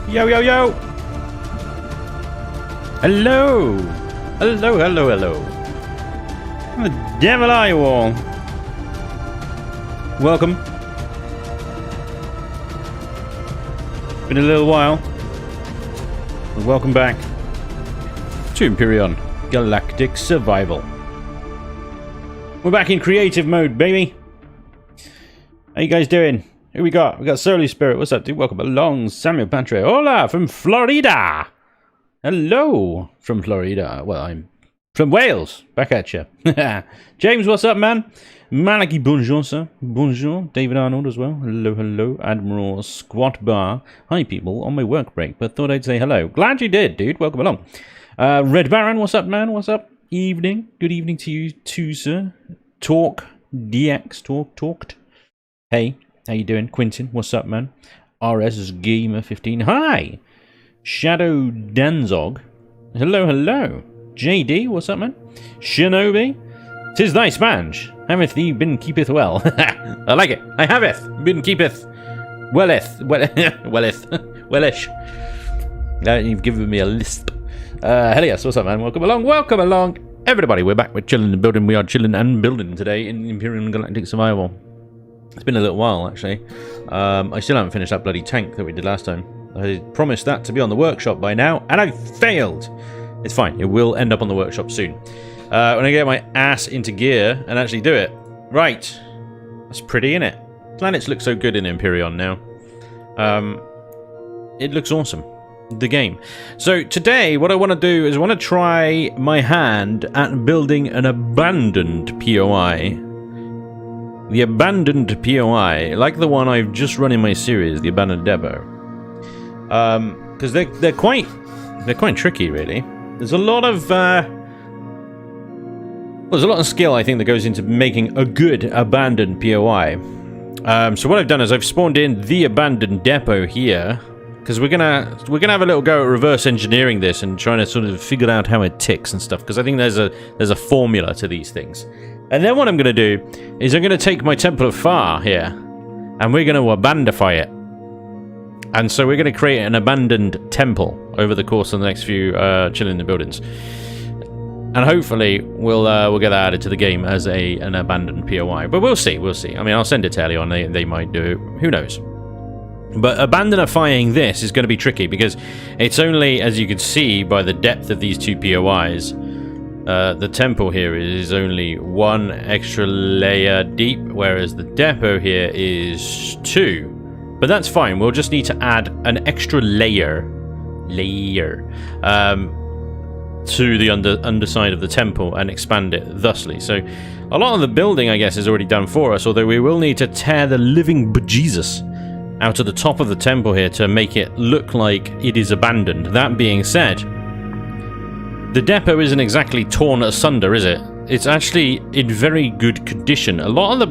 Yo, yo, yo! Hello! Hello, hello, hello. How the devil are you all? Welcome. Been a little while. Welcome back to Empyrion Galactic Survival. We're back in creative mode, baby. How you guys doing? Who we got? We got Surly Spirit. What's up, dude? Welcome along. Samuel Patre. Hola from Florida. Hello from Florida. Well, I'm from Wales. Back at you. James, what's up, man? Malaki, bonjour, sir. Bonjour. David Arnold as well. Hello, hello. Admiral Squat Bar. Hi, people. On my work break, but thought I'd say hello. Glad you did, dude. Welcome along. Red Baron, what's up, man? What's up? Evening. Good evening to you too, sir. Talk. DX. Talked. Hey. How you doing? Quentin, what's up, man? RS Gamer 15. Hi! Shadow Danzog. Hello, hello. JD, what's up, man? Shinobi. 'Tis thy Spanj. Haveth thee been keepeth well. I like it. I haveth been keepeth welleth. Wellish. You've given me a lisp. Hell yes, what's up, man? Welcome along. Welcome along. Everybody, we're back with Chillin Buildin. We are chilling and building today in Empyrion Galactic Survival. It's been a little while, actually. I still haven't finished that bloody tank that we did last time. I promised that to be on the workshop by now, and I failed! It's fine, it will end up on the workshop soon. When I get my ass into gear and actually do it. Right. That's pretty, innit? Planets look so good in Empyrion now. It looks awesome. The game. So today, what I want to do is I want to try my hand at building an abandoned POI. The abandoned POI, like the one I've just run in my series, the abandoned depot, because they're quite tricky, really. There's a lot of skill, I think, that goes into making a good abandoned POI. So what I've done is I've spawned in the abandoned depot here, because we're gonna have a little go at reverse engineering this and trying to sort of figure out how it ticks and stuff. Because I think there's a formula to these things. And then what I'm going to do is I'm going to take my Temple of Far here, and we're going to abandify it. And so we're going to create an abandoned temple over the course of the next few Chillin Buildins. And hopefully we'll get that added to the game as an abandoned POI. But we'll see. I mean, I'll send it to Elion. They might do it. Who knows? But abandonifying this is going to be tricky, because it's only, as you can see by the depth of these two POIs, the temple here is only one extra layer deep, whereas the depot here is 2. But that's fine. We'll just need to add an extra layer to the underside of the temple and expand it thusly. So a lot of the building, I guess, is already done for us, although we will need to tear the living bejesus out of the top of the temple here to make it look like it is abandoned. That being said, the depot isn't exactly torn asunder, is it? It's actually in very good condition. A lot of the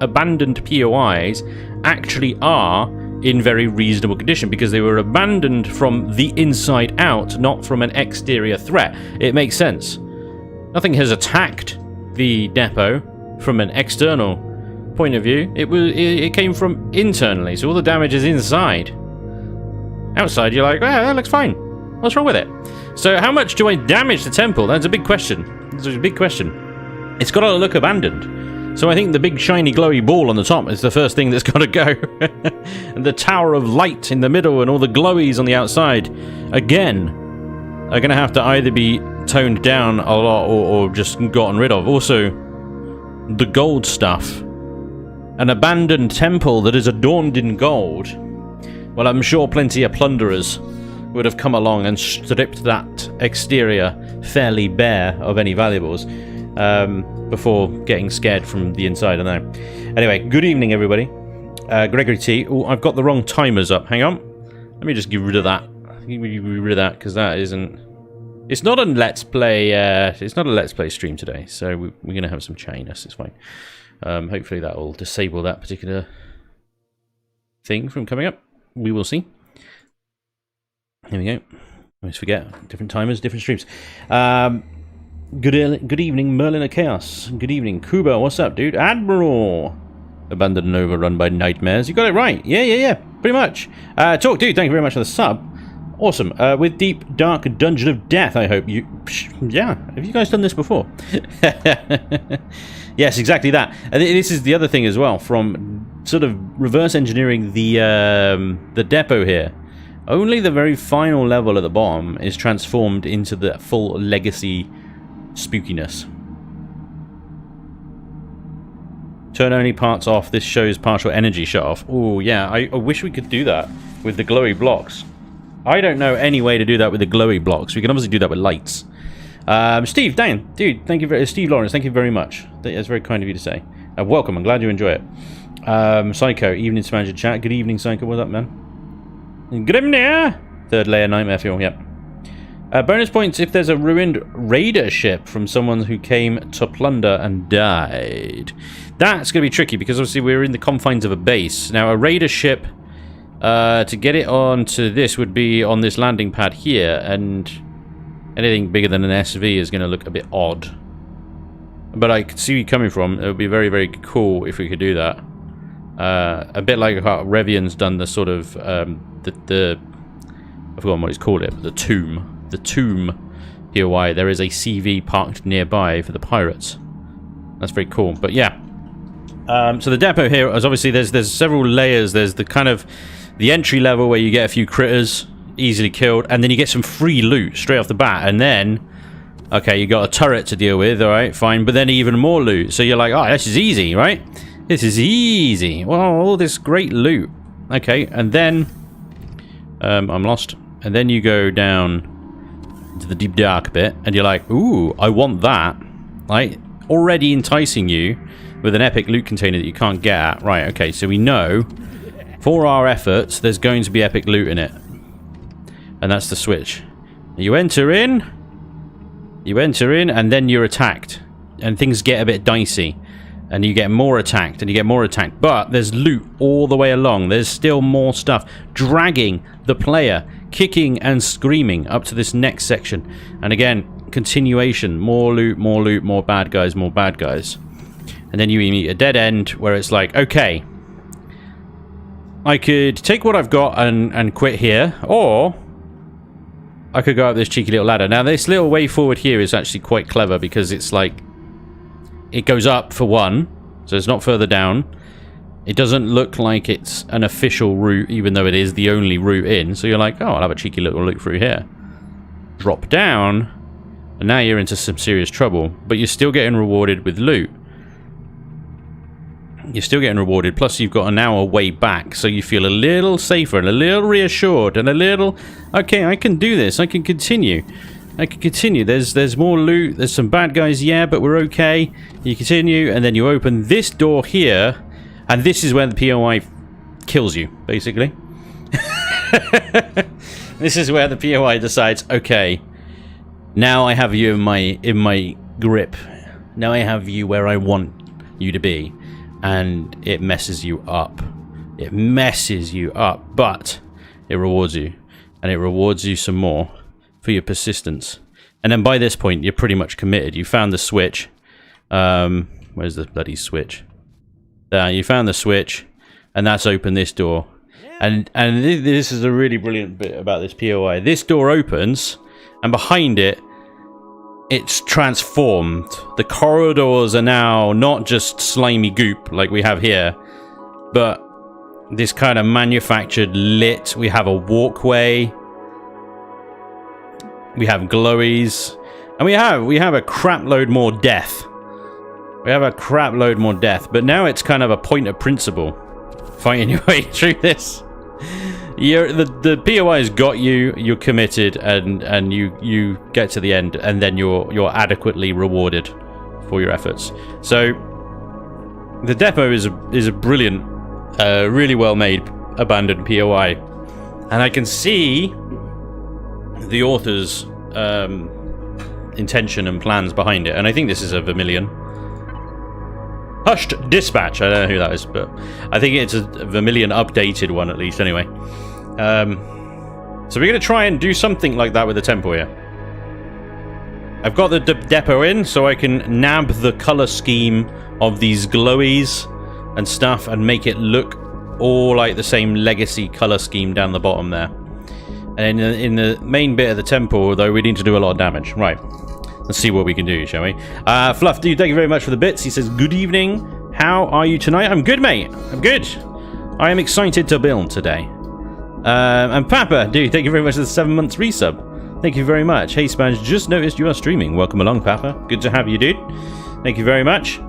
abandoned POIs actually are in very reasonable condition, because they were abandoned from the inside out, not from an exterior threat. It makes sense. Nothing has attacked the depot from an external point of view. It came from internally, so all the damage is inside. Outside, you're like, well, that looks fine. What's wrong with it? So how much do I damage the temple? That's a big question. It's a big question. It's got to look abandoned. So I think the big shiny glowy ball on the top is the first thing that's got to go. And the tower of light in the middle and all the glowies on the outside, again, are going to have to either be toned down a lot or just gotten rid of. Also, the gold stuff. An abandoned temple that is adorned in gold. Well, I'm sure plenty of plunderers would have come along and stripped that exterior fairly bare of any valuables before getting scared from the inside. I know. Anyway, good evening, everybody. Gregory T. Oh, I've got the wrong timers up. Hang on. Let me just get rid of that. Get rid of that, because that isn't... It's not a Let's Play... it's not a Let's Play stream today, so we're going to have some chainess. It's fine. Hopefully that will disable that particular thing from coming up. We will see. Here we go. I always forget. Different timers, different streams. Good evening, Merlin of Chaos. Good evening, Kuba. What's up, dude? Admiral. Abandoned and overrun by nightmares. You got it right. Yeah. Pretty much. Talk, dude. Thank you very much for the sub. Awesome. With Deep Dark Dungeon of Death, I hope you... Yeah, have you guys done this before? Yes, exactly that. And this is the other thing as well, from sort of reverse engineering the depot here. Only the very final level at the bottom is transformed into the full legacy spookiness. Turn only parts off. This shows partial energy shut off. Oh, yeah, I wish we could do that with the glowy blocks. I don't know any way to do that with the glowy blocks. We can obviously do that with lights. Steve, Dan, dude, thank you very Steve Lawrence, thank you very much. That's very kind of you to say. Welcome, I'm glad you enjoy it. Psycho, evening Spanj chat. Good evening, Psycho. What's up, man? Good evening. Third layer nightmare fuel, yep. Bonus points if there's a ruined raider ship from someone who came to plunder and died. That's going to be tricky because obviously we're in the confines of a base. Now, a raider ship, to get it onto this would be on this landing pad here, and anything bigger than an SV is going to look a bit odd. But I could see where you're coming from. It would be very, very cool if we could do that. A bit like how Revian's done the sort of, I've forgotten what he's called it, the tomb. The tomb POI. There is a CV parked nearby for the pirates. That's very cool. But yeah. So the depot here is obviously there's several layers. There's the kind of the entry level where you get a few critters easily killed, and then you get some free loot straight off the bat, and then okay, you got a turret to deal with, alright, fine, but then even more loot. So you're like, oh, this is easy, right? This is easy. Well, all this great loot. Okay, and then I'm lost. And then you go down to the deep dark bit, and you're like, ooh, I want that. Right? Already enticing you with an epic loot container that you can't get at. Right, okay, so we know for our efforts there's going to be epic loot in it. And that's the switch. You enter in, and then you're attacked. And things get a bit dicey. And you get more attacked, and you get more attacked. But there's loot all the way along. There's still more stuff dragging the player, kicking and screaming up to this next section. And again, continuation. More loot, more bad guys, more bad guys. And then you meet a dead end where it's like, okay, I could take what I've got and quit here, or I could go up this cheeky little ladder. Now, this little way forward here is actually quite clever because it's like, it goes up for one, so it's not further down. It doesn't look like it's an official route, even though it is the only route in. So you're like, oh, I'll have a cheeky little look through here. Drop down, and now you're into some serious trouble. But you're still getting rewarded with loot. You're still getting rewarded, plus you've got an hour way back, so you feel a little safer and a little reassured and a little, okay, I can do this, I can continue. I can continue. There's more loot. There's some bad guys, yeah, but we're okay. You continue, and then you open this door here, and this is where the POI kills you, basically. This is where the POI decides, okay, now I have you in my grip. Now I have you where I want you to be, and it messes you up. It messes you up, but it rewards you, and it rewards you some more for your persistence. And then by this point, you're pretty much committed. You found the switch. Where's the bloody switch? There, you found the switch, and that's opened this door. And this is a really brilliant bit about this POI. This door opens, and behind it, it's transformed. The corridors are now not just slimy goop like we have here, but this kind of manufactured lit. We have a walkway. We have glowies, and we have a crap load more death. We have a crap load more death, but now it's kind of a point of principle, fighting your way through this. The POI's got you. You're committed, and you get to the end, and then you're adequately rewarded for your efforts. So the depot is a brilliant, really well made abandoned POI, and I can see the author's intention and plans behind it, and I think this is a Vermilion. Hushed Dispatch, I don't know who that is, but I think it's a Vermilion updated one at least anyway. So we're going to try and do something like that with the temple here. I've got the depot in, so I can nab the color scheme of these glowies and stuff and make it look all like the same legacy color scheme down the bottom there. And in the main bit of the temple, though, we need to do a lot of damage. Right. Let's see what we can do, shall we? Fluff, dude, thank you very much for the bits. He says, good evening. How are you tonight? I'm good, mate. I'm good. I am excited to build today. And Papa, dude, thank you very much for the 7 months resub. Thank you very much. Hey, Spanj, just noticed you are streaming. Welcome along, Papa. Good to have you, dude. Thank you very much.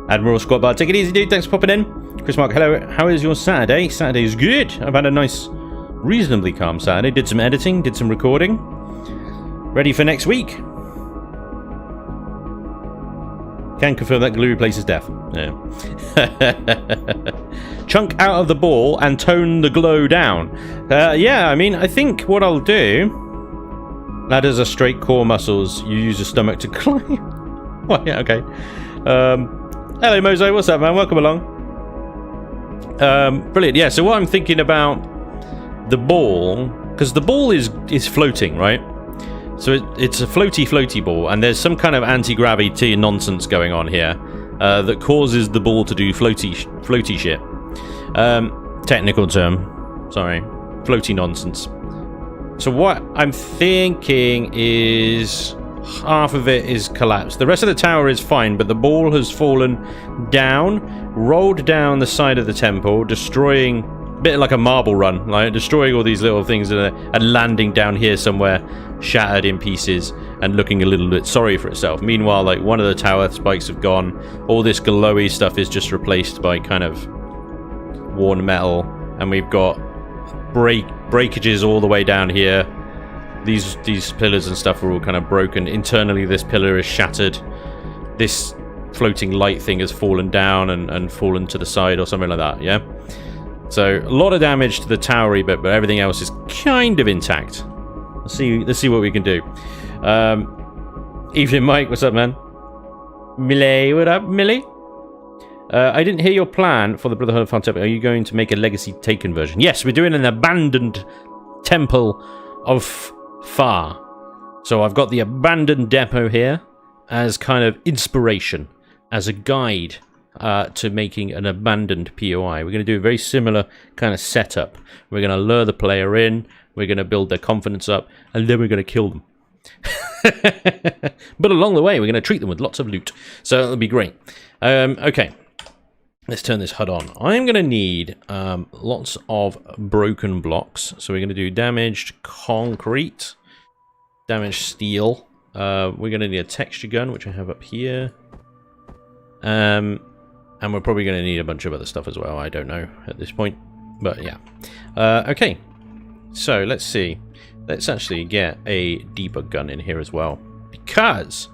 Admiral Squad Bar, take it easy, dude. Thanks for popping in. Chris Mark, hello. How is your Saturday? Saturday is good. I've had a nice, reasonably calm Saturday. Did some editing, did some recording. Ready for next week. Can confirm that glue replaces death. Yeah. Chunk out of the ball and tone the glow down. Yeah, I mean, I think what I'll do... Ladders are straight core muscles. You use your stomach to climb. Well, yeah, okay. Hello, Mozo. What's up, man? Welcome along. Brilliant. Yeah, so what I'm thinking about the ball... Because the ball is floating, right? So it's a floaty ball, and there's some kind of anti-gravity nonsense going on here that causes the ball to do floaty shit. Technical term. Sorry. Floaty nonsense. So what I'm thinking is half of it is collapsed. The rest of the tower is fine, but the ball has fallen down, rolled down the side of the temple, destroying... a bit like a marble run, like destroying all these little things and landing down here somewhere, shattered in pieces and looking a little bit sorry for itself. Meanwhile, like, one of the tower spikes have gone. All this glowy stuff is just replaced by kind of worn metal, and we've got breakages all the way down here. These pillars and stuff are all kind of broken. Internally, this pillar is shattered. This floating light thing has fallen down and fallen to the side or something like that, yeah? So, a lot of damage to the towery bit, but everything else is kind of intact. Let's see what we can do. Evening, Mike. What's up, man? Millie, what up, Millie? I didn't hear your plan for the Brotherhood of Fun Temple. Are you going to make a Legacy Taken version? Yes, we're doing an abandoned Temple of Far. So I've got the abandoned depot here as kind of inspiration, as a guide to making an abandoned POI. We're going to do a very similar kind of setup. We're going to lure the player in, we're going to build their confidence up, and then we're going to kill them. But along the way, we're going to treat them with lots of loot. So it'll be great. Okay. Let's turn this HUD on. I'm going to need lots of broken blocks. So we're going to do damaged concrete, damaged steel. We're going to need a texture gun, which I have up here. And we're probably going to need a bunch of other stuff as well. I don't know at this point. But yeah. Okay. So let's see. Let's actually get a debug gun in here as well. Because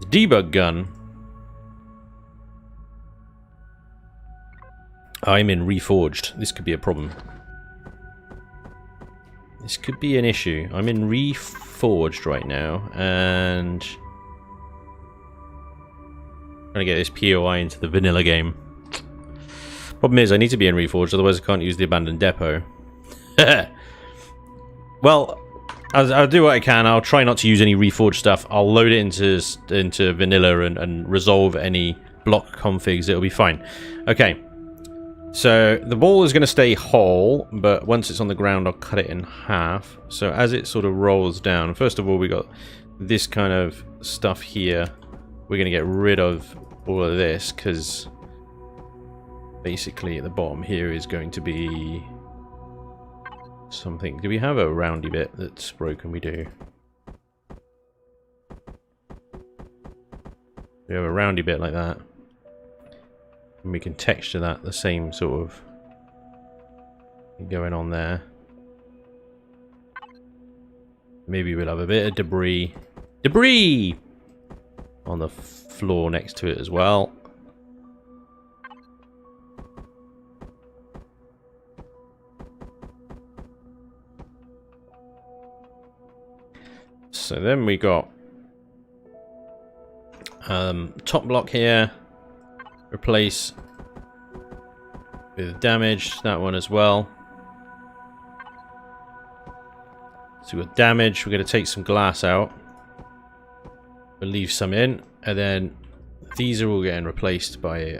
the debug gun... I'm in Reforged. This could be a problem. This could be an issue. I'm in Reforged right now, and I'm trying to get this POI into the vanilla game. Problem is, I need to be in Reforged, otherwise I can't use the abandoned depot. Well, I'll do what I can. I'll try not to use any Reforged stuff. I'll load it into vanilla and resolve any block configs. It'll be fine. Okay. So the ball is going to stay whole, but once it's on the ground, I'll cut it in half. So as it sort of rolls down, first of all, we got this kind of stuff here. We're going to get rid of all of this, because basically at the bottom here is going to be something. Do we have a roundy bit that's broken? We do. We have a roundy bit like that. And we can texture that the same sort of going on there. Maybe we'll have a bit of debris on the floor next to it as well. So then we got top block here. Replace with damage, that one as well. So we've got damage, we're going to take some glass out. We'll leave some in, and then these are all getting replaced by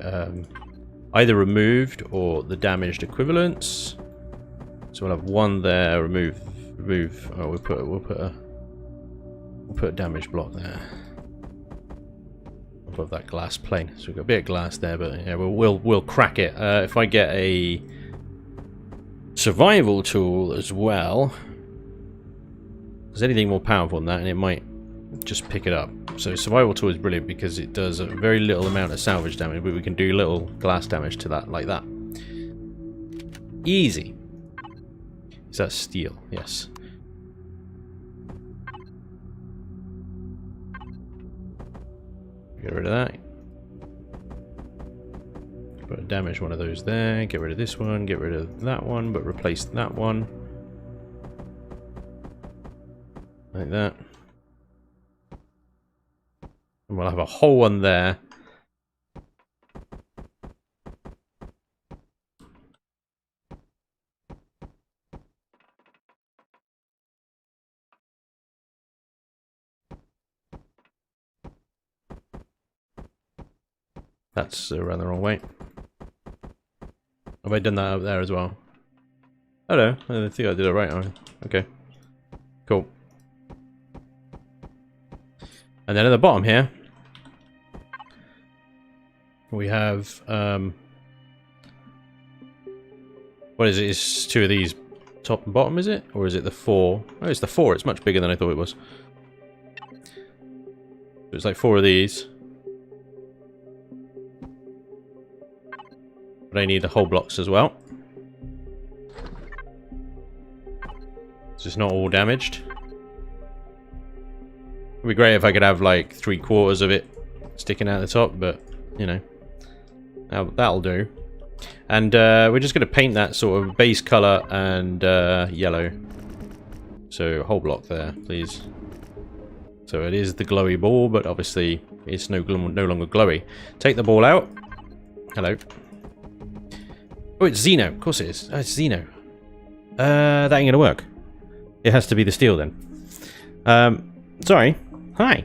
either removed or the damaged equivalents. So we'll have one there. Remove. Oh, we'll put a damaged block there above that glass plane. So we've got a bit of glass there, but yeah, we'll crack it. If I get a survival tool as well, there's anything more powerful than that, and it might just pick it up. So survival tool is brilliant because it does a very little amount of salvage damage, but we can do little glass damage to that like that. Easy. Is that steel? Yes. Get rid of that. Put a damage one of those there. Get rid of this one. Get rid of that one, but replace that one. Like that. And we'll have a whole one there. That's around the wrong way. Have I done that up there as well? Oh no, I think I did it right. Okay. Cool. And then at the bottom here, we have, what is it? It's two of these, top and bottom, is it? Or is it the 4? Oh, it's the 4. It's much bigger than I thought it was. It's like 4 of these. But I need the whole blocks as well. It's just not all damaged. It'd be great if I could have like 3/4 of it sticking out the top, but you know, that'll do. And we're just going to paint that sort of base color and yellow. So whole block there, please. So it is the glowy ball, but obviously it's no longer glowy. Take the ball out. Hello. Oh, it's Xeno. Of course it is. Oh, it's Xeno. That ain't gonna work. It has to be the steel then. Sorry. Hi.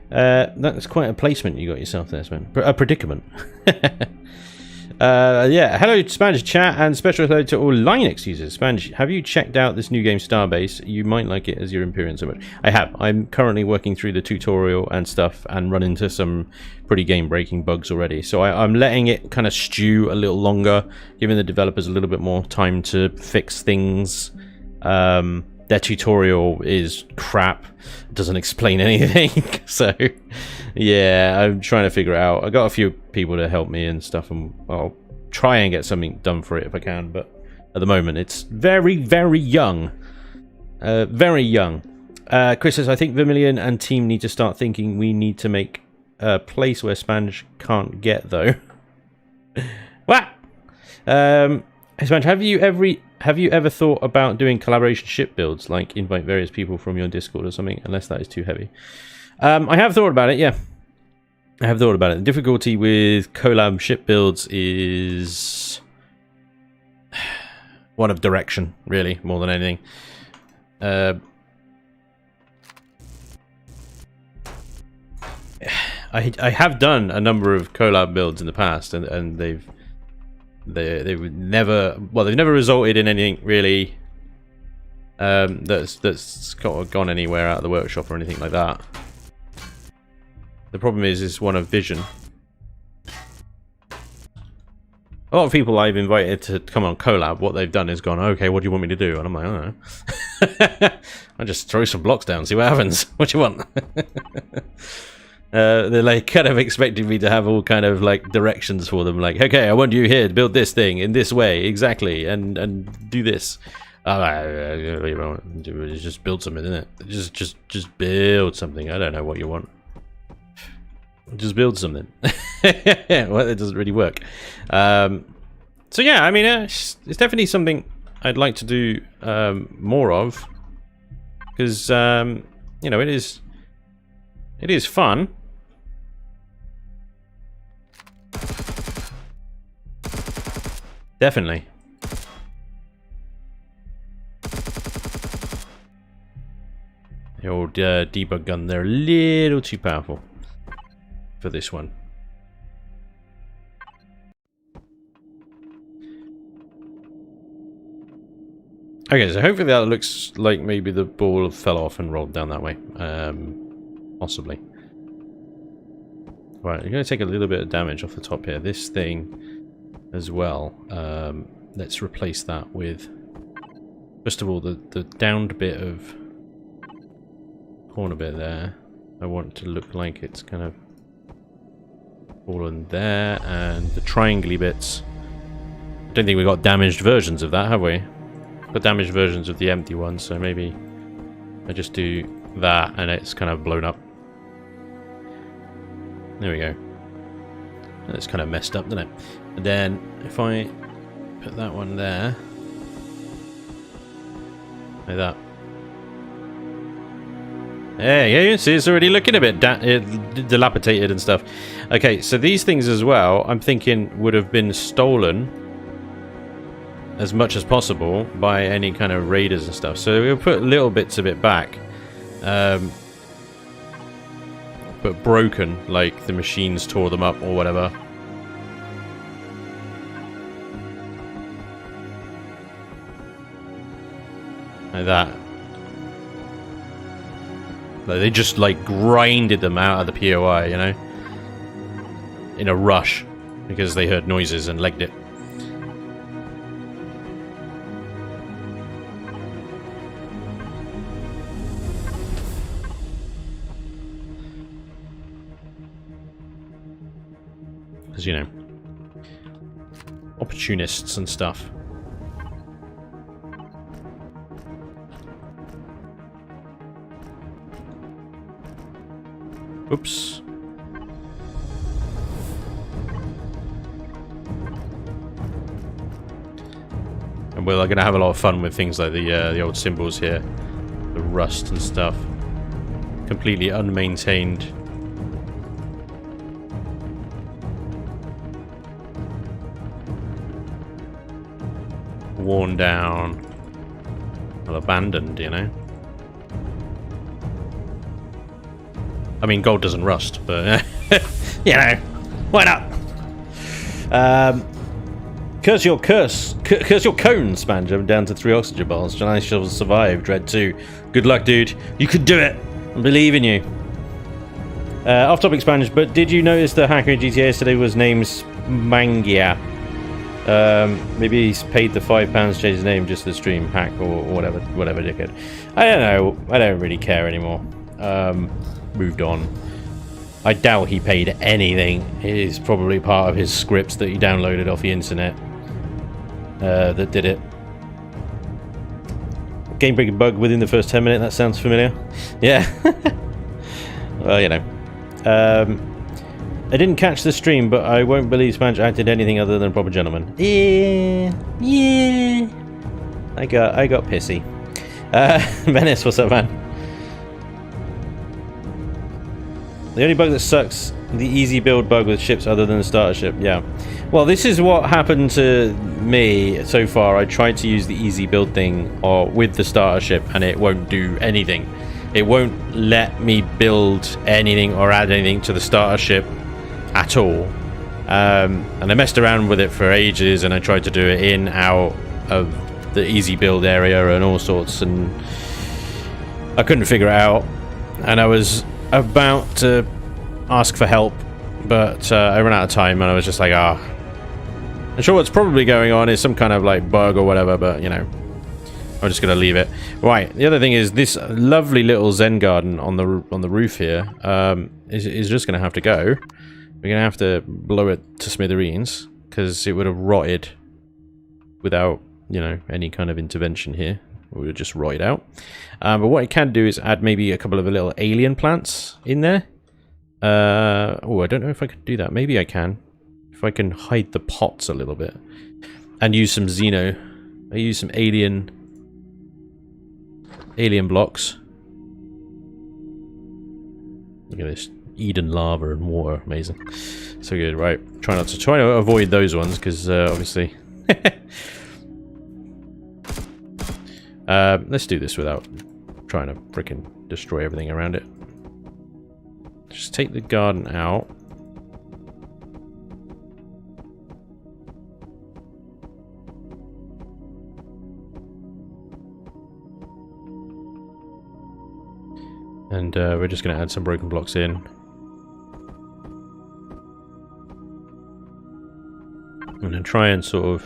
That's quite a placement you got yourself there, Spanj. A predicament. Yeah. Hello, Spanj chat, and special hello to all Linux users. Spanj, have you checked out this new game Starbase? You might like it as you're Empyrean so much. I have. I'm currently working through the tutorial and stuff, and run into some pretty game-breaking bugs already. So I'm letting it kind of stew a little longer, giving the developers a little bit more time to fix things. Their tutorial is crap. It doesn't explain anything. So, yeah, I'm trying to figure it out. I got a few people to help me and stuff, and I'll try and get something done for it if I can. But at the moment, it's very, very young. Very young. Chris says, I think Vermilion and team need to start thinking we need to make a place where Spanj can't get, though. What? Spanj, have you ever thought about doing collaboration ship builds, like invite various people from your Discord or something, unless that is too heavy? I have thought about it, yeah. I have thought about it. The difficulty with collab ship builds is one of direction, really, more than anything. I have done a number of collab builds in the past, and they've never resulted in anything really that's gone anywhere out of the workshop or anything like that. The problem is one of vision. A lot of people I've invited to come on collab, what they've done is gone, okay, what do you want me to do? And I'm like, I don't know. I'll just throw some blocks down, see what happens. What do you want? They're like kind of expecting me to have all kind of like directions for them, like, okay, I want you here to build this thing in this way exactly, and do this. Just build something, isn't it? Just build something. I don't know what you want. Just build something. Well, it doesn't really work. So yeah, I mean, it's definitely something I'd like to do more of, because you know, it is fun. Definitely. The old debug gun, they're a little too powerful for this one. Okay, so hopefully that looks like maybe the ball fell off and rolled down that way. Possibly. Right, you're going to take a little bit of damage off the top here. This thing as well. Let's replace that with, first of all, the downed bit of corner bit there. I want to look like it's kind of fallen there, and the triangly bits. I don't think we got damaged versions of that, have we? Got damaged versions of the empty ones, so maybe I just do that and it's kind of blown up. There we go. That's kind of messed up, doesn't it? And then if I put that one there, like that. There you go, see, it's already looking a bit dilapidated and stuff. Okay, so these things as well, I'm thinking would have been stolen as much as possible by any kind of raiders and stuff. So we'll put little bits of it back. But broken, like the machines tore them up or whatever. Like that. Like they just like grinded them out of the POI, you know? In a rush. Because they heard noises and legged it. As you know, opportunists and stuff. Oops. And we're going to have a lot of fun with things like the old symbols here, the rust and stuff. Completely unmaintained. Worn down, well, abandoned, you know. I mean, gold doesn't rust, but you know, why not? Curse your cones, Spanj. I'm down to 3 oxygen bars. I shall survive. Dread 2. Good luck, dude. You can do it. I believe in you. Off topic, Spanj, but did you notice the hacker in GTA yesterday was named Mangia? Maybe he's paid the £5 to change his name just to stream hack or whatever dickhead. I don't know. I don't really care anymore. Moved on. I doubt he paid anything. It is probably part of his scripts that he downloaded off the internet that did it. Game breaking bug within the first 10 minutes. That sounds familiar. Yeah. Well, you know. I didn't catch the stream, but I won't believe Spanj acted anything other than a proper gentleman. Yeah. I got pissy. Menace, what's up, man? The only bug that sucks, the easy build bug with ships other than the starter ship. Yeah. Well, this is what happened to me so far. I tried to use the easy build thing with the starter ship, and it won't do anything. It won't let me build anything or add anything to the starter ship at all. And I messed around with it for ages, and I tried to do it in, out of the easy build area and all sorts, and I couldn't figure it out. And I was about to ask for help, but I ran out of time, and I was just like, I'm sure what's probably going on is some kind of like bug or whatever, but you know, I'm just gonna leave it. Right, the other thing is this lovely little Zen garden on the roof here is just gonna have to go. We're gonna have to blow it to smithereens because it would have rotted without, you know, any kind of intervention here. We would have just rotted out. But what I can do is add maybe a couple of little alien plants in there. Oh, I don't know if I could do that. Maybe I can. If I can hide the pots a little bit. And use some Xeno. I use some alien blocks. Look at this. Eden lava and water. Amazing. So good. Right. Try to avoid those ones because obviously... let's do this without trying to frickin' destroy everything around it. Just take the garden out. And we're just going to add some broken blocks in. I'm going to try and sort of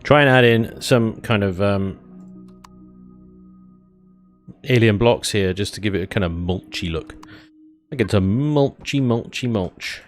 try and add in some kind of alien blocks here, just to give it a kind of mulchy look. Like it's a mulchy mulch.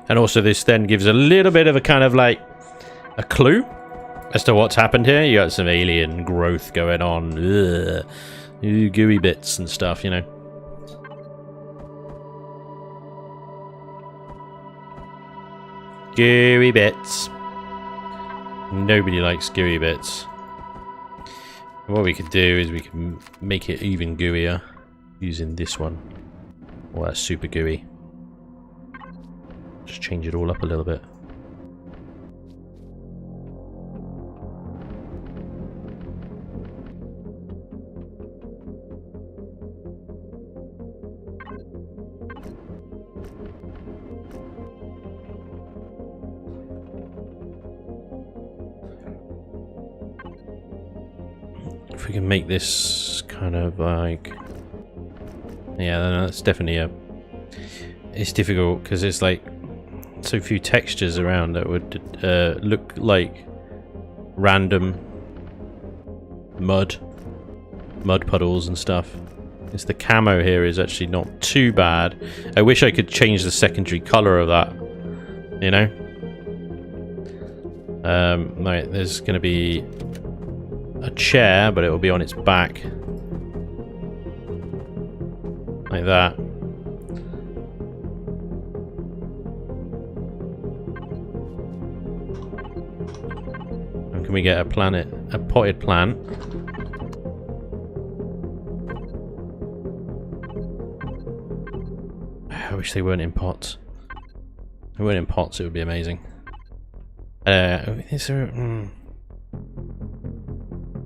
And also this then gives a little bit of a kind of like a clue as to what's happened here. You got some alien growth going on. Ugh. Ooh, gooey bits and stuff, you know. Gooey bits. Nobody likes gooey bits. What we could do is we can make it even gooier using this one. Oh, that's super gooey. Just change it all up a little bit. If we can make this kind of like, yeah, that's definitely a. It's difficult because it's like so few textures around that would look like random mud puddles and stuff. It's the camo here is actually not too bad. I wish I could change the secondary color of that, you know. Right, there's going to be a chair, but it will be on its back like that. Can we get a potted plant? I wish they weren't in pots. If they weren't in pots, it would be amazing. Is there?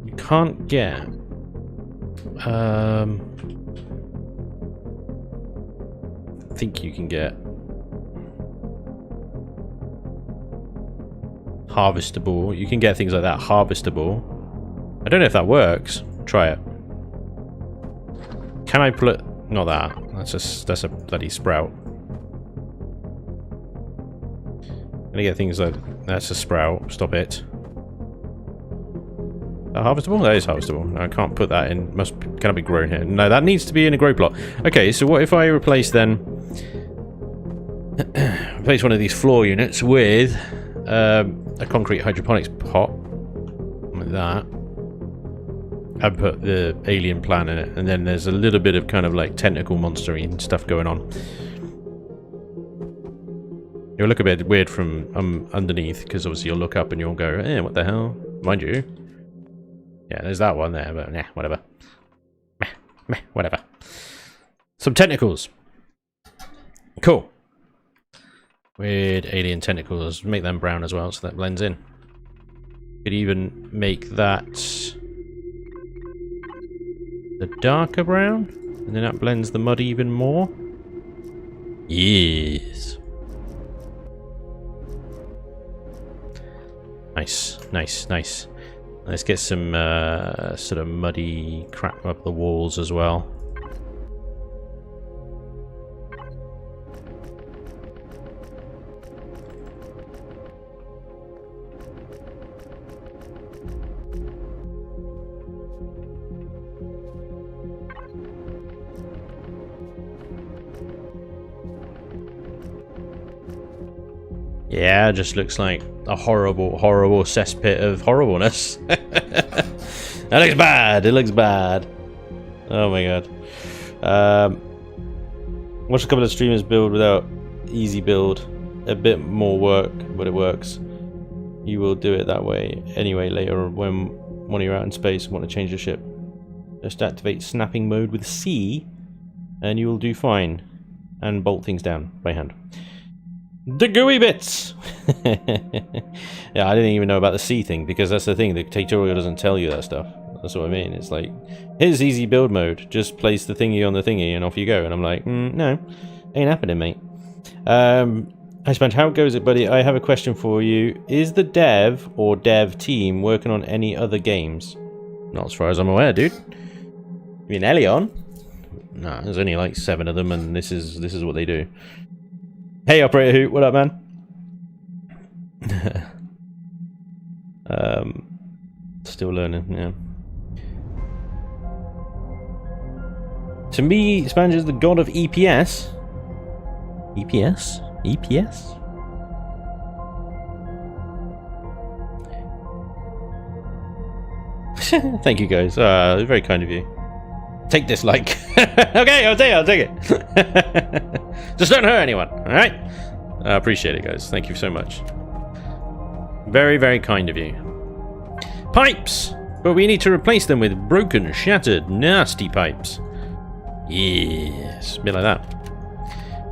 You can't get. I think you can get harvestable. You can get things like that harvestable. I don't know if that works. Try it. Can I pull it? Not that. That's a bloody sprout. Gonna get things like that's a sprout. Stop it. Harvestable? That is harvestable. I can't put that in. Can it be grown here? No, that needs to be in a grow plot. Okay, so what if I replace then? Replace one of these floor units with a concrete hydroponics pot like that, and put the alien plant in it, and then there's a little bit of kind of like tentacle monster-y and stuff going on. You'll look a bit weird from underneath, because obviously you'll look up and you'll go, eh, what the hell? Mind you. Yeah, there's that one there, but nah, whatever. Meh, whatever. Some tentacles. Cool. Weird alien tentacles. Make them brown as well, so that blends in. Could even make that the darker brown, and then that blends the mud even more. Yes. Nice, nice, nice. Let's get some sort of muddy crap up the walls as well. Yeah, it just looks like a horrible, horrible cesspit of horribleness. That looks bad. It looks bad. Oh my god. Watch a couple of streamers build without easy build, a bit more work, but it works. You will do it that way anyway later when you're out in space and want to change the ship. Just activate snapping mode with C, and you will do fine. And bolt things down by hand. The gooey bits! Yeah, I didn't even know about the C thing, because that's the thing, the tutorial doesn't tell you that stuff. That's what I mean. It's like, here's easy build mode. Just place the thingy on the thingy and off you go. And I'm like, no, ain't happening, mate. Hi Spanj, how goes it, buddy? I have a question for you. Is the dev or dev team working on any other games? Not as far as I'm aware, dude. You mean Elion? No, there's only like 7 of them, and this is what they do. Hey, Operator Hoot, what up, man? Still learning, yeah. To me, Spanj is the god of EPS. EPS? EPS? Thank you, guys. Very kind of you. Take this like. Okay, I'll take it. Just don't hurt anyone, alright? I appreciate it, guys. Thank you so much. Very, very kind of you. Pipes! But we need to replace them with broken, shattered, nasty pipes. Yes, a bit like that.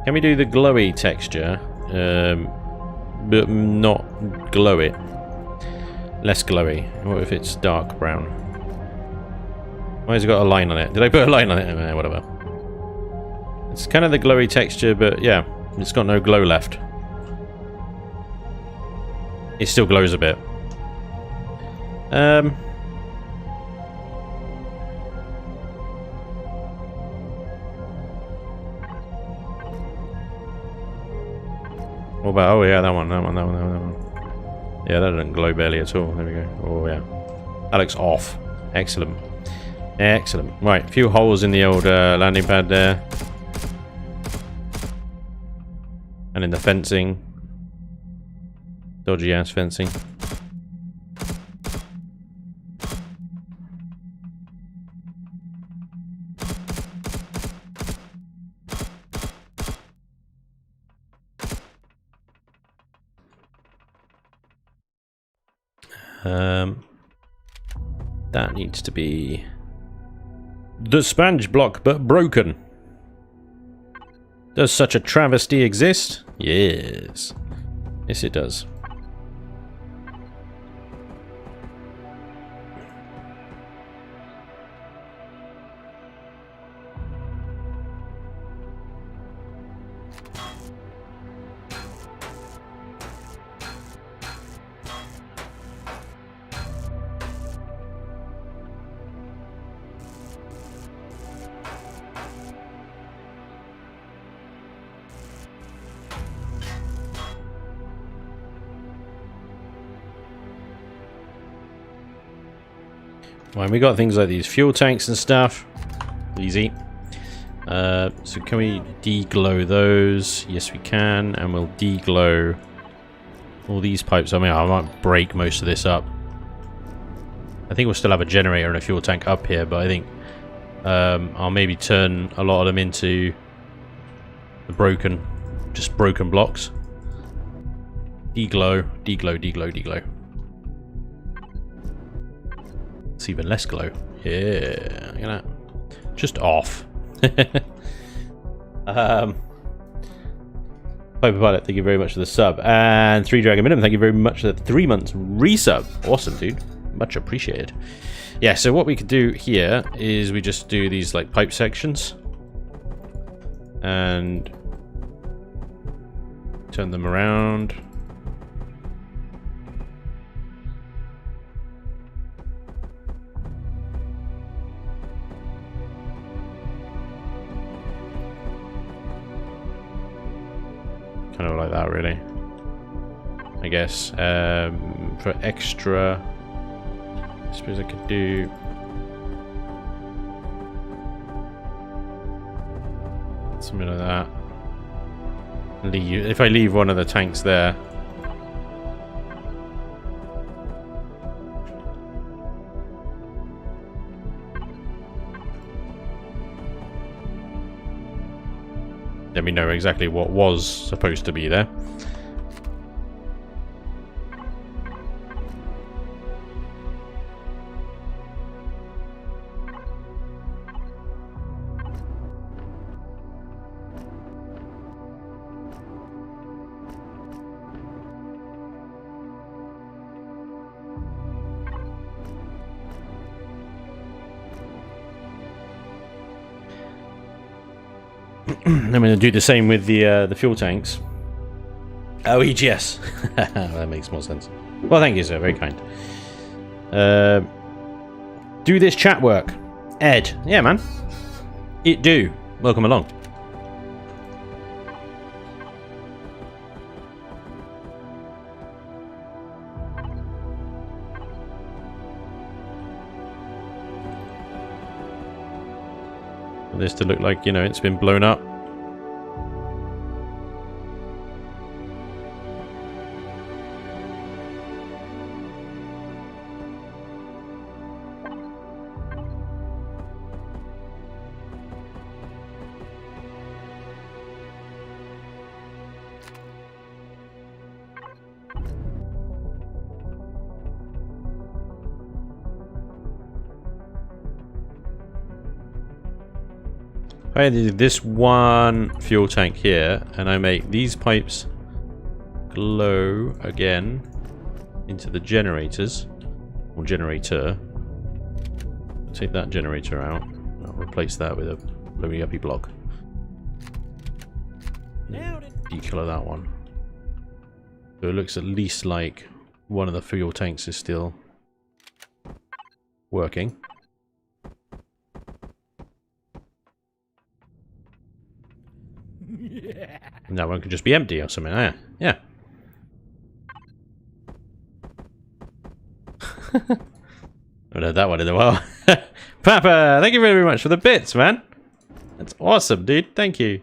Can we do the glowy texture, but not glow it? Less glowy. What if it's dark brown? Why has it got a line on it? Did I put a line on it? Whatever. It's kind of the glowy texture, but yeah, it's got no glow left. It still glows a bit. What about, oh yeah, that one. Yeah, that doesn't glow barely at all. There we go. Oh yeah. That looks off. Excellent. Excellent. Right, a few holes in the old landing pad there. And in the fencing. Dodgy ass fencing. That needs to be the Spanj block, but broken. Does such a travesty exist? Yes. Yes, it does. Right, we got things like these fuel tanks and stuff. Easy. So can we deglow those? Yes, we can. And we'll deglow all these pipes. I mean, I might break most of this up. I think we'll still have a generator and a fuel tank up here, but I think I'll maybe turn a lot of them into the just broken blocks. Deglow, deglow, deglow, deglow. It's even less glow. Yeah, look at that. Just off. Piper Pilot, thank you very much for the sub. And 3 Dragon Minimum, thank you very much for the 3 months resub. Awesome, dude. Much appreciated. Yeah, so what we could do here is we just do these like pipe sections. And turn them around. Kind of like that, really. I guess. For extra, I suppose I could do. Something like that. If I leave one of the tanks there. let me know exactly what was supposed to be there. I'm going to do the same with the fuel tanks. Oh, EGS. That makes more sense. Well, thank you, sir. Very kind. Do this chat work? Ed. Yeah, man. It do. Welcome along. For this to look like, you know, it's been blown up. I did this one fuel tank here, and I make these pipes glow again into the generators, or generator. Take that generator out. I'll replace that with a blowy uppy block. Decolor that one. So it looks at least like one of the fuel tanks is still working. And that one could just be empty or something. Yeah. Yeah. I haven't heard that one in a while. Papa, thank you very much for the bits, man. That's awesome, dude. Thank you.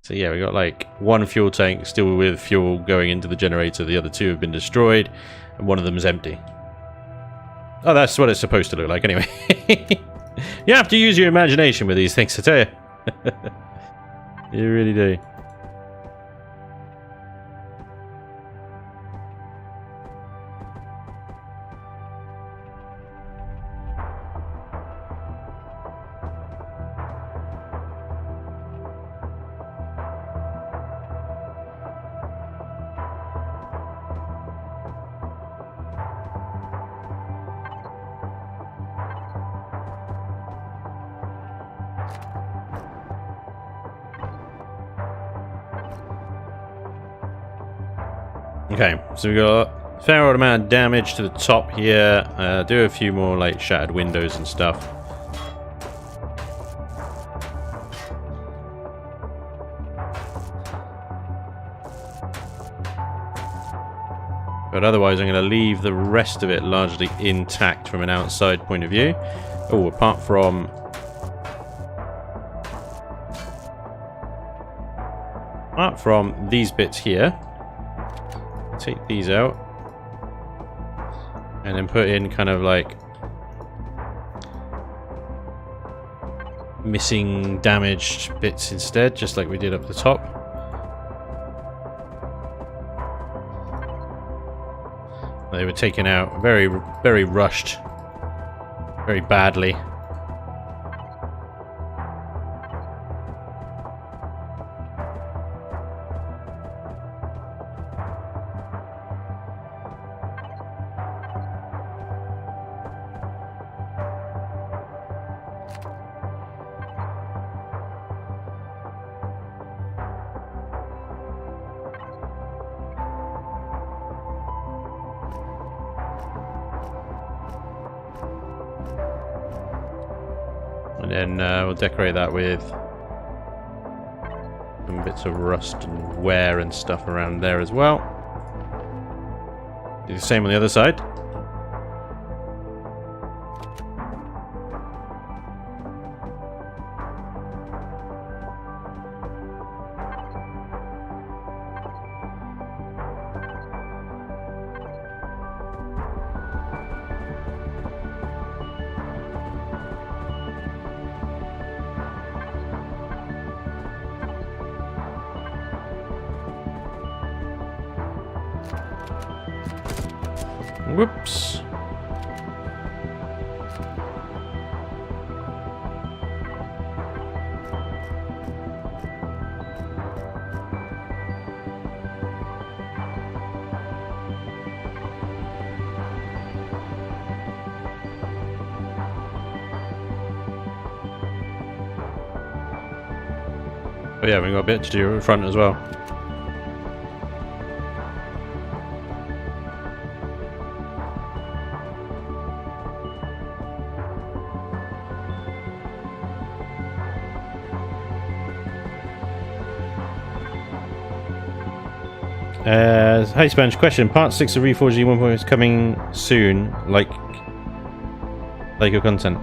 So yeah, we got like one fuel tank still with fuel going into the generator. The other two have been destroyed, and one of them is empty. Oh, that's what it's supposed to look like anyway. You have to use your imagination with these things, I tell you. You really do. Okay, so we got a fair old amount of damage to the top here. Do a few more like shattered windows and stuff. But otherwise I'm going to leave the rest of it largely intact from an outside point of view. Oh, apart from these bits here. Take these out and then put in kind of like missing damaged bits instead, just like we did up the top. They were taken out very, very rushed, very badly. And then we'll decorate that with some bits of rust and wear and stuff around there as well. Do the same on the other side. Whoops. But yeah, we've got a bit to do in front as well. Hey Spanj, question. Part 6 of Reforged 1.0 is coming soon, like your content.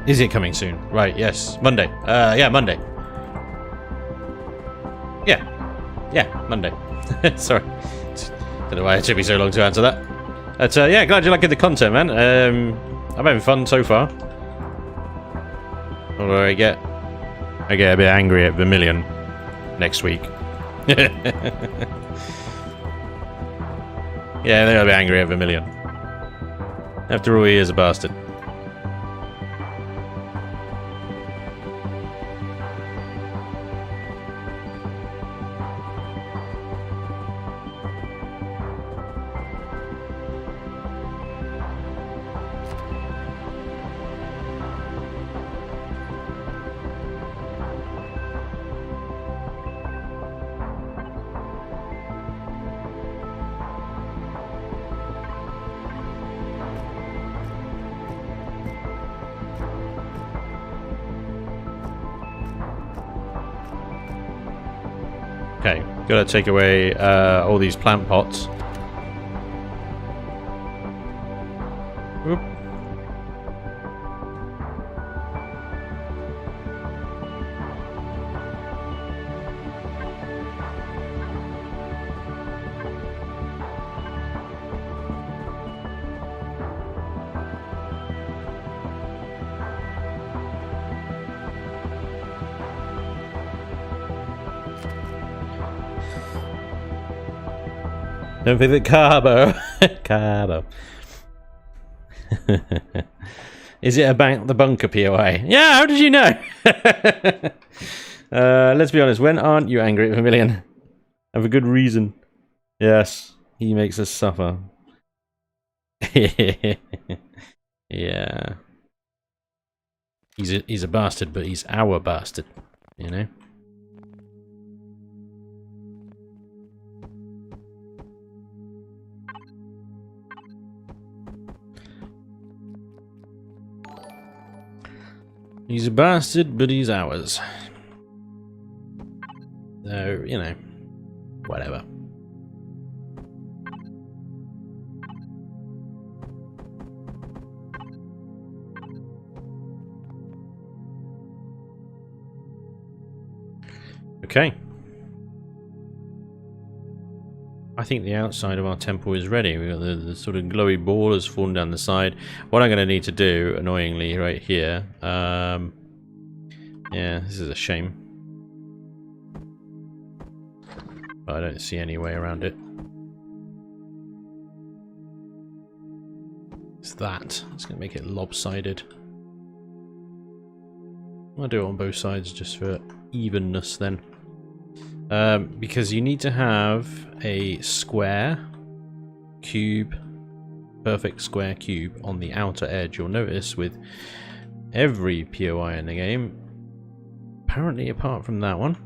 Is it coming soon? Right, yes. Monday. Yeah, Monday. Yeah, Monday. Sorry. Don't know why it took me so long to answer that. But yeah, glad you're liking the content, man. I'm having fun so far. Although I get a bit angry at Vermilion next week. Yeah, I think I'll be angry at Vermilion. After all, he is a bastard. Okay, gotta take away all these plant pots. Whoop. Don't forget Carbo. Carbo. Is it about the bunker POI? Yeah, how did you know? Let's be honest, when aren't you angry at Vermilion? Have a good reason. Yes, he makes us suffer. Yeah. He's a bastard, but he's our bastard, you know? He's a bastard, but he's ours. So, you know, whatever. Okay. I think the outside of our temple is ready. We've got the sort of glowy ball has fallen down the side. What I'm going to need to do, annoyingly, right here... yeah, this is a shame. But I don't see any way around it. It's that. It's going to make it lopsided. I'll do it on both sides just for evenness then. Because you need to have a square cube, perfect square cube on the outer edge. You'll notice with every POI in the game, apparently apart from that one,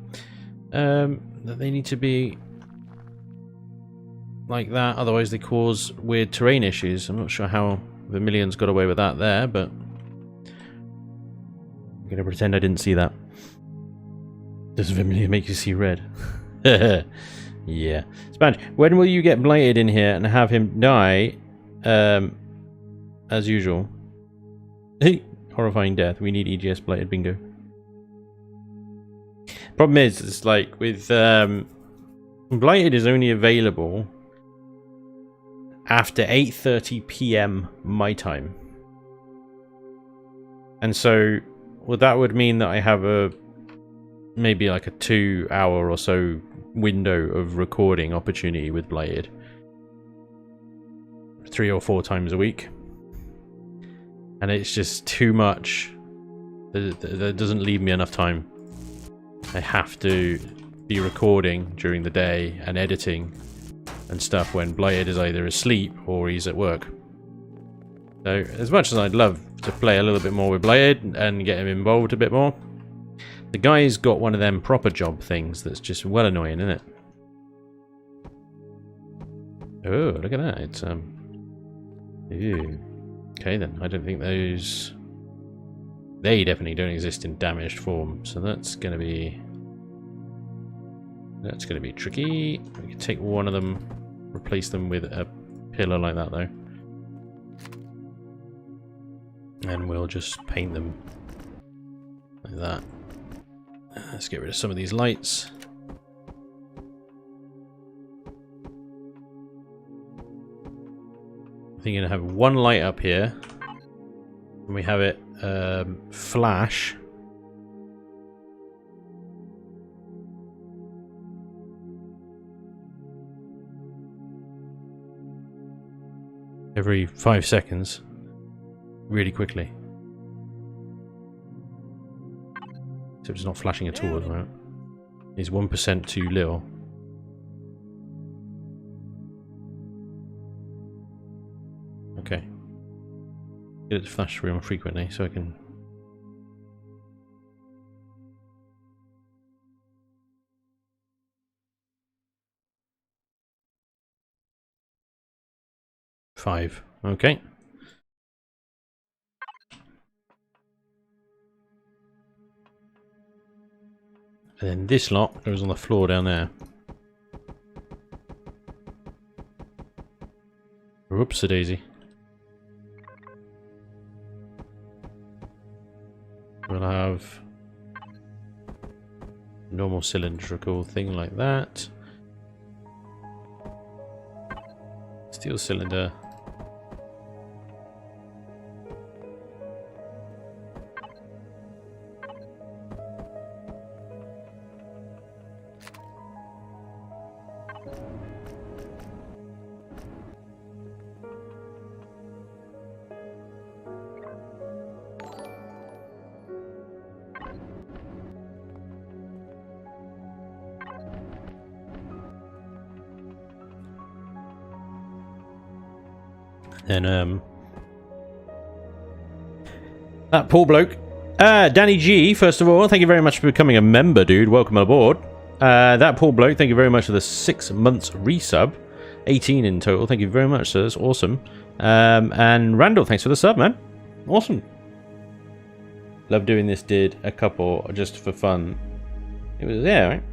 that they need to be like that, otherwise they cause weird terrain issues. I'm not sure how Vermilion's got away with that there, but I'm gonna pretend I didn't see that. Does Vermilion make you see red? Yeah. Spanj, when will you get blighted in here and have him die as usual? Hey, horrifying death. We need EGS blighted, bingo. Problem is, it's like with blighted is only available after 8:30 PM my time. And so, well, that would mean that I have a maybe like a 2 hour or so window of recording opportunity with Blighted. 3 or 4 times a week. And it's just too much. That doesn't leave me enough time. I have to be recording during the day and editing and stuff when Blighted is either asleep or he's at work. So as much as I'd love to play a little bit more with Blighted and get him involved a bit more, the guy's got one of them proper job things that's just well annoying, isn't it? Oh, look at that. It's ew. Okay then, I don't think those... They definitely don't exist in damaged form, so that's gonna be... That's gonna be tricky. We can take one of them, replace them with a pillar like that though. And we'll just paint them like that. Let's get rid of some of these lights. I think you're gonna have one light up here, and we have it flash. Every 5 seconds, really quickly. Except it's not flashing at all at the moment. It's 1% too little. Okay. Get it to flash real frequently so I can... Five. Okay. And then this lot goes on the floor down there. Whoops-a-daisy. We'll have a normal cylindrical thing like that. Steel cylinder. Then that poor bloke, Danny G, first of all, thank you very much for becoming a member, dude. Welcome aboard. That poor bloke, thank you very much for the 6 months resub, 18 in total. Thank you very much, sir. That's awesome. And Randall, thanks for the sub, man. Awesome. Love doing this. Did a couple just for fun. It was, yeah, right?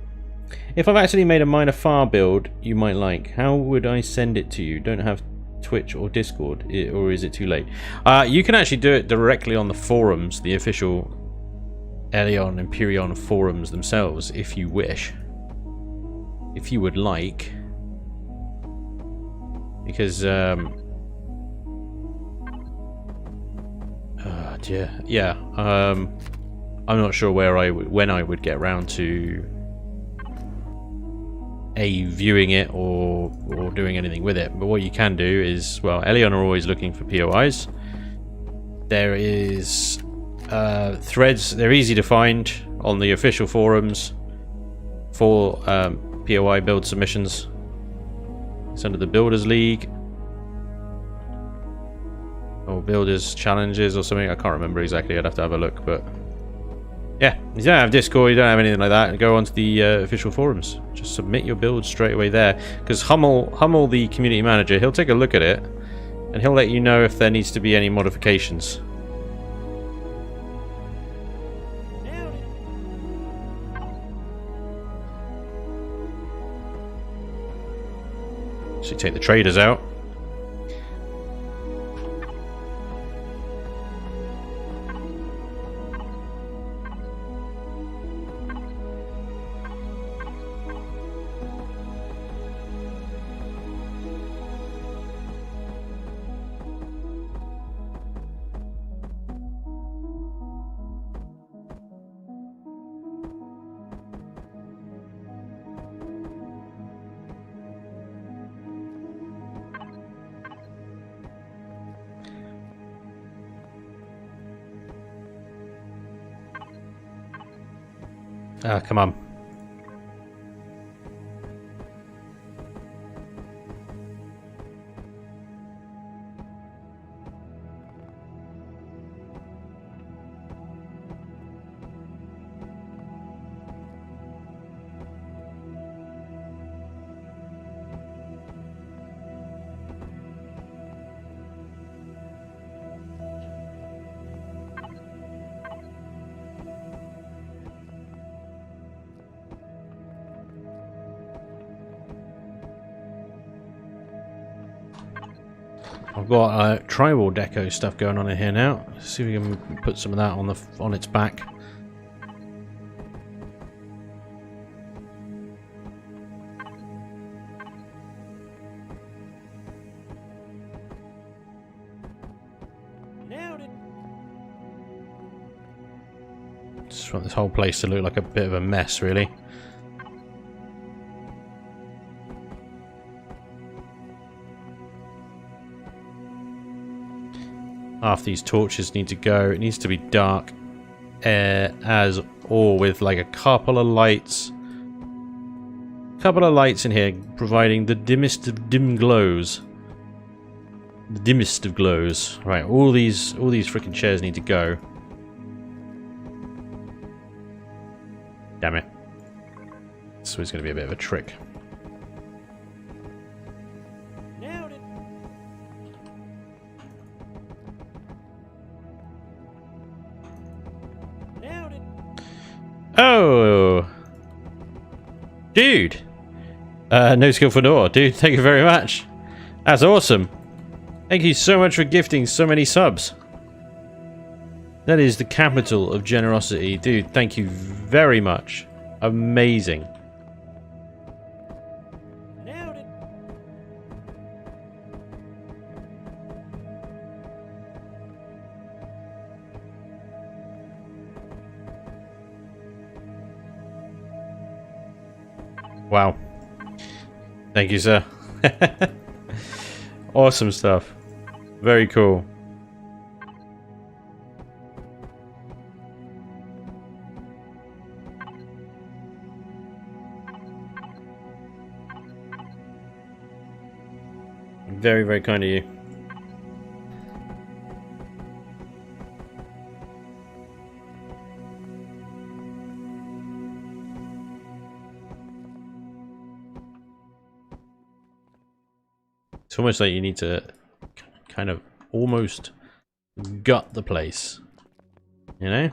If I've actually made a minor far build you might like, how would I send it to you? Don't have Twitch or Discord, or is it too late? You can actually do it directly on the forums, the official Elion and Pyrion forums themselves, if you wish. If you would like. Because, yeah, I'm not sure when I would get around to viewing it or doing anything with it. But what you can do is, well, Elion are always looking for POIs. There is threads. They're easy to find on the official forums for POI build submissions. It's under the Builders League or Builders Challenges or something. I can't remember exactly. I'd have to have a look, but yeah, you don't have Discord, you don't have anything like that, go onto the official forums. Just submit your build straight away there. Because Hummel, the community manager, he'll take a look at it, and he'll let you know if there needs to be any modifications. So you take the traders out. Ah, come on. I've got tribal deco stuff going on in here now. Let's see if we can put some of that on its back. Just want this whole place to look like a bit of a mess, really. Half these torches need to go. It needs to be dark as all, with like a couple of lights. Couple of lights in here providing the dimmest of dim glows. The dimmest of glows. Right, all these freaking chairs need to go. Damn it. So it's going to be a bit of a trick. Oh, dude! No skill for Nor, dude. Thank you very much. That's awesome. Thank you so much for gifting so many subs. That is the capital of generosity, dude. Thank you very much. Amazing. Wow. Thank you, sir. Awesome stuff. Very cool. Very, very kind of you. It's almost like you need to kind of almost gut the place, you know?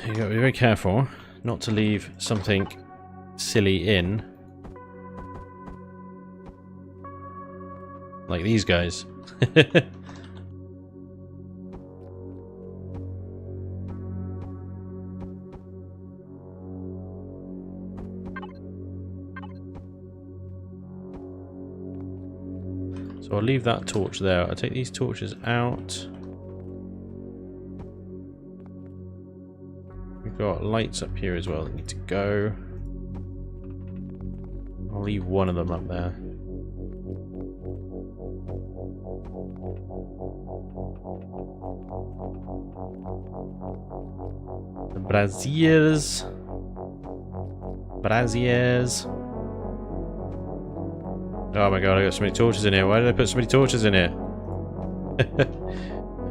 You gotta be very careful not to leave something silly in. Like these guys. So I'll leave that torch there. I'll take these torches out. We've got lights up here as well that need to go. I'll leave one of them up there. The braziers. Braziers. Oh my god, I got so many torches in here. Why did I put so many torches in here?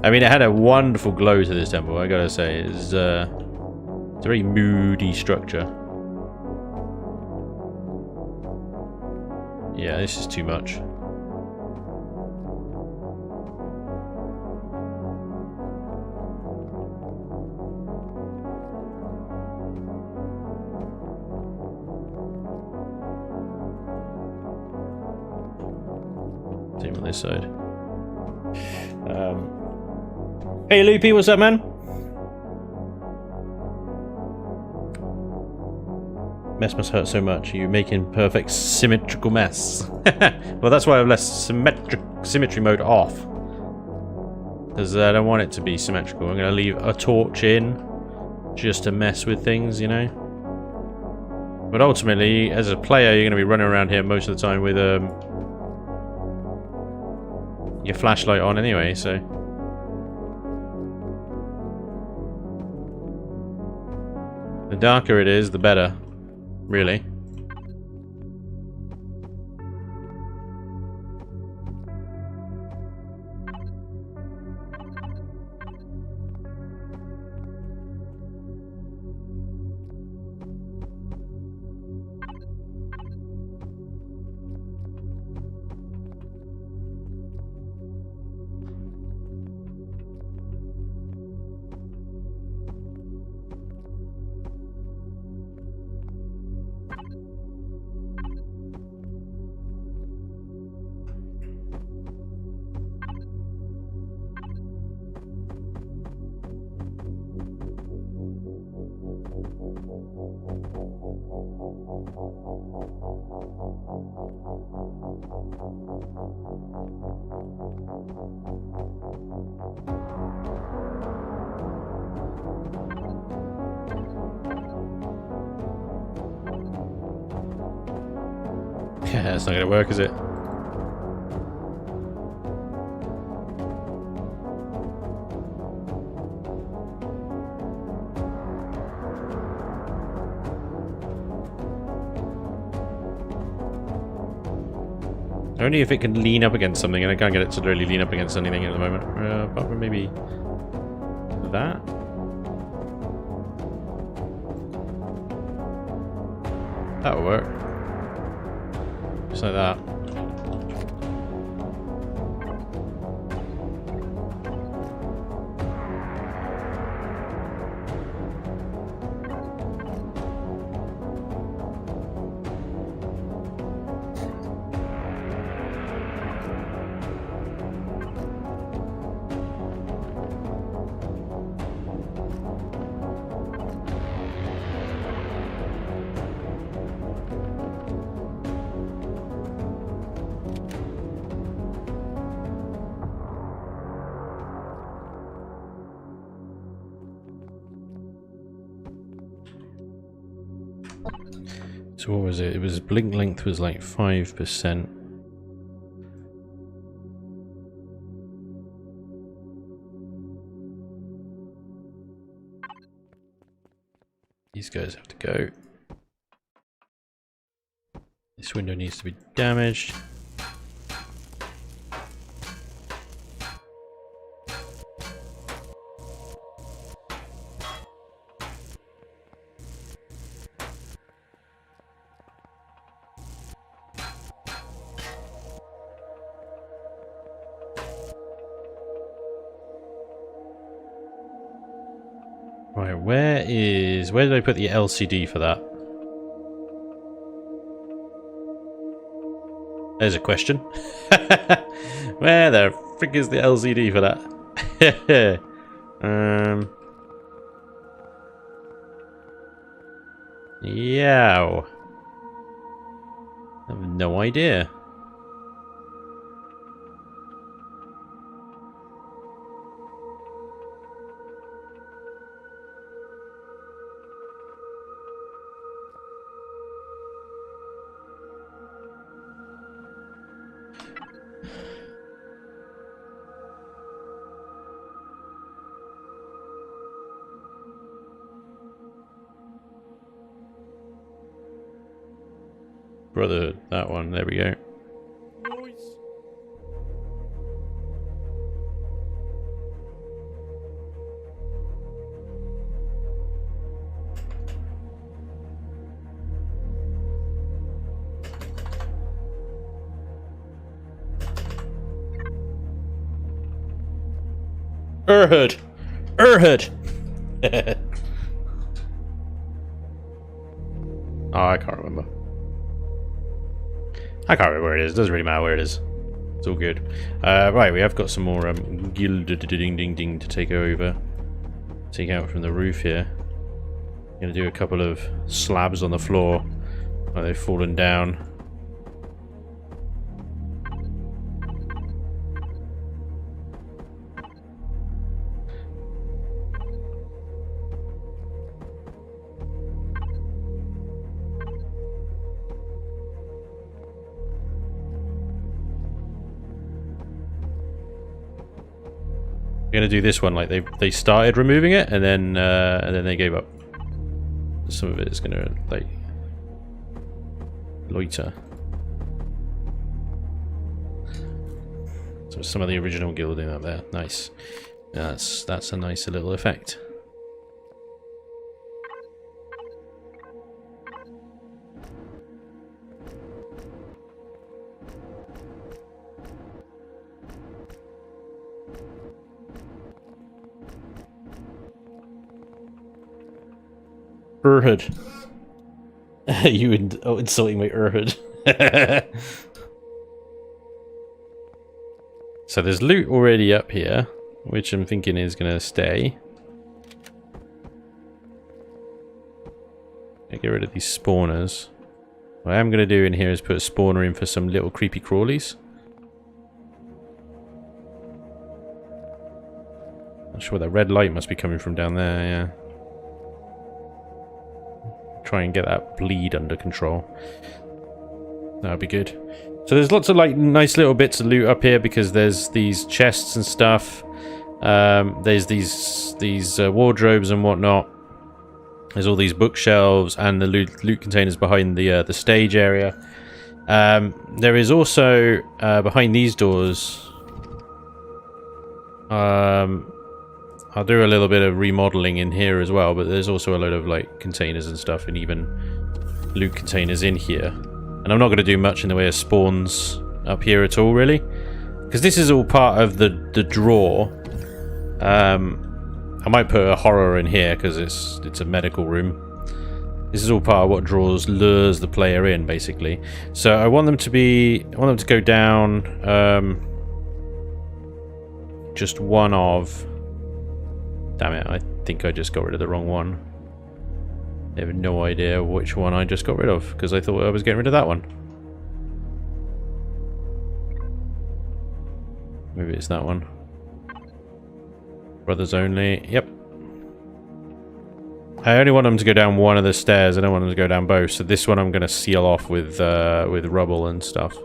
I mean, it had a wonderful glow to this temple, I gotta say. It's a very moody structure. Yeah, this is too much. Same on this side. Hey Loopy, what's up, man? Mess must hurt so much. You making perfect symmetrical mess. Well, that's why I've left symmetry mode off. Because I don't want it to be symmetrical. I'm going to leave a torch in just to mess with things, you know. But ultimately, as a player, you're going to be running around here most of the time with your flashlight on anyway, so. The darker it is, the better. Really. Yeah, that's not going to work, is it? Only if it can lean up against something, and I can't get it to really lean up against anything at the moment. Apart from maybe that. That'll work. Just like that. So what was it? It was blink length was like 5%. These guys have to go. This window needs to be damaged. Right, where did I put the LCD for that? There's a question. Where the frick is the LCD for that? Yow. I have no idea. Brotherhood, that one, there we go. Nice. Urhood! Oh, I can't remember. I can't remember where it is. It doesn't really matter where it is. It's all good. Right, we have got some more gilded ding to take over. Take out from the roof here. Gonna do a couple of slabs on the floor where they've fallen down. Gonna do this one like they started removing it and then they gave up. some of it is gonna like loiter. So some of the original gilding up there. Nice. Yeah, that's a nice little effect. Urhud. You insulting my Urhud. So there's loot already up here, which I'm thinking is going to stay. Get rid of these spawners. What I am going to do in here is put a spawner in for some little creepy crawlies. Not sure, that red light must be coming from down there, yeah. Try and get that bleed under control. That would be good. So there's lots of like nice little bits of loot up here because there's these chests and stuff. There's these wardrobes and whatnot. There's all these bookshelves and the loot containers behind the stage area. There is also behind these doors. I'll do a little bit of remodeling in here as well, but there's also a load of like containers and stuff and even loot containers in here. And I'm not going to do much in the way of spawns up here at all, really, because this is all part of the draw. I might put a horror in here because it's a medical room. This is all part of what lures the player in, basically. So I want them to go down just one of. Damn it, I think I just got rid of the wrong one. I have no idea which one I just got rid of, because I thought I was getting rid of that one. Maybe it's that one. Brothers only, yep. I only want them to go down one of the stairs, I don't want them to go down both, so this one I'm going to seal off with rubble and stuff.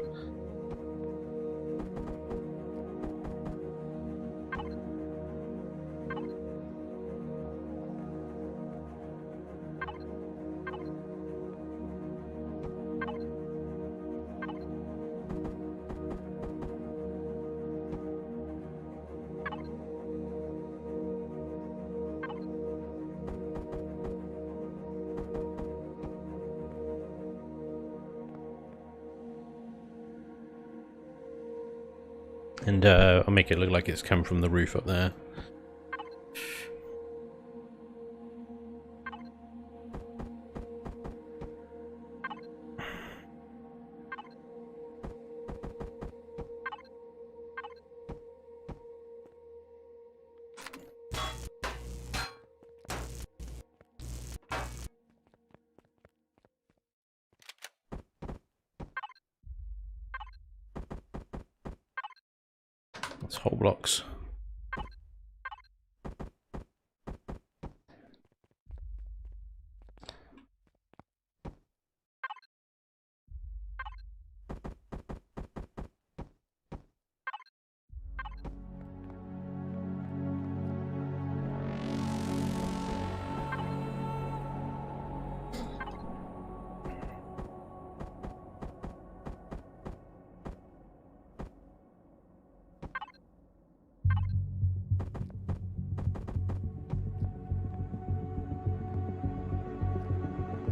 And I'll make it look like it's come from the roof up there. That's whole blocks.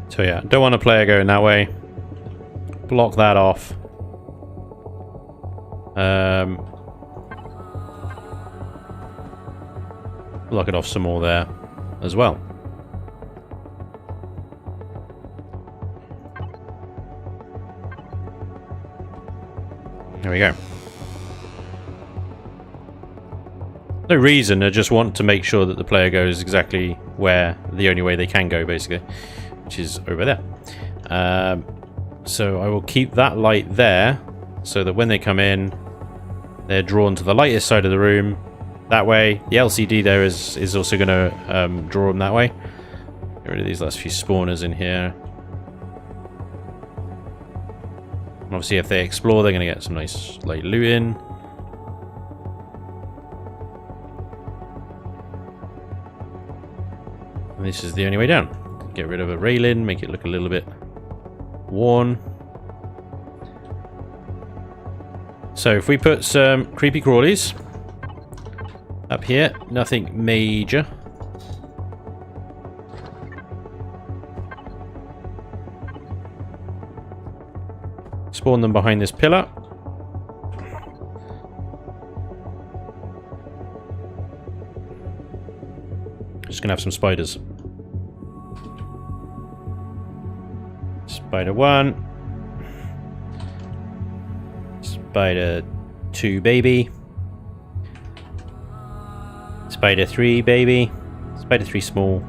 So yeah, don't want a player going that way. Block that off. Block it off some more there as well. There we go. No reason, I just want to make sure that the player goes exactly where the only way they can go, basically, which is over there. So I will keep that light there so that when they come in, they're drawn to the lightest side of the room. That way, the LCD there is also going to draw them that way. Get rid of these last few spawners in here. And obviously, if they explore, they're going to get some nice like loot in. And this is the only way down. get rid of a railing, make it look a little bit worn. So if we put some creepy crawlies up here, nothing major. Spawn them behind this pillar. Just gonna have some spiders. Spider 1. Spider 2 baby. Spider 3 baby. Spider 3 small.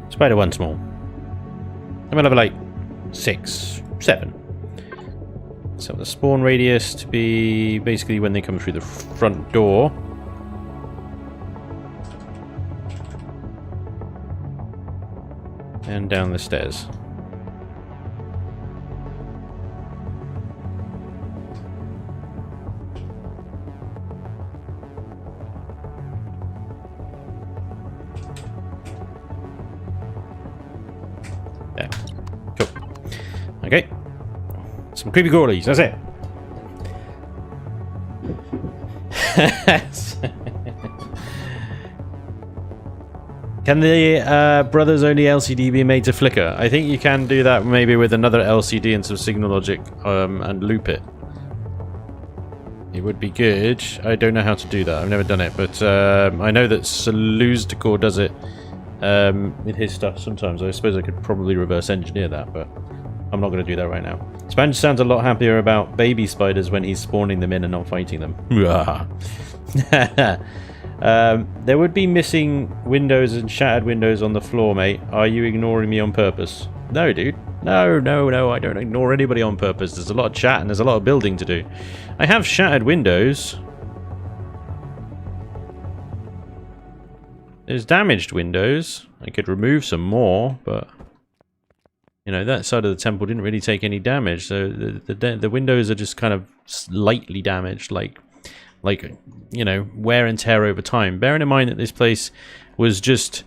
Spider 1 small. I'm gonna have like 6, 7. So the spawn radius to be basically when they come through the front door. And down the stairs. Yeah. Cool. Okay. Some creepy crawlies, that's it. Can the brothers only LCD be made to flicker? I think you can do that maybe with another LCD and some signal logic and loop it. It would be good. I don't know how to do that. I've never done it, but I know that Saluzdicore does it with his stuff sometimes. I suppose I could probably reverse engineer that, but I'm not going to do that right now. Spanj sounds a lot happier about baby spiders when he's spawning them in and not fighting them. There would be missing windows and shattered windows on the floor, mate. Are you ignoring me on purpose? No, dude. No, no, no. I don't ignore anybody on purpose. There's a lot of chat and there's a lot of building to do. I have shattered windows. There's damaged windows. I could remove some more, but... You know, that side of the temple didn't really take any damage, so the windows are just kind of slightly damaged, like you know, wear and tear over time. Bearing in mind that this place was just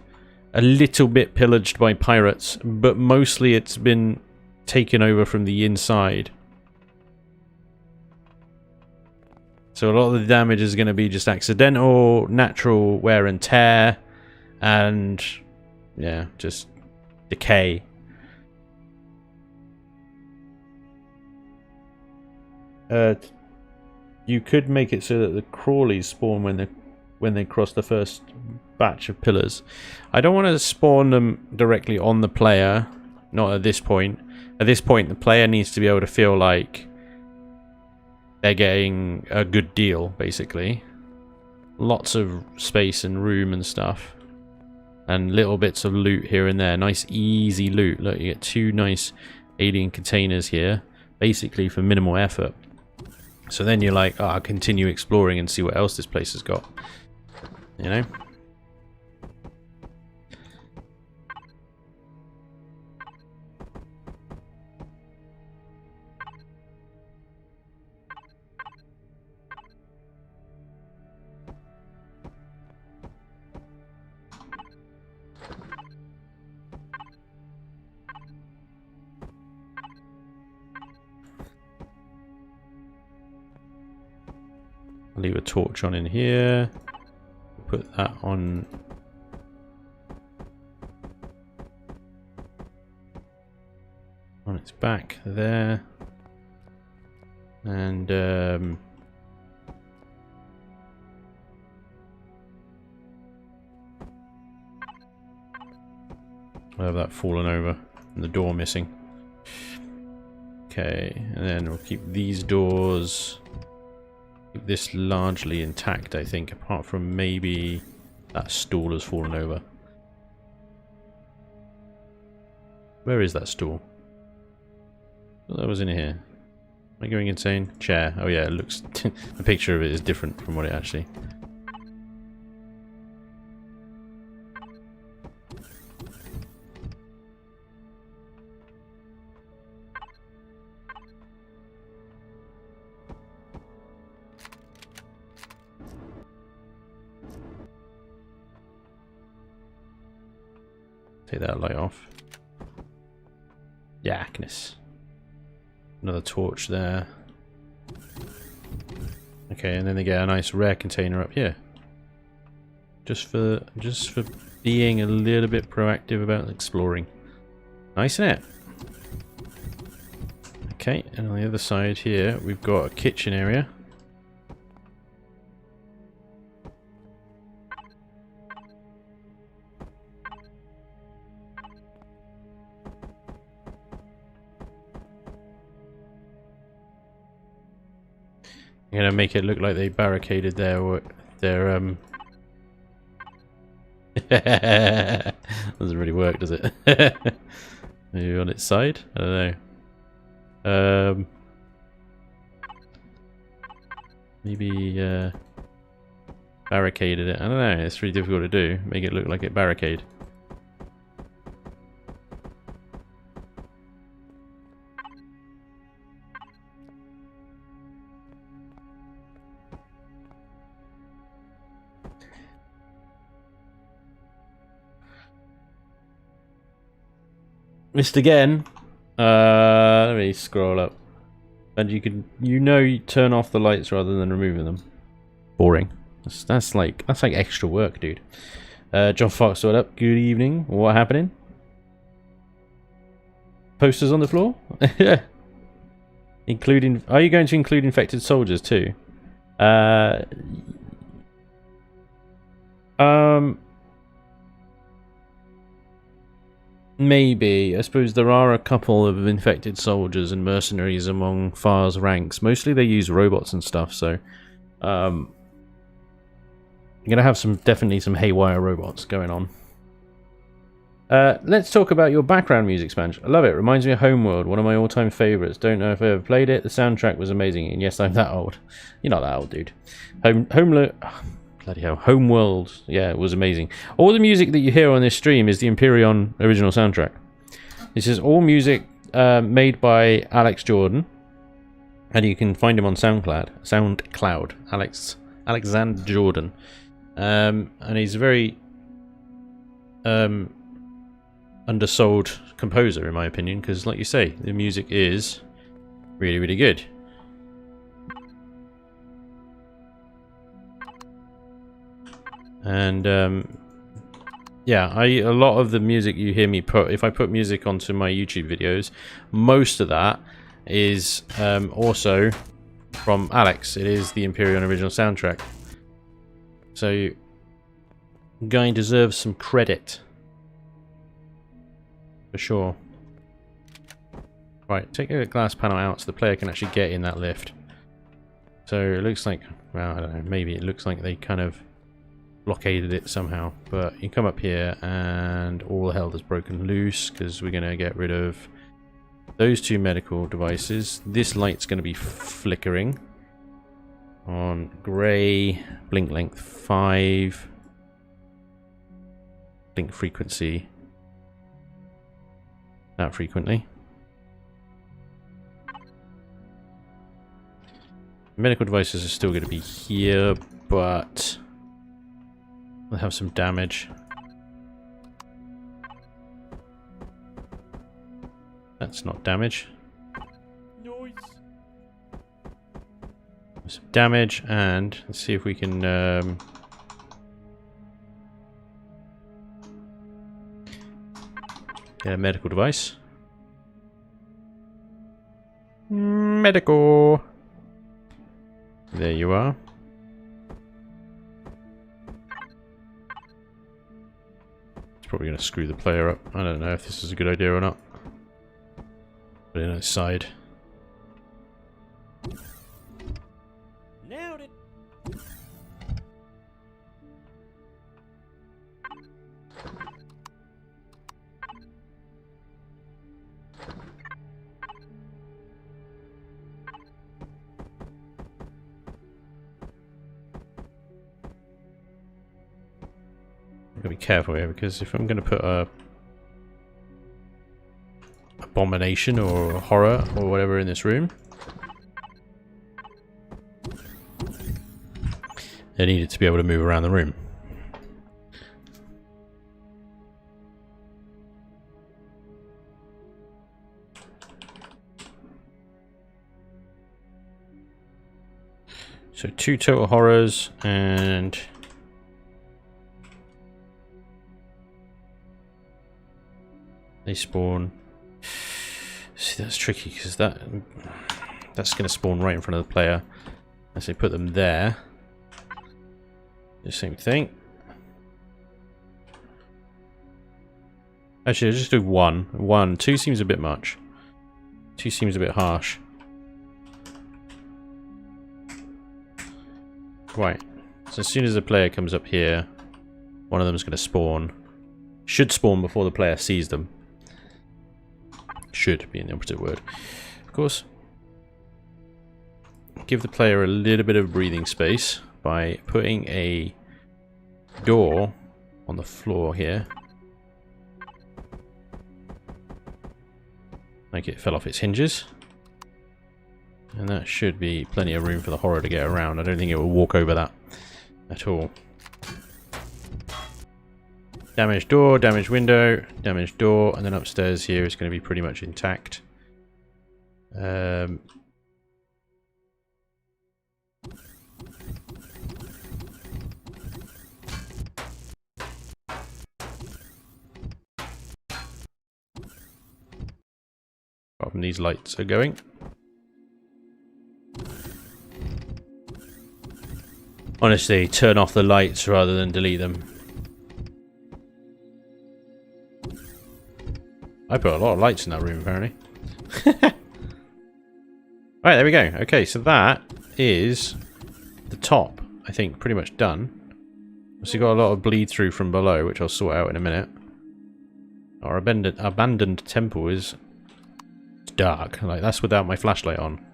a little bit pillaged by pirates, but mostly it's been taken over from the inside. So a lot of the damage is going to be just accidental, natural wear and tear, and yeah, just decay. You could make it so that the crawlies spawn when they cross the first batch of pillars. I don't want to spawn them directly on the player, not at this point. At this point, the player needs to be able to feel like they're getting a good deal, basically. Lots of space and room and stuff. And little bits of loot here and there. Nice, easy loot. Look, you get 2 nice alien containers here, basically for minimal effort. So then you're like, oh, I'll continue exploring and see what else this place has got. You know? Leave a torch on in here. Put that on its back there. And I'll have that fallen over and the door missing. Okay, and then we'll keep these doors. Keep this largely intact, I think, apart from maybe that stool has fallen over. Where is that stool? Oh, that was in here. Am I going insane? Chair. Oh yeah, it looks... the picture of it is different from what it actually... Take that light off. Yakness. Another torch there. Okay, and then they get a nice rare container up here. Just for being a little bit proactive about exploring. Nice, isn't it? Okay, and on the other side here we've got a kitchen area. I'm gonna make it look like they barricaded their doesn't really work, does it? Maybe on its side? I don't know. Maybe barricaded it. I don't know, it's really difficult to do. Make it look like it barricade. Missed again. Let me scroll up. And you turn off the lights rather than removing them. Boring. That's like extra work, dude. John Fox, what up? Good evening. What happening? Posters on the floor? Including. Are you going to include infected soldiers too? Maybe. I suppose there are a couple of infected soldiers and mercenaries among Far's ranks. Mostly they use robots and stuff, so you're gonna have definitely some haywire robots going on. Let's talk about your background music, Spanj. I love it. Reminds me of Homeworld, one of my all-time favorites. Don't know if I ever played it. The soundtrack was amazing, and yes, I'm that old. You're not that old, dude. Bloody hell. Homeworld, yeah, it was amazing. All the music that you hear on this stream is the Empyrean original soundtrack. This is all music made by Alex Jordan. And you can find him on SoundCloud. Alexander Jordan. And he's a very undersold composer, in my opinion, because like you say, the music is really, really good. And yeah, a lot of the music you hear me put, if I put music onto my YouTube videos, most of that is also from Alex. It is the Empyrean original soundtrack. So guy deserves some credit for sure. Right, take a glass panel out so the player can actually get in that lift. So it looks like, well, I don't know, maybe it looks like they kind of blockaded it somehow, but you come up here and all hell has broken loose because we're going to get rid of those two medical devices. This light's going to be flickering on grey, blink length 5, blink frequency that frequently. Medical devices are still going to be here, but we'll have some damage. That's not damage. Noise. Some damage, and let's see if we can get a medical device. Medical. There you are. Probably going to screw the player up. I don't know if this is a good idea or not. Put it on its side. Nailed it. I've got to be careful here, because if I'm going to put a abomination or horror or whatever in this room, I need it to be able to move around the room. So 2 total horrors and... they spawn. See, that's tricky because that's going to spawn right in front of the player. As they put them there. The same thing. Actually, I'll just do 1. 1. 2 seems a bit much. 2 seems a bit harsh. Right. So as soon as the player comes up here, one of them is going to spawn. Should spawn before the player sees them. Should be an operative word. Of course. Give the player a little bit of breathing space by putting a door on the floor here. Like it fell off its hinges. And that should be plenty of room for the horror to get around. I don't think it will walk over that at all. Damaged door, damaged window, damaged door, and then upstairs here is going to be pretty much intact. Apart from these lights are going. Honestly, turn off the lights rather than delete them. I put a lot of lights in that room, apparently. Right, there we go. Okay, so that is the top, I think, pretty much done. So you've got a lot of bleed through from below, which I'll sort out in a minute. Our abandoned temple is dark. Like, that's without my flashlight on.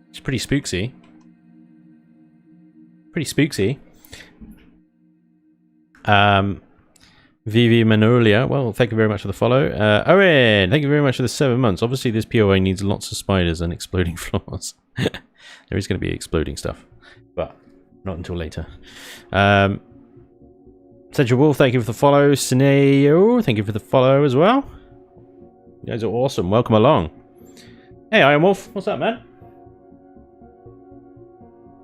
It's pretty spooksy. Pretty spooksy. Vivi Manolia, well, thank you very much for the follow. Owen, thank you very much for the 7 months. Obviously, this POI needs lots of spiders and exploding floors. There is going to be exploding stuff, but not until later. Central Wolf, thank you for the follow. Sineo, thank you for the follow as well. You guys are awesome. Welcome along. Hey, Iron Wolf, what's up, man?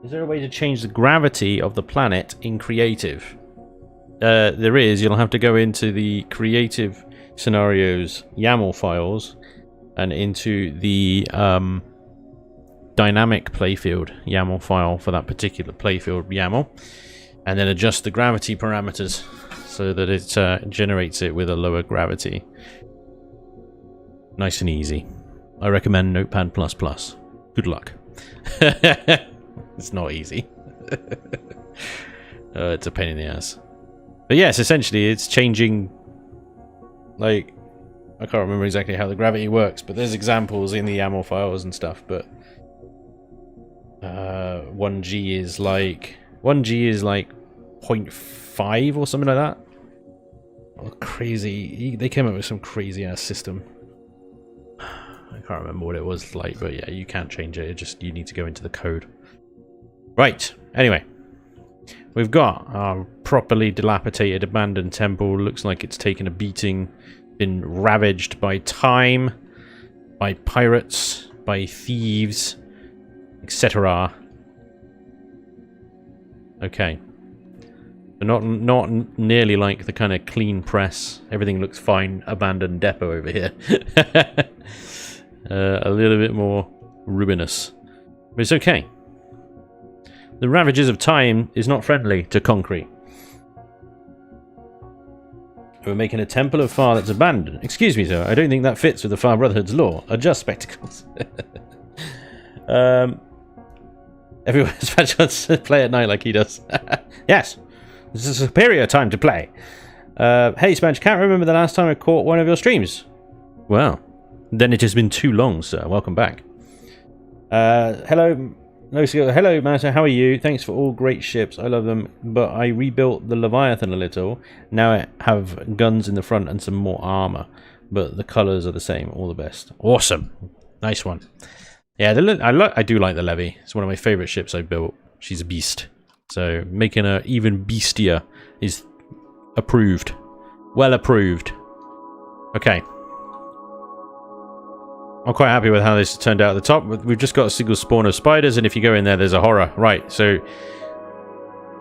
Is there a way to change the gravity of the planet in creative? There is. You'll have to go into the creative scenarios YAML files and into the dynamic playfield YAML file for that particular playfield YAML, and then adjust the gravity parameters so that it generates it with a lower gravity. Nice and easy. I recommend Notepad++. Good luck. It's not easy. It's a pain in the ass. But yes, essentially it's changing, like, I can't remember exactly how the gravity works, but there's examples in the YAML files and stuff, but 1G is like 0.5 or something like that. Oh, crazy. They came up with some crazy ass system. I can't remember what it was like, but yeah, you can't change it. You need to go into the code. Right, anyway. We've got our properly dilapidated abandoned temple. Looks like it's taken a beating, been ravaged by time, by pirates, by thieves, etc. Okay. But not nearly like the kind of clean press, everything looks fine, abandoned depot over here. A little bit more ruinous. But it's okay. The ravages of time is not friendly to concrete. We're making a temple of Far that's abandoned. Excuse me, sir. I don't think that fits with the Far Brotherhood's law. Adjust spectacles. Everyone wants to play at night like he does. Yes. This is a superior time to play. Hey, Spanj, can't remember the last time I caught one of your streams. Well, then it has been too long, sir. Welcome back. Hello... Hello, Master, how are you? Thanks for all great ships. I love them, but I rebuilt the Leviathan a little. Now I have guns in the front and some more armor, but the colors are the same. All the best. Awesome. Nice one. Yeah, I do like the Levy. It's one of my favorite ships I built. She's a beast. So making her even beastier is approved. Well approved. Okay. I'm quite happy with how this turned out at the top. We've just got a single spawn of spiders, and if you go in there, there's a horror. Right, so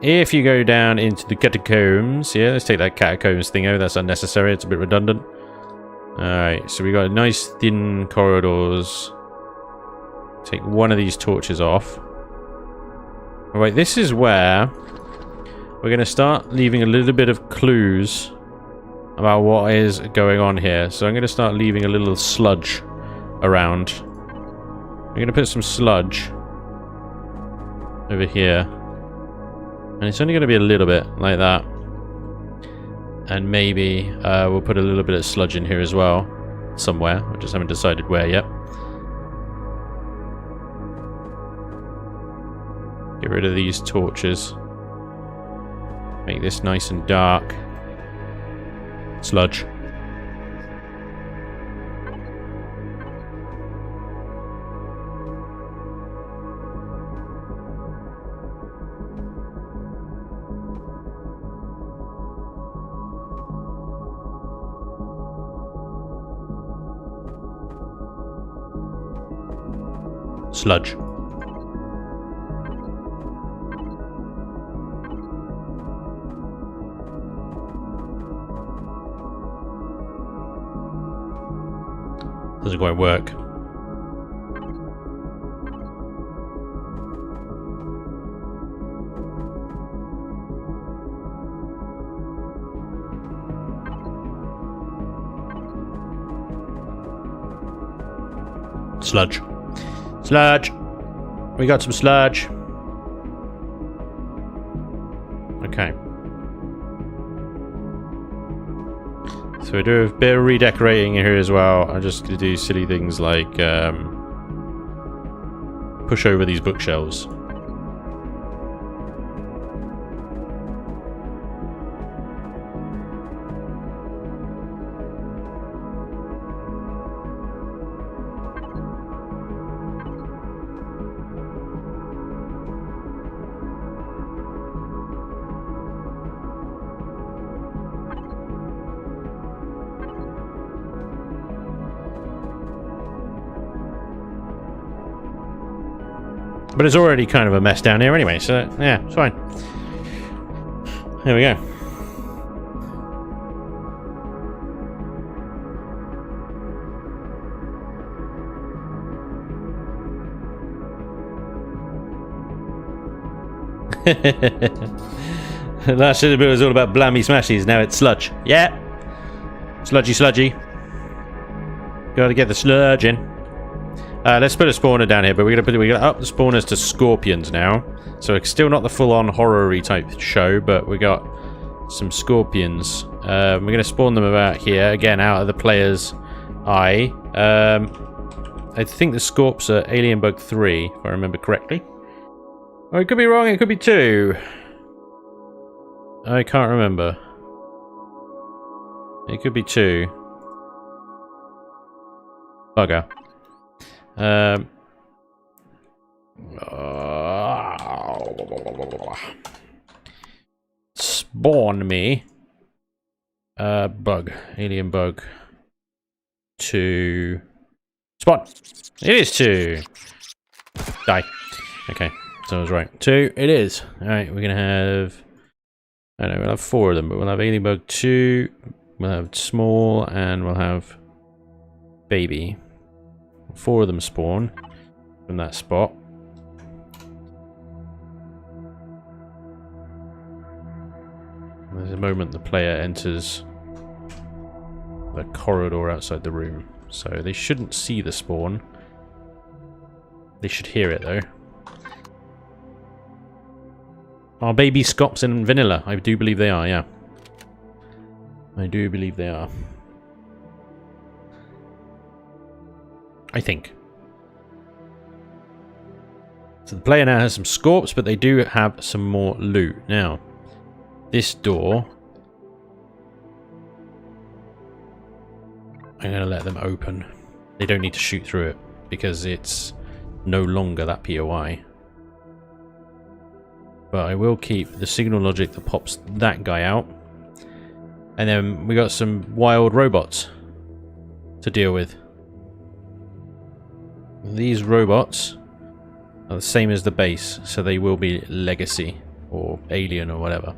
if you go down into the catacombs, yeah, let's take that catacombs thing out. That's unnecessary. It's a bit redundant. Alright, so we got nice thin corridors. Take one of these torches off. Alright, this is where we're going to start leaving a little bit of clues about what is going on here. So I'm going to start leaving a little sludge around. I'm going to put some sludge over here. And it's only going to be a little bit like that. And maybe we'll put a little bit of sludge in here as well. Somewhere. I just haven't decided where yet. Get rid of these torches. Make this nice and dark. Sludge. Sludge. Doesn't quite work. Sludge. Sludge. We got some sludge. Okay. So we do a bit of redecorating here as well. I'm just going to do silly things like push over these bookshelves. But it's already kind of a mess down here anyway, so yeah, it's fine. There we go. Last bit was all about blammy smashies, now it's sludge. Yeah. Sludgy, sludgy. Gotta get the sludge in. Let's put a spawner down here, but we're gonna up the spawners to scorpions now. So it's still not the full-on horror-y type show, but we got some scorpions. We're gonna spawn them about here again, out of the player's eye. I think the scorps are Alien Bug 3, if I remember correctly. Oh, it could be wrong. It could be 2. I can't remember. It could be 2. Bugger. Spawn me bug, alien bug 2. Spawn. It is 2. Die. Okay, so I was right. 2. It is. All right, we're gonna have. I don't know. We'll have 4 of them, but we'll have alien bug 2. We'll have small, and we'll have baby. 4 of them spawn from that spot. There's a moment the player enters the corridor outside the room. So they shouldn't see the spawn. They should hear it though. Are baby scops in vanilla? I do believe they are, yeah. I do believe they are. I think. So the player now has some scorps, but they do have some more loot. Now, this door, I'm going to let them open. They don't need to shoot through it because it's no longer that POI. But I will keep the signal logic that pops that guy out. And then we got some wild robots to deal with. these robots are the same as the base, so they will be legacy or alien or whatever.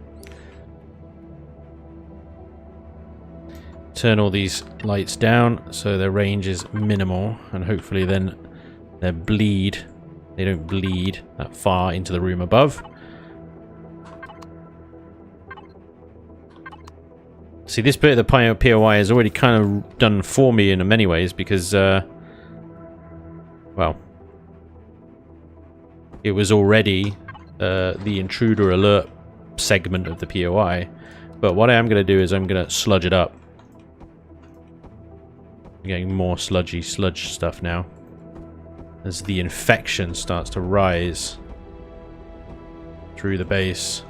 Turn all these lights down so their range is minimal, and hopefully then they don't bleed that far into the room above. See, this bit of the POI is already kind of done for me in many ways because, well, it was already the intruder alert segment of the POI. But what I am going to do is I'm going to sludge it up. I'm getting more sludge stuff now as the infection starts to rise through the base.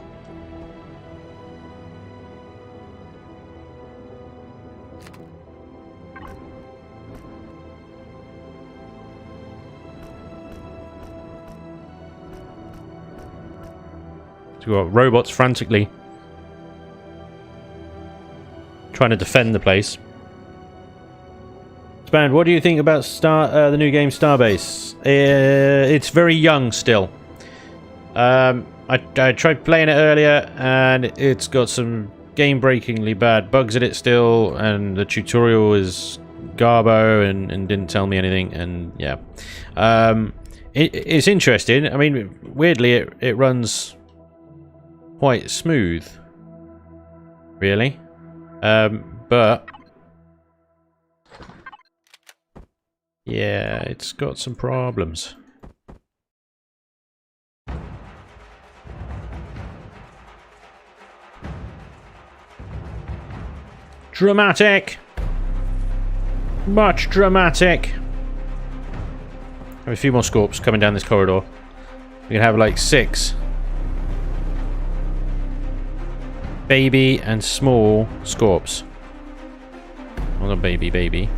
We've got robots frantically trying to defend the place. Spanj, what do you think about the new game Starbase? It's very young still. I tried playing it earlier and it's got some game-breakingly bad bugs in it still, and the tutorial is garbo and didn't tell me anything, and yeah. It's interesting. I mean, weirdly it runs quite smooth, really, but yeah, it's got some problems. Dramatic, much dramatic. Have a few more scorps coming down this corridor. We can have like 6 baby and small scorps. Well, not baby.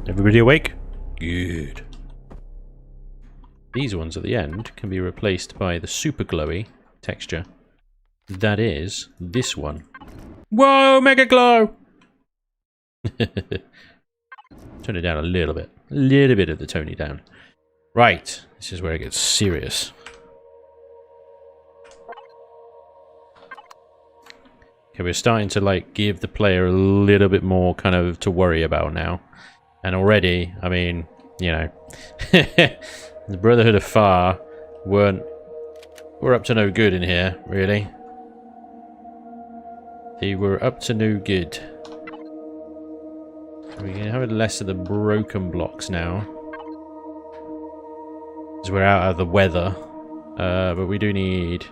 Everybody awake? Good. These ones at the end can be replaced by the super glowy texture. That is this one. Whoa, mega glow! Turn it down a little bit. A little bit of the Tony down. Right, this is where it gets serious. Okay, we're starting to like give the player a little bit more kind of to worry about now. And already, I mean, you know, the Brotherhood of Far were up to no good in here, really. They were up to no good. We can have less of the broken blocks now, because we're out of the weather. But we do need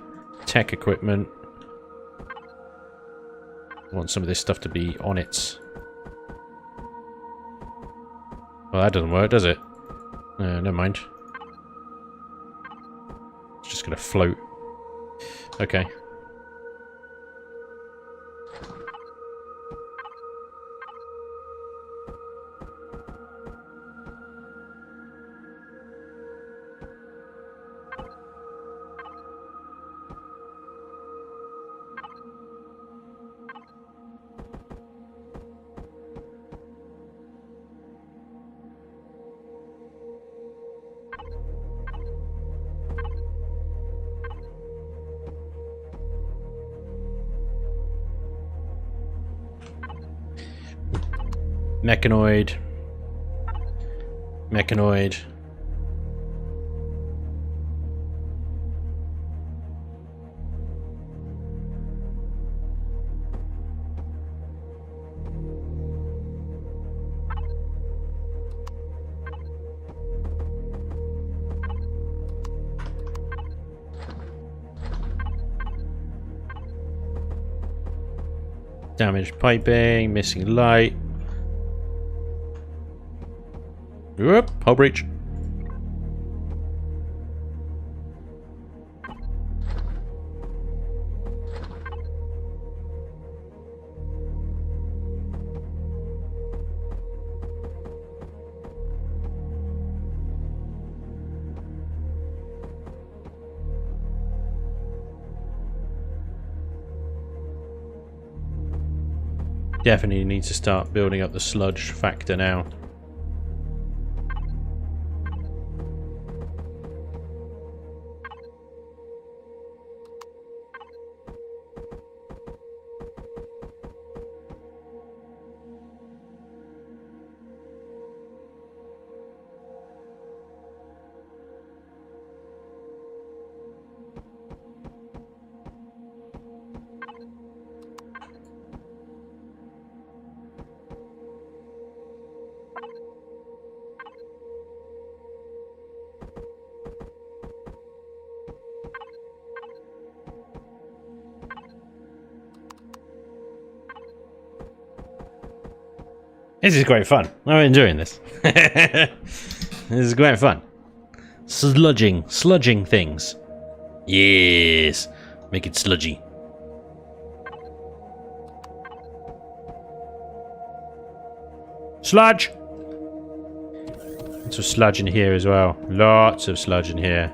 tech equipment. I want some of this stuff to be on it. Well, that doesn't work, does it? Never mind. It's just gonna float. Okay. Mechanoid. Mechanoid. Damaged piping, missing light. Whoop, hull breach. Definitely need to start building up the sludge factor now. This is great fun. I'm enjoying this. This is great fun. Sludging things. Yes, make it sludgy. Sludge. Lots of sludge in here as well. Lots of sludge in here.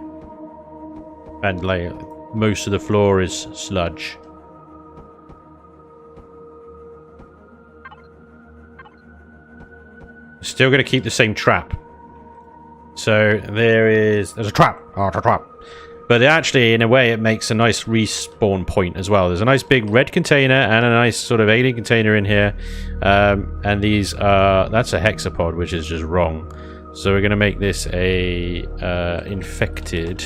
And like most of the floor is sludge. Still going to keep the same trap. So there's a trap. Oh, it's a trap. But actually, in a way, it makes a nice respawn point as well. There's a nice big red container and a nice sort of alien container in here. And these are... That's a hexapod, which is just wrong. So we're going to make this a infected...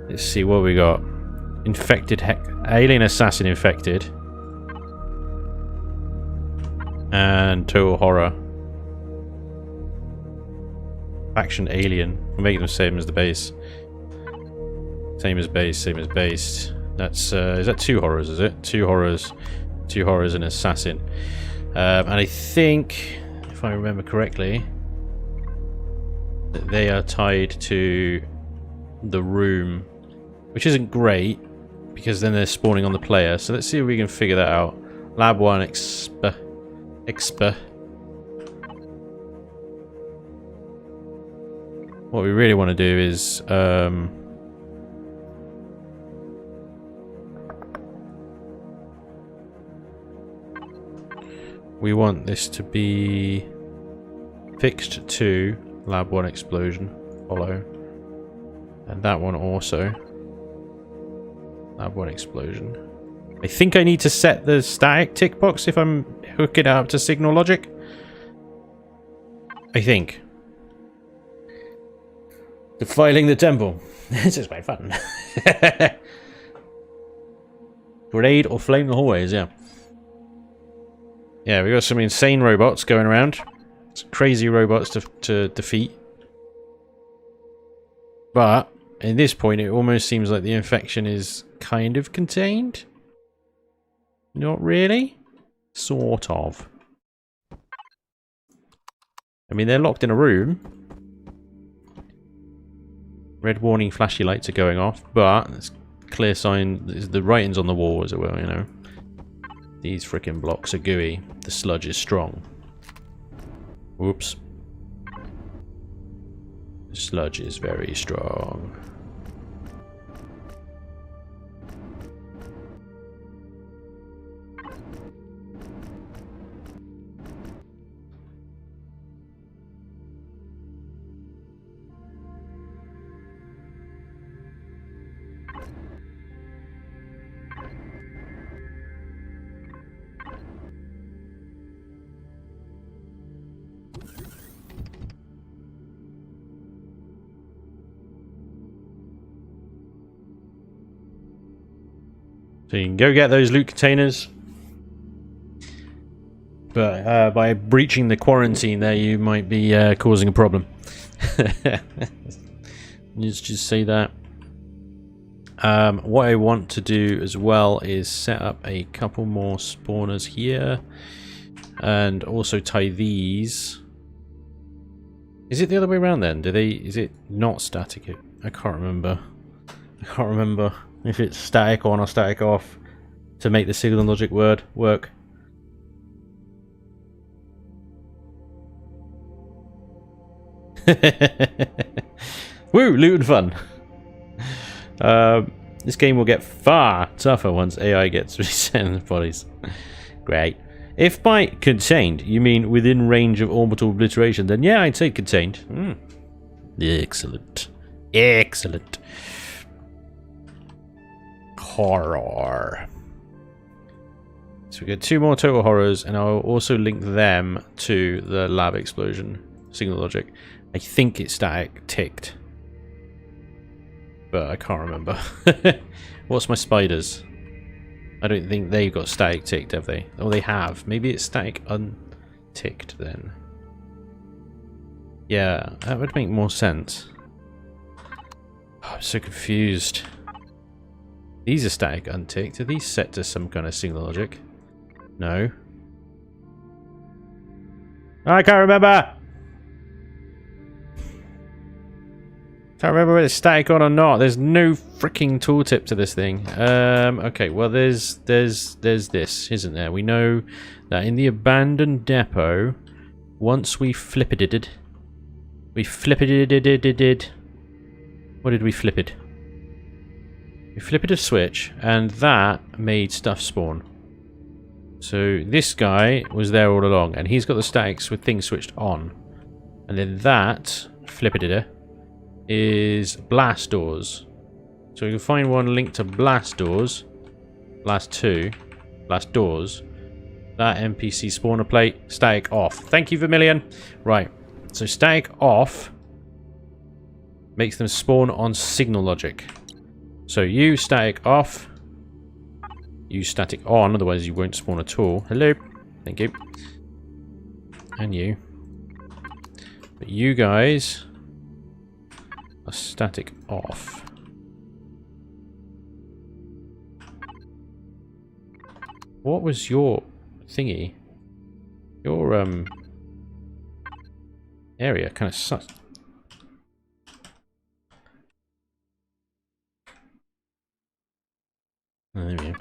Let's see what we got. Infected... Alien assassin infected. And total horror. Faction alien. We'll make them the same as the base. Same as base, same as base. That's is that 2 horrors, is it? 2 horrors. 2 horrors and assassin. And I think, if I remember correctly, that they are tied to the room, which isn't great because then they're spawning on the player. So let's see if we can figure that out. Lab 1 expa. What we really want to do is we want this to be fixed to Lab 1 explosion, follow, and that one also Lab 1 explosion. I think I need to set the static tick box if I'm hooking it up to signal logic. I think. Defiling the temple. This is quite fun. Grenade or flame the hallways, yeah. Yeah, we got some insane robots going around. Some crazy robots to defeat. But at this point, it almost seems like the infection is kind of contained. Not really. Sort of. I mean, they're locked in a room. Red warning flashy lights are going off, but it's clear sign the writing's on the wall as well, you know. These freaking blocks are gooey. The sludge is strong. Whoops. The sludge is very strong. So you can go get those loot containers. But by breaching the quarantine there, you might be causing a problem. Let's just say that. What I want to do as well is set up a couple more spawners here. And also tie these. Is it the other way around then? Is it not static? I can't remember. I can't remember if it's static on or static off to make the signal logic word work. Woo! Loot and fun. This game will get far tougher once AI gets reset in the bodies. Great. If by contained you mean within range of orbital obliteration, then yeah, I'd say contained. Excellent. Excellent. Horror. So we get 2 more total horrors, and I'll also link them to the lab explosion signal logic. I think it's static ticked, but I can't remember. What's my spiders? I don't think they got static ticked, have they? Oh, they have. Maybe it's static unticked then. Yeah, that would make more sense. Oh, I'm so confused. These are static unticked. Are these set to some kind of signal logic? No. I can't remember! Can't remember whether it's static on or not. There's no freaking tooltip to this thing. Okay, well there's this, isn't there? We know that in the abandoned depot, once we flip-it-did. We flip-it-did. What did we flip-it? We flip-it a switch, and that made stuff spawn. So this guy was there all along, and he's got the statics with things switched on. And then that, flip-it-did, is blast doors. So we can find one linked to blast doors. Blast 2. Blast doors. That NPC spawner plate. Static off. Thank you, Vermilion. Right. So static off makes them spawn on signal logic. So you static off. You static on, otherwise you won't spawn at all. Hello. Thank you. And you. But you guys are static off. What was your thingy? Your area kind of sucks. There we go.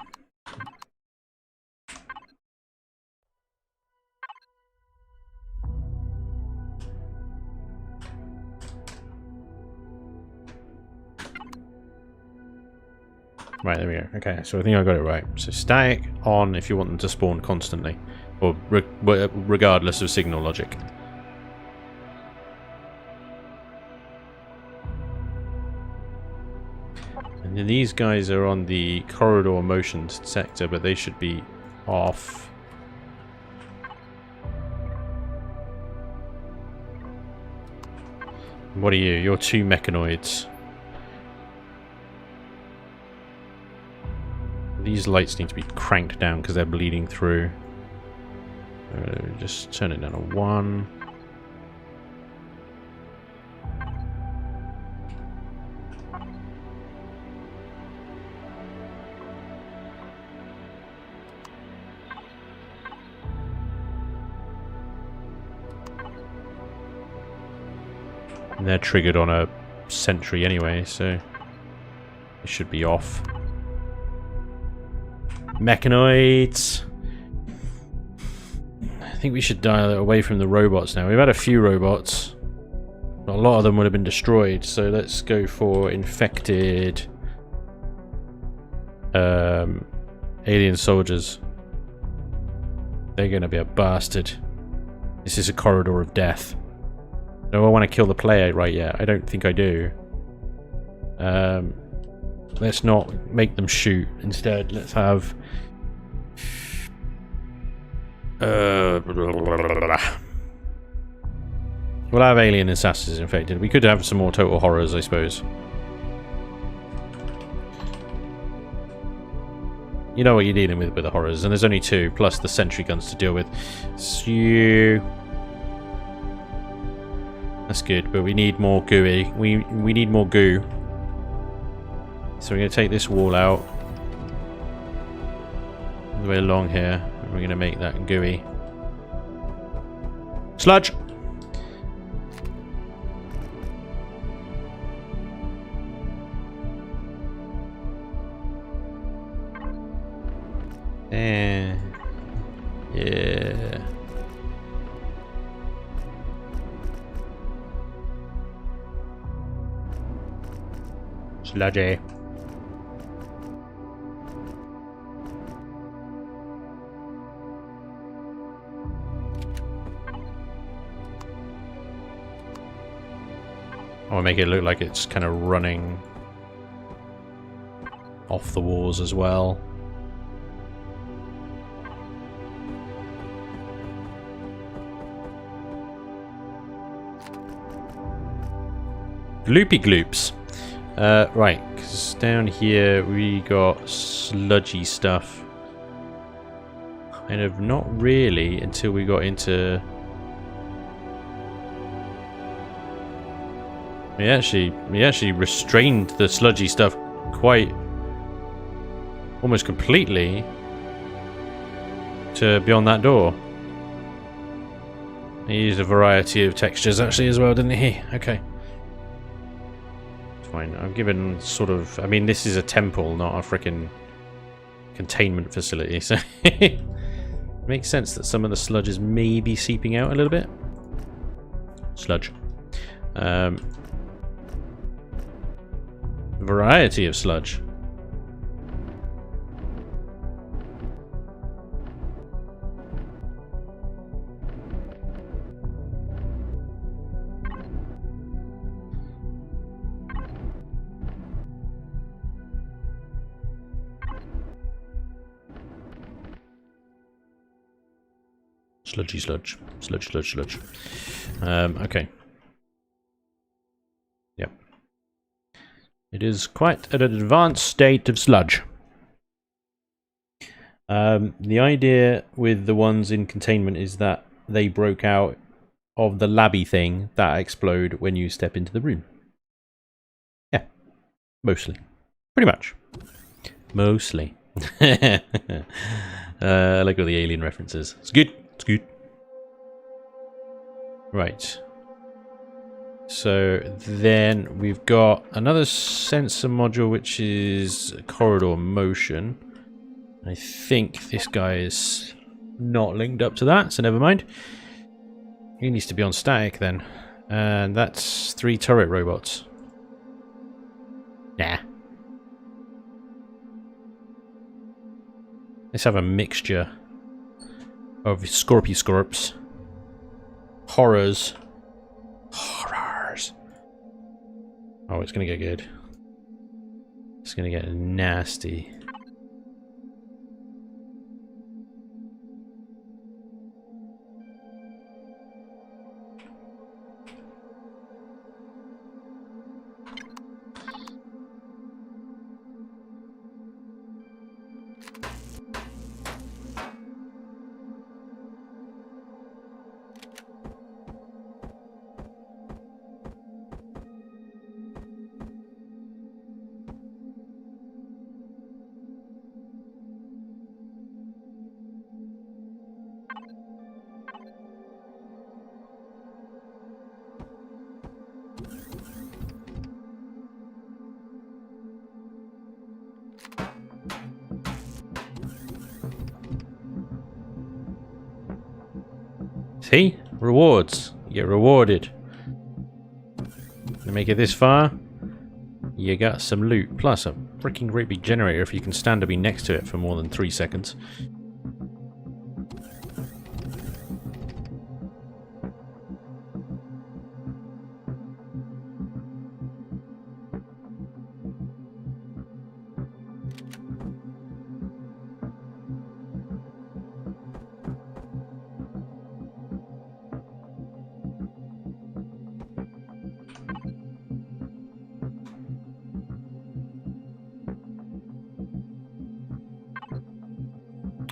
Right, there we go. Okay, so I think I got it right. So static on if you want them to spawn constantly, or regardless of signal logic. And then these guys are on the corridor motion sector, but they should be off. What are you? You're 2 mechanoids. These lights need to be cranked down because they're bleeding through. Just turn it down to 1. And they're triggered on a sentry anyway, so it should be off. Mechanoids. I think we should dial it away from the robots now. We've had a few robots. A lot of them would have been destroyed, so let's go for infected alien soldiers. They're going to be a bastard. This is a corridor of death. Do I want to kill the player right yet? I don't think I do. Let's not make them shoot. Instead, let's have... We'll have alien assassins infected. We could have some more total horrors, I suppose. You know what you're dealing with the horrors, and there's only 2, plus the sentry guns to deal with. So... That's good, but we need more gooey. We need more goo. So we're going to take this wall out. All the way along here. And we're going to make that gooey. Sludge! Yeah. Sludgy. I want to make it look like it's kind of running off the walls as well. Gloopy gloops. Right, because down here we got sludgy stuff. Kind of not really until we got into... We actually restrained the sludgy stuff quite almost completely to beyond that door. He used a variety of textures actually as well, didn't he? Okay. Fine. I'm given sort of... I mean, this is a temple, not a frickin' containment facility, so... Makes sense that some of the sludge is maybe seeping out a little bit. Sludge. Variety of sludge. Sludgy sludge. Sludge, sludge, sludge. Okay. Yep. It is quite at an advanced state of sludge. The idea with the ones in containment is that they broke out of the labby thing that explode when you step into the room. Yeah. Mostly. Pretty much. Mostly. I like all the alien references. It's good. It's good. Right. So then we've got another sensor module which is corridor motion. I think this guy is not linked up to that, so never mind. He needs to be on static then. And that's 3 turret robots. Nah. Let's have a mixture of Scorpius, horrors. Horrors. Oh, it's gonna get good. It's gonna get nasty. See? Rewards. You get rewarded. You make it this far, you got some loot. Plus a freaking great big generator if you can stand to be next to it for more than 3 seconds.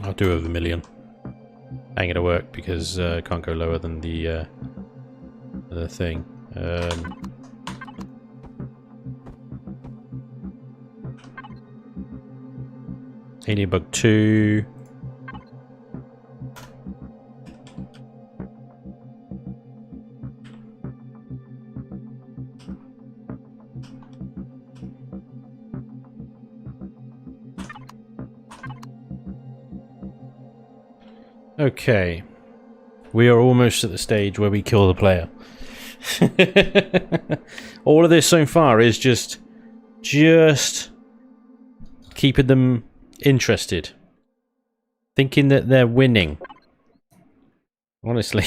I'll do over 1 million. Ain't gonna work because I can't go lower than the thing. Alien Bug 2. Okay, we are almost at the stage where we kill the player. All of this so far is just keeping them interested, thinking that they're winning. Honestly.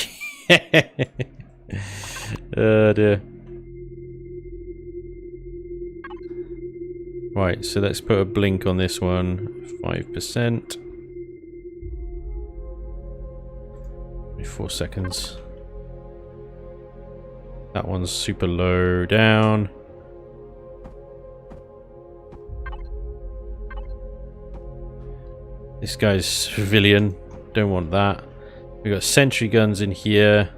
Oh dear. Right, so let's put a blink on this one. 5%. 4 seconds. That one's super low down. This guy's civilian. Don't want that. We got sentry guns in here.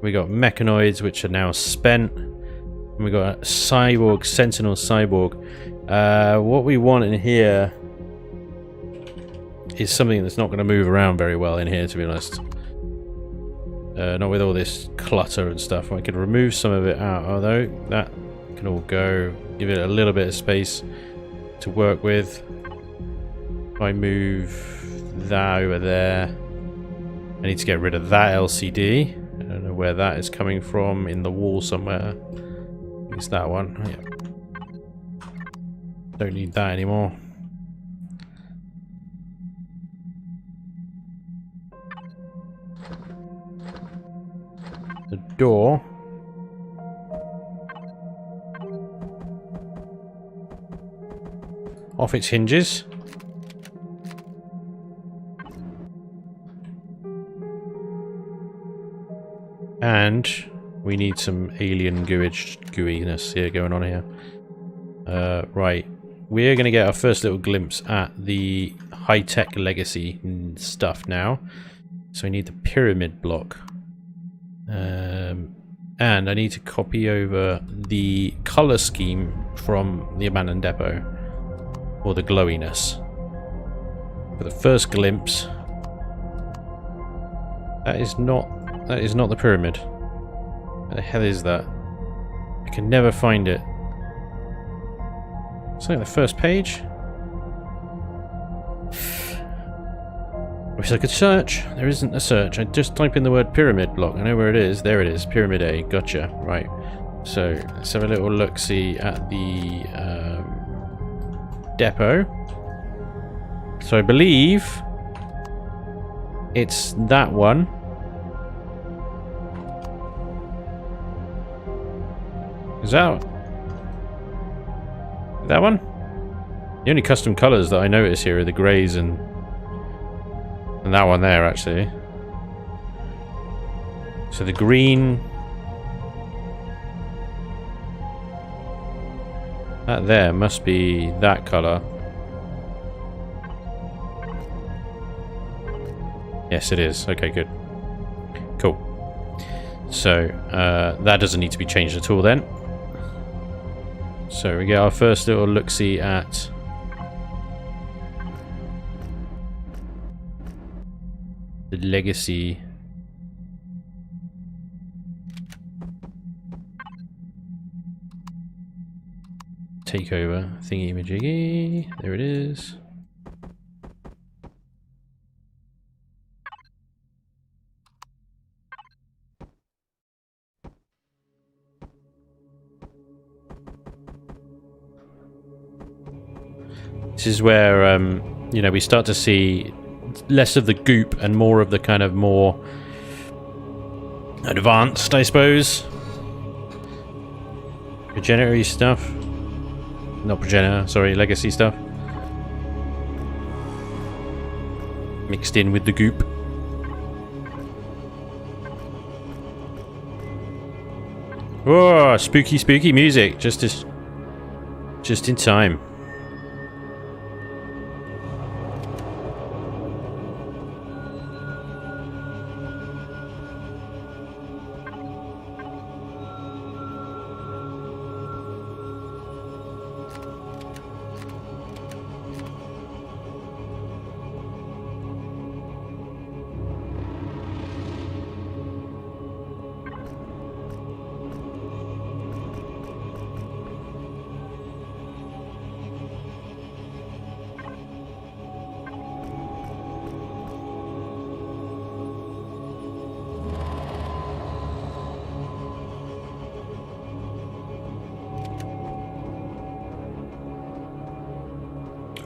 We got mechanoids, which are now spent. And we got a cyborg, sentinel cyborg. What we want in here is something that's not going to move around very well in here, to be honest. Not with all this clutter and stuff. I could remove some of it out, although that can all go. Give it a little bit of space to work with. If I move that over there, I need to get rid of that LCD. I don't know where that is coming from, in the wall somewhere. It's that one. Yeah. Don't need that anymore. The door. Off its hinges. And we need some alien gooiness here going on here. Right. We're going to get our first little glimpse at the high-tech legacy stuff now. So I need the pyramid block. And I need to copy over the color scheme from the abandoned depot, or the glowiness. For the first glimpse, that is not the pyramid. What the hell is that? I can never find it. It's like the first page. Wish I could search. There isn't a search. I just type in the word pyramid block. I know where it is. There it is. Pyramid A. Gotcha. Right. So let's have a little look-see at the depot. So I believe it's that one. Is that one? The only custom colours that I notice here are the greys and that one there, actually. So the green, that there must be that colour. Yes, it is. Okay, good. Cool. So that doesn't need to be changed at all then. So we get our first little look-see at the legacy takeover thingy-majiggy. There it is. This is where, you know, we start to see less of the goop and more of the kind of more advanced, I suppose, progenitor stuff. Not progenitor, sorry, legacy stuff. Mixed in with the goop. Oh, spooky, spooky music. Just in time.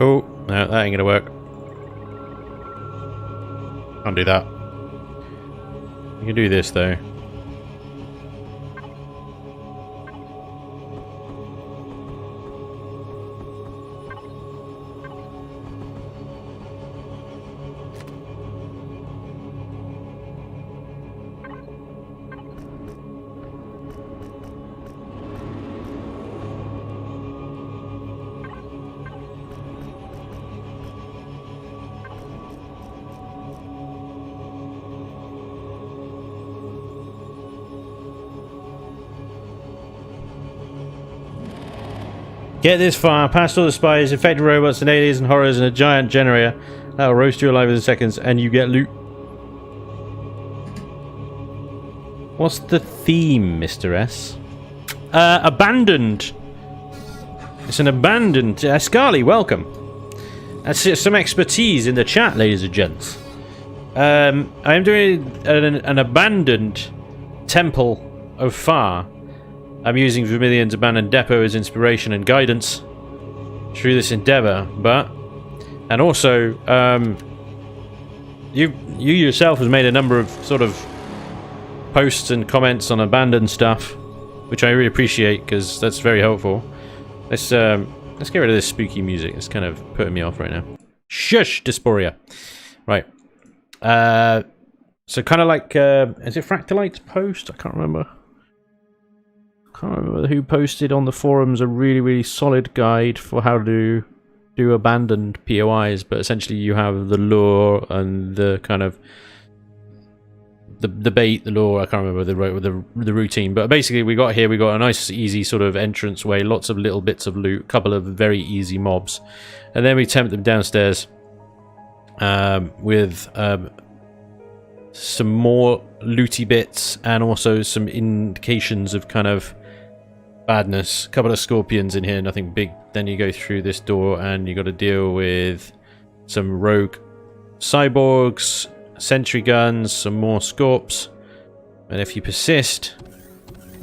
Oh, no, that ain't gonna work. Can't do that. You can do this though. Get this far, past all the spies, infected robots and aliens and horrors and a giant generator. That'll roast you alive in seconds and you get loot. What's the theme, Mr. S? Abandoned. It's an abandoned... Scarly, welcome. That's some expertise in the chat, ladies and gents. I am doing an abandoned temple of Far. I'm using Vermilion's abandoned depot as inspiration and guidance through this endeavor, and also, you yourself has made a number of sort of posts and comments on abandoned stuff, which I really appreciate because that's very helpful. Let's get rid of this spooky music. It's kind of putting me off right now. Shush, dysphoria. Right. So kind of like, is it Fractalite's post? I can't remember. Can't remember who posted on the forums a really, really solid guide for how to do abandoned POIs, but essentially you have the lure and the kind of the bait, the lure. I can't remember the routine, but basically we got a nice, easy sort of entrance way, lots of little bits of loot, a couple of very easy mobs, and then we tempt them downstairs with some more looty bits and also some indications of kind of badness. A couple of scorpions in here, nothing big. Then you go through this door and you got to deal with some rogue cyborgs, sentry guns, some more scorps, and if you persist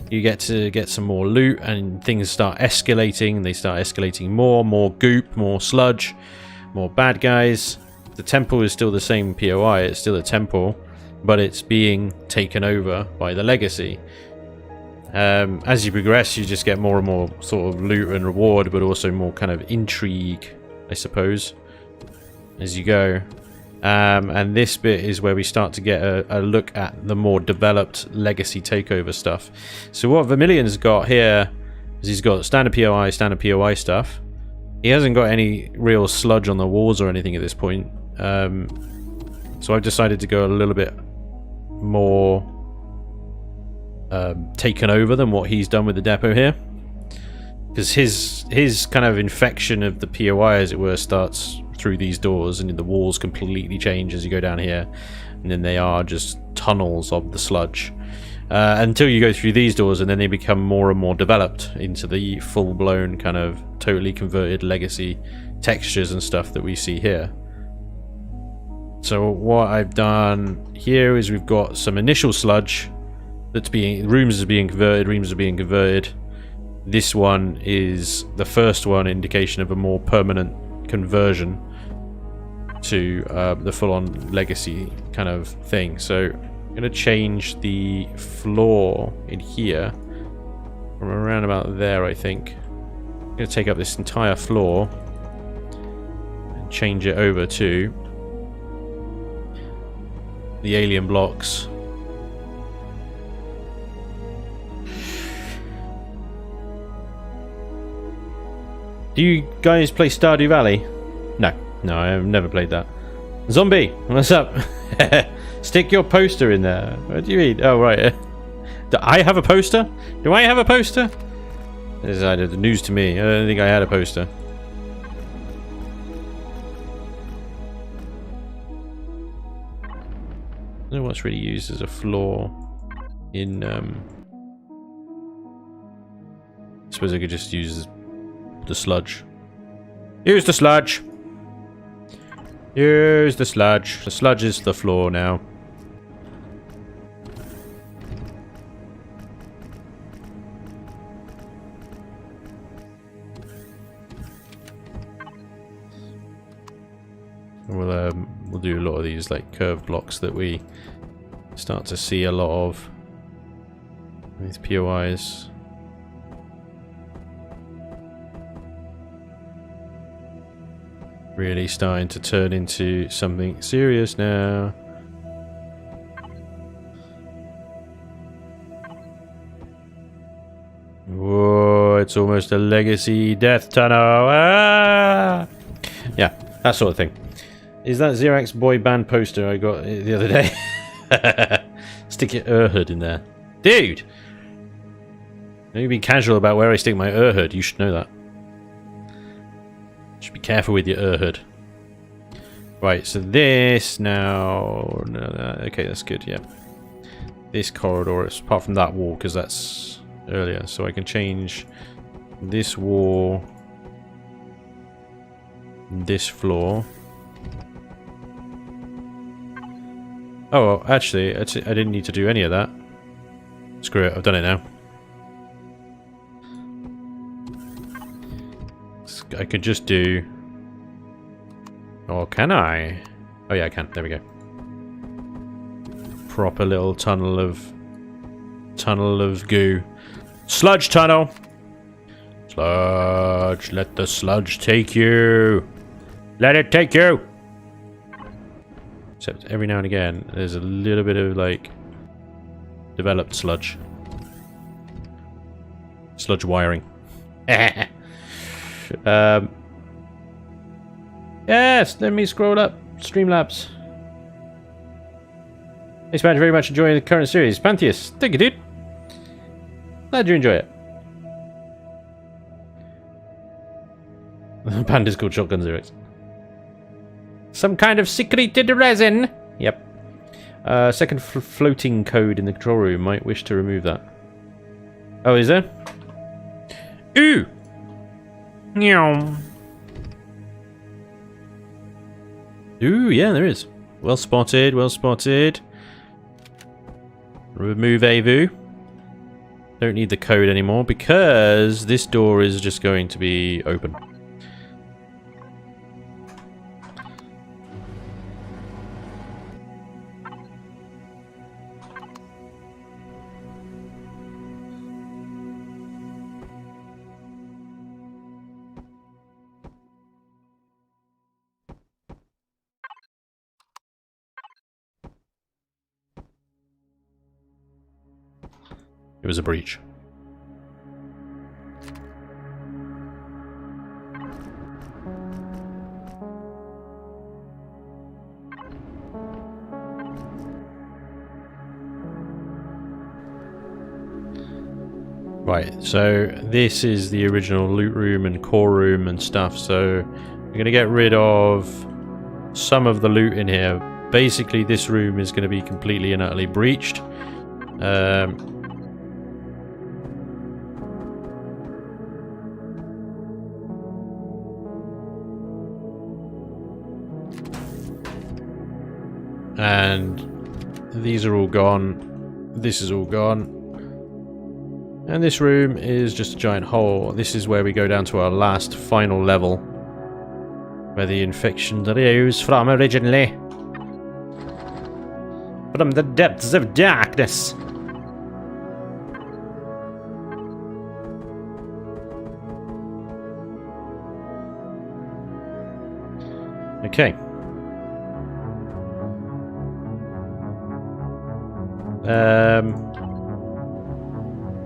you get to get some more loot and things start escalating. They start escalating more goop, more sludge, more bad guys. The temple is still the same POI, it's still a temple, but it's being taken over by the legacy. As you progress, you just get more and more sort of loot and reward, but also more kind of intrigue, I suppose, as you go. And this bit is where we start to get a look at the more developed legacy takeover stuff. So what Vermilion's got here is he's got standard POI stuff. He hasn't got any real sludge on the walls or anything at this point. So I've decided to go a little bit more taken over than what he's done with the depot here, because his kind of infection of the POI, as it were, starts through these doors, and the walls completely change as you go down here, and then they are just tunnels of the sludge until you go through these doors, and then they become more and more developed into the full-blown kind of totally converted legacy textures and stuff that we see here. So what I've done here is we've got some initial sludge that's rooms are being converted. This one is the first one, indication of a more permanent conversion to the full-on legacy kind of thing. So I'm going to change the floor in here from around about there, I think. I'm going to take up this entire floor and change it over to the alien blocks. Do you guys play Stardew Valley? No, I've never played that. Zombie, what's up? Stick your poster in there. What do you mean? Oh, right. Do I have a poster? Do I have a poster? This is either news to me. I don't think I had a poster. I don't know what's really used as a floor in... I suppose I could just use the sludge. Use the sludge! Use the sludge. The sludge is the floor now. We'll do a lot of these like curved blocks that we start to see a lot of. These POIs. Really starting to turn into something serious now. Whoa, it's almost a legacy death tunnel. Ah! Yeah, that sort of thing. Is that Xerox boy band poster I got the other day? Stick your hood in there. Dude! Don't you be casual about where I stick my hood, you should know that. Should be careful with your hood. Right, so this now... No, okay, that's good, yeah. This corridor, is apart from that wall, because that's earlier. So I can change this wall, this floor. Oh, actually, I didn't need to do any of that. Screw it, I've done it now. I could just do... Or can I? Oh yeah, I can. There we go. Proper little tunnel of goo. Sludge tunnel! Sludge, let the sludge take you! Let it take you! Except every now and again, there's a little bit of, like, developed sludge. Sludge wiring. Yes, let me scroll up. Streamlabs. Hey Spanj, very much enjoying the current series. Pantheus, thank you, dude. Glad you enjoy it. The band is called Shotgun Xerox. Some kind of secreted resin. Yep. Second floating code in the control room. Might wish to remove that. Oh, is there? Ooh. Meow. Ooh, yeah, there is. Well spotted, well spotted. Remove AVU. Don't need the code anymore because this door is just going to be open. It was a breach. Right, so this is the original loot room and core room and stuff, so we're going to get rid of some of the loot in here. Basically, this room is going to be completely and utterly breached. And these are all gone. This is all gone. And this room is just a giant hole. This is where we go down to our last final level, where the infection arose from originally. From the depths of darkness. Okay.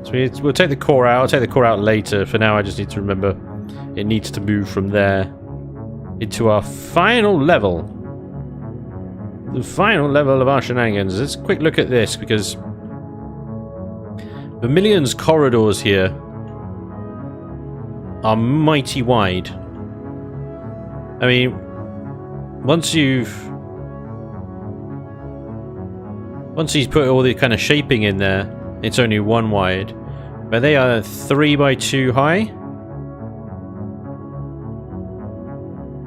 So we'll take the core out. I'll take the core out later. For now, I just need to remember it needs to move from there into our final level. The final level of our shenanigans. Let's quick look at this because Vermilion's corridors here are mighty wide. I mean, once he's put all the kind of shaping in there, it's only one wide. But they are 3 by 2 high.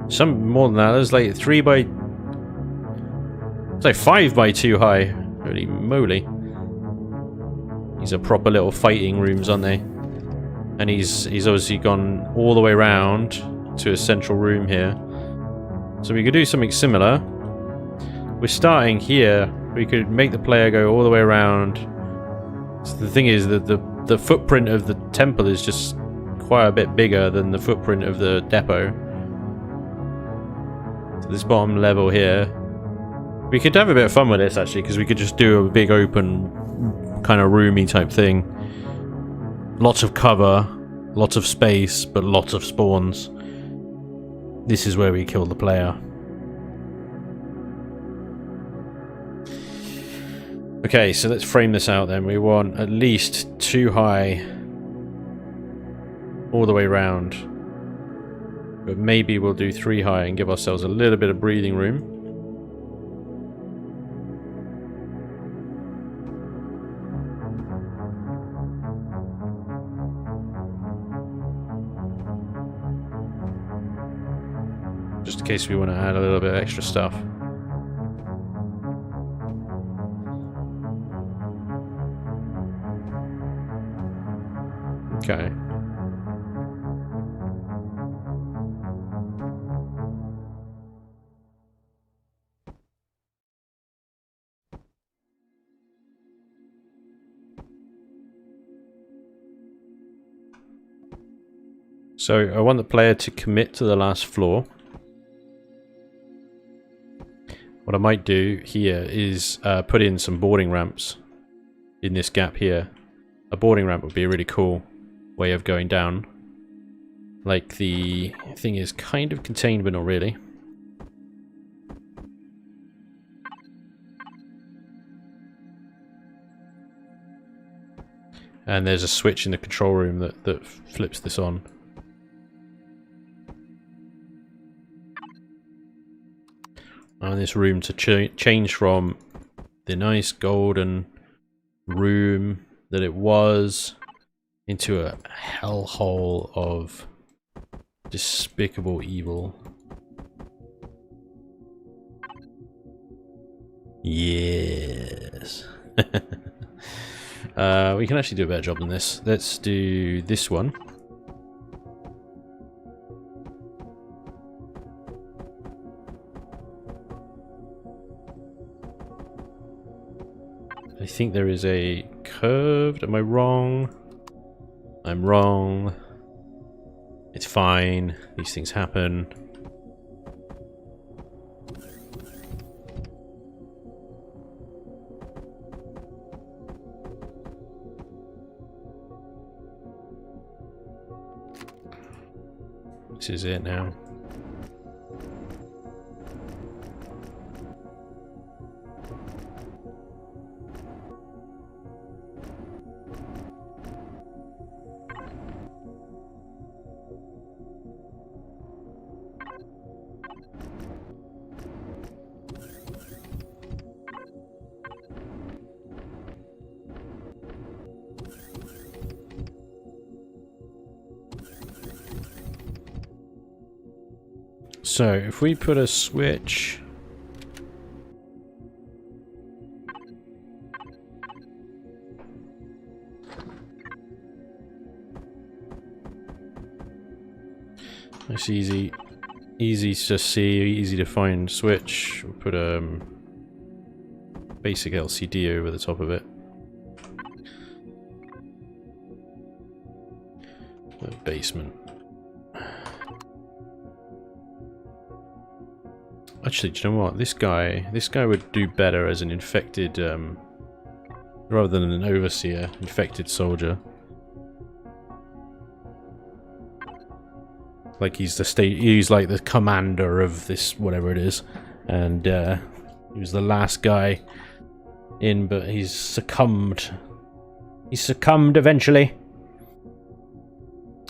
Some more than that. There's like 3 by... It's like 5 by 2 high. Holy moly. These are proper little fighting rooms, aren't they? And he's obviously gone all the way around to a central room here. So we could do something similar. We're starting here. We could make the player go all the way around. So the thing is that the footprint of the temple is just quite a bit bigger than the footprint of the depot. So this bottom level here. We could have a bit of fun with this actually, because we could just do a big open kind of roomy type thing. Lots of cover, lots of space, but lots of spawns. This is where we kill the player. Okay, so let's frame this out then. We want at least 2 high all the way around. But maybe we'll do 3 high and give ourselves a little bit of breathing room. Just in case we want to add a little bit of extra stuff. Okay. So I want the player to commit to the last floor. What I might do here is put in some boarding ramps in this gap here. A boarding ramp would be a really cool way of going down. Like the thing is kind of contained, but not really. And there's a switch in the control room that flips this on. And this room to change from the nice golden room that it was into a hellhole of despicable evil. Yes. We can actually do a better job than this. Let's do this one. I think there is a curved. Am I wrong? I'm wrong. It's fine. These things happen. This is it now. So, if we put a switch... It's easy to see, easy to find switch. We'll put a basic LCD over the top of it. The basement. Actually, do you know what? This guy would do better as an infected, rather than an overseer, infected soldier. Like he's like the commander of this, whatever it is, and he was the last guy in, but he's succumbed. He succumbed eventually.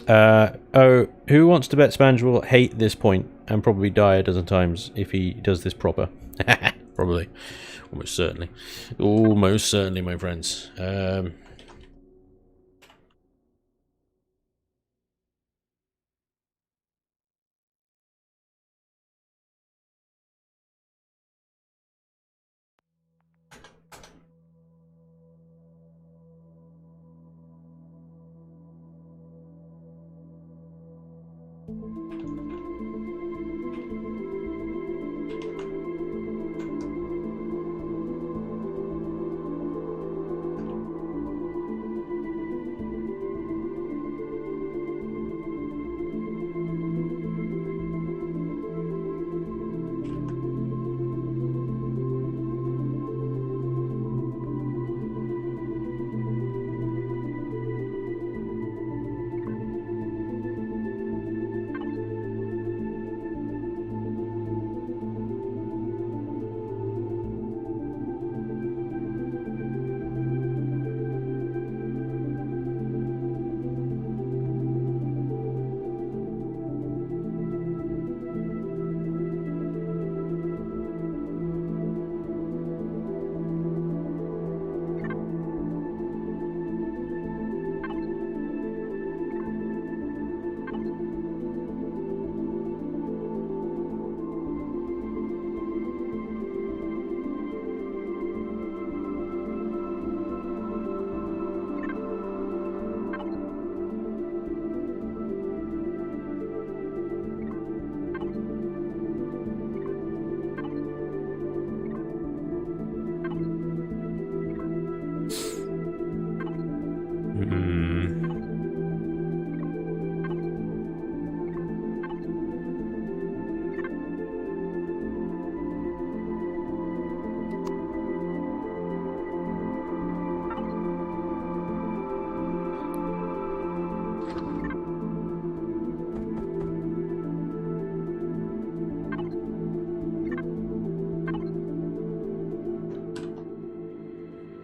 Oh, who wants to bet Spanj will hate this point and probably die a dozen times if he does this proper? Probably. Almost certainly. Almost certainly, my friends.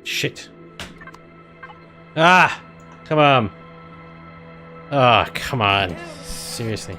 Shit. Ah! Come on. Ah, come on. Seriously.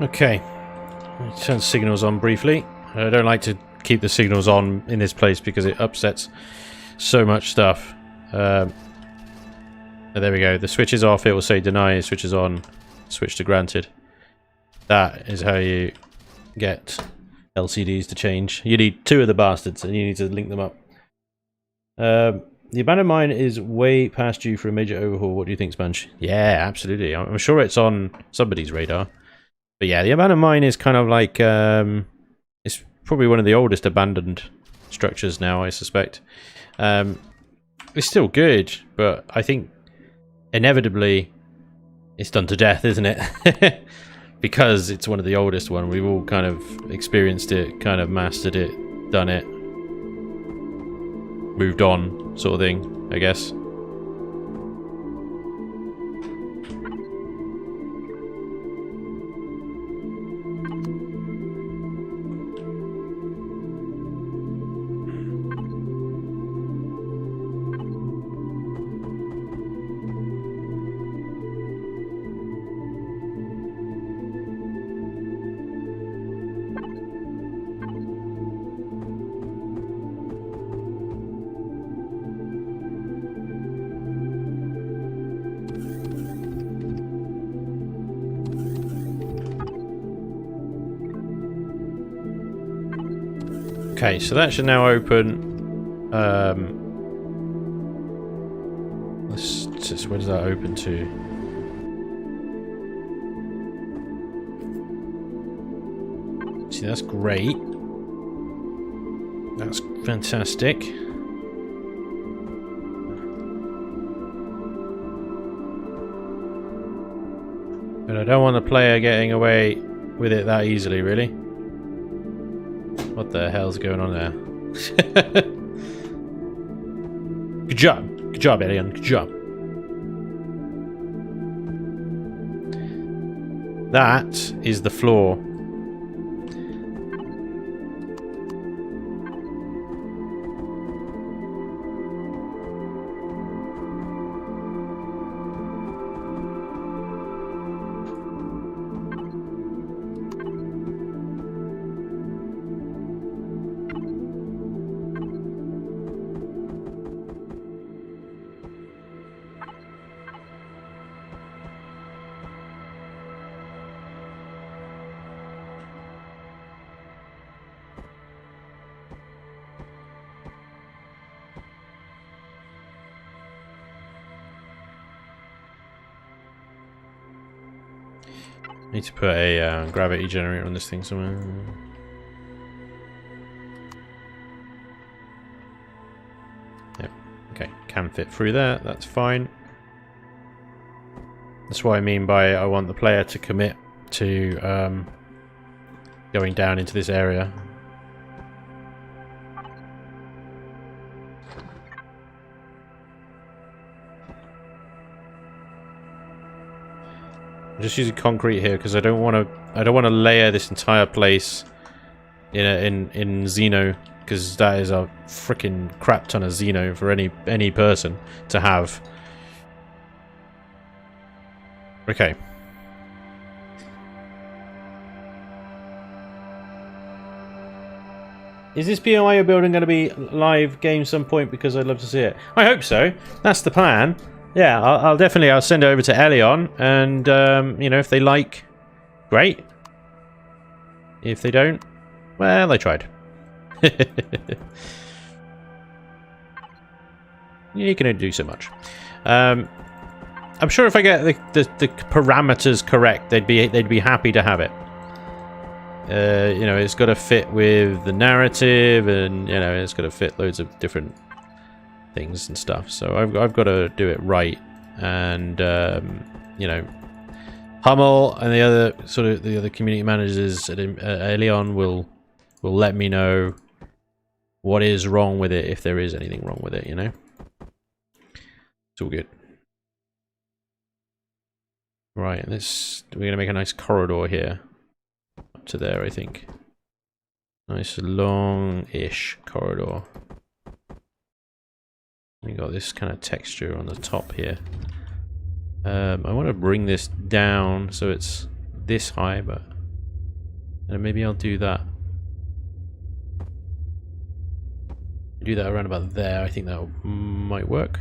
Okay, turn signals on briefly. I don't like to keep the signals on in this place because it upsets so much stuff. There we go. The switch is off. It will say deny. Switch is on. Switch to granted. That is how you get LCDs to change. You need 2 of the bastards and you need to link them up. The abandoned mine is way past due for a major overhaul. What do you think, Spanj? Yeah, absolutely. I'm sure it's on somebody's radar. But yeah, the abandoned mine is kind of like, it's probably one of the oldest abandoned structures now, I suspect. It's still good, but I think inevitably it's done to death, isn't it? Because it's one of the oldest one. We've all kind of experienced it, kind of mastered it, done it, moved on, sort of thing, I guess. Okay, so that should now open. Let's just, where does that open to? See, that's great. That's fantastic. But I don't want the player getting away with it that easily, really. What the hell's going on there? Good job. Good job, Elian. Good job. That is the floor. Need to put a gravity generator on this thing somewhere. Yep. Okay, can fit through there. That's fine. That's what I mean by I want the player to commit to going down into this area. just using concrete here because I don't want to layer this entire place in Xeno, because that is a freaking crap ton of Xeno for any person to have. Okay. Is this POI building going to be live game some point? Because I'd love to see it. I hope so. That's the plan. Yeah, I'll definitely send it over to Elion, and you know, if they like, great. If they don't, well, they tried. You can only do so much. I'm sure if I get the parameters correct, they'd be happy to have it. You know, it's got to fit with the narrative, and you know, it's got to fit loads of different things and stuff. So I've got to do it right, and you know, Hummel and the other community managers at Elion will let me know what is wrong with it, if there is anything wrong with it. You know, it's all good. Right, we're gonna make a nice corridor here. To there, I think. Nice long-ish corridor. We got this kind of texture on the top here. I want to bring this down so it's this high, but maybe I'll do that. Do that around about there. I think that might work.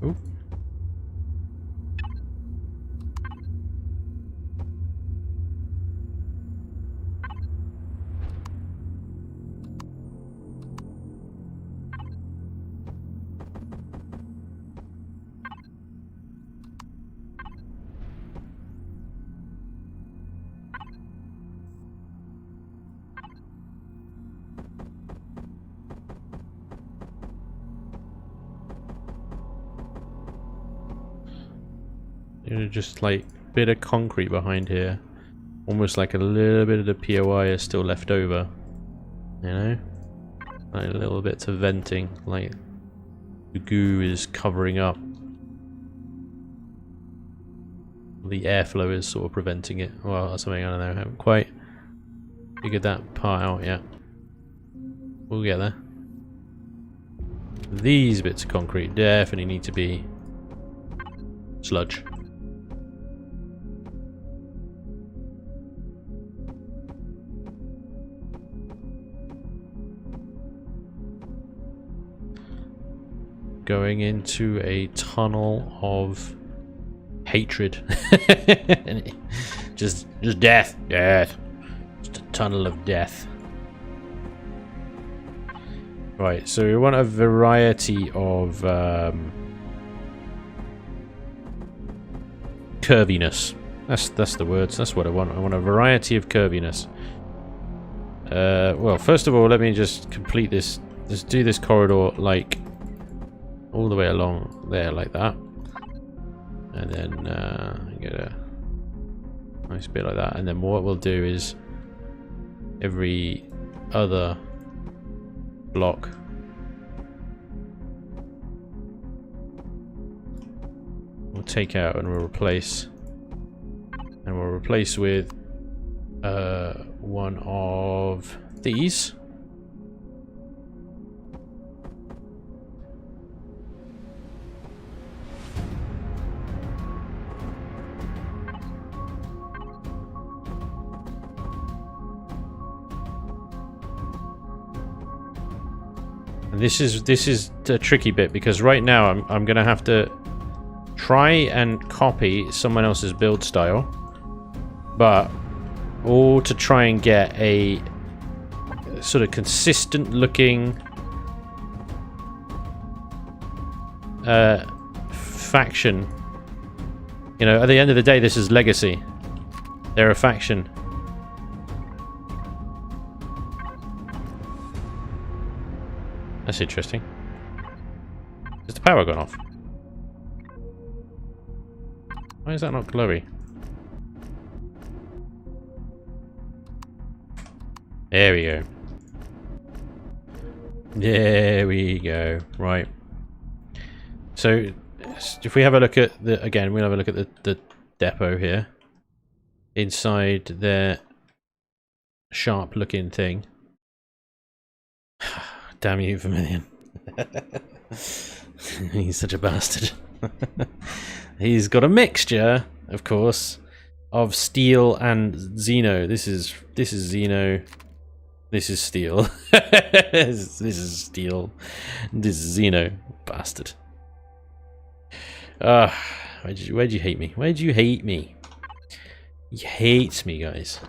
Ooh. Just like a bit of concrete behind here, almost like a little bit of the POI is still left over, you know, like little bits of venting, like the goo is covering up, the airflow is sort of preventing it, well, or something. I don't know, I haven't quite figured that part out yet. We'll get there. These bits of concrete definitely need to be sludge. Going into a tunnel of hatred. just death. Just a tunnel of death. Right, so we want a variety of curviness. That's the words. That's what I want. I want a variety of curviness. Well, first of all, let me just complete this. Just do this corridor like all the way along there, like that, and then get a nice bit like that. And then what we'll do is every other block we'll take out and we'll replace, with one of these. And this is a tricky bit, because right now I'm gonna have to try and copy someone else's build style, but all to try and get a sort of consistent looking faction. You know, at the end of the day, this is Legacy. They're a faction. That's interesting. Has the power gone off? Why is that not glowy? There we go. There we go. Right. So, if we have a look at the... Again, we'll have a look at the depot here. Inside their sharp-looking thing. Damn you, Vermilion. He's such a bastard. He's got a mixture, of course, of steel and Xeno. This is Xeno. This is steel. This is steel. This is Xeno. Bastard. Where'd you hate me? Where'd you hate me? He hates me, guys.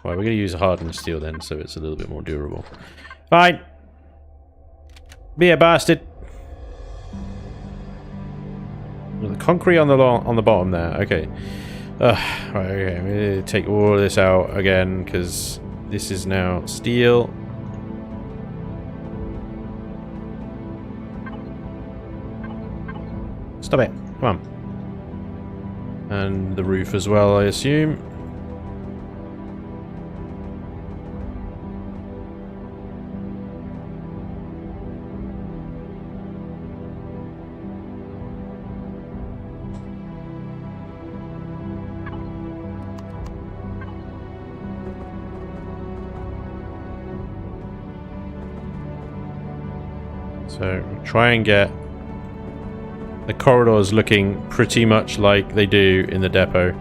Right, we're going to use a hardened steel then, so it's a little bit more durable. Fine. Be a bastard. The concrete on the bottom there. Okay. Right. Okay. I'm going to take all of this out again because this is now steel. Stop it. Come on. And the roof as well, I assume. So try and get the corridors looking pretty much like they do in the depot.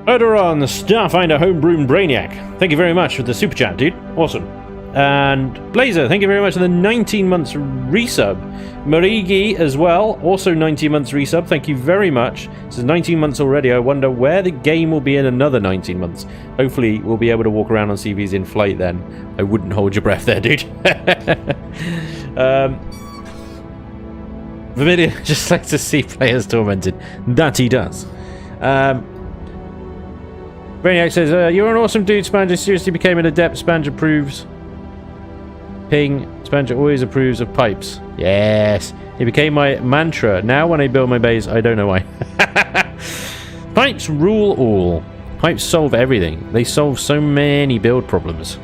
Odoron, Starfinder, Homebrewed Brainiac. Thank you very much for the super chat, dude. Awesome. And Blazer, thank you very much for the 19 months resub. Marigi as well, also 19 months resub. Thank you very much. This is 19 months already. I wonder where the game will be in another 19 months. Hopefully, we'll be able to walk around on CVs in flight then. I wouldn't hold your breath there, dude. Vermilion just likes to see players tormented. That he does. Brainiac says, you're an awesome dude, Spanj. I seriously became an adept. Spanj approves. Ping. Spanj always approves of pipes. Yes. It became my mantra. Now when I build my base, I don't know why. Pipes rule all. Pipes solve everything. They solve so many build problems.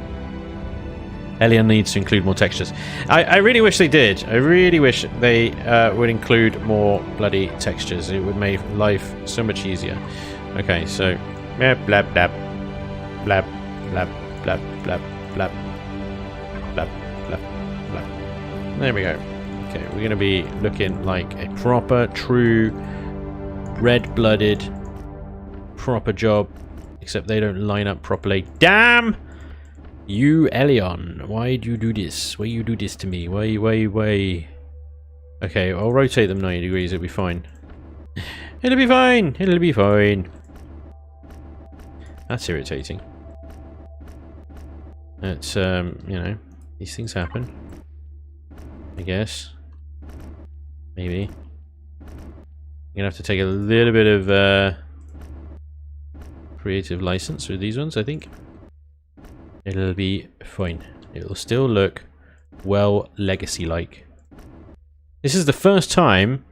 Elion needs to include more textures. I really wish they did. I really wish they would include more bloody textures. It would make life so much easier. Okay, so... Blab, blab, blab. Blab, blab, blab, blab, blab. Blab, blab, blab. There we go. Okay, we're going to be looking like a proper, true, red-blooded, proper job. Except they don't line up properly. Damn! You, Elion, why do you do this? Why you do this to me? Why? Okay, I'll rotate them 90 degrees, it'll be fine. It'll be fine! It'll be fine. That's irritating. It's, you know, these things happen. I guess. Maybe. I'm gonna have to take a little bit of, creative license with these ones, I think. It'll be fine. It'll still look well legacy-like. This is the first time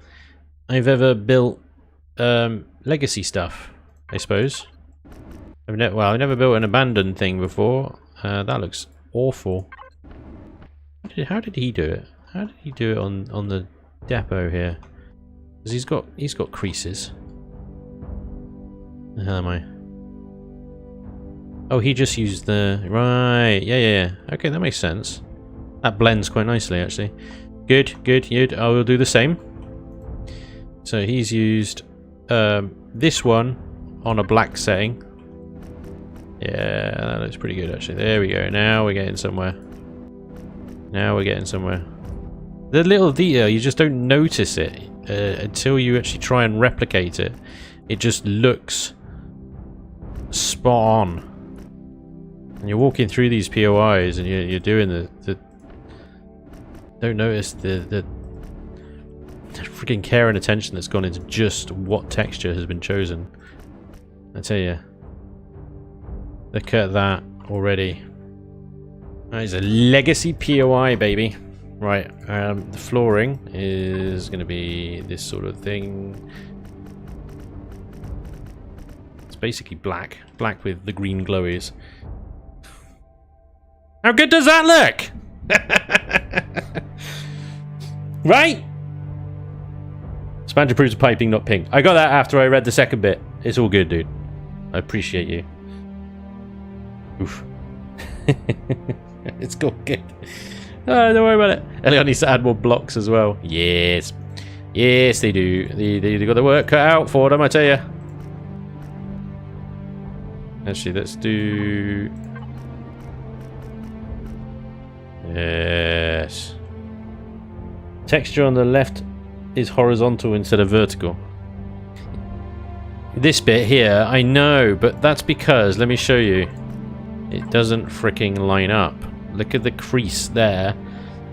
I've ever built legacy stuff, I suppose. I've never built an abandoned thing before. That looks awful. How did he do it? How did he do it on the depot here? Because he's got creases. The hell am I? Oh, he just used the... Right, yeah. Okay, that makes sense. That blends quite nicely, actually. Good. I will do the same. So he's used this one on a black setting. Yeah, that looks pretty good, actually. There we go. Now we're getting somewhere. The little detail, you just don't notice it until you actually try and replicate it. It just looks spot on. And you're walking through these POIs and you're doing the don't notice the freaking care and attention that's gone into just what texture has been chosen. I tell you, look at that already. That is a legacy POI, baby. Right, the flooring is going to be this sort of thing. It's basically black. Black with the green glowies. How good does that look? Right? Spanj approves of piping, not pink. I got that after I read the second bit. It's all good, dude. I appreciate you. Oof. It's all good. Oh, don't worry about it. Elliot needs to add more blocks as well. Yes. Yes, they do. They got the work cut out for them, I tell you. Actually, let's do... Yes. Texture on the left is horizontal instead of vertical. This bit here, I know, but that's because, let me show you. It doesn't freaking line up. Look at the crease there.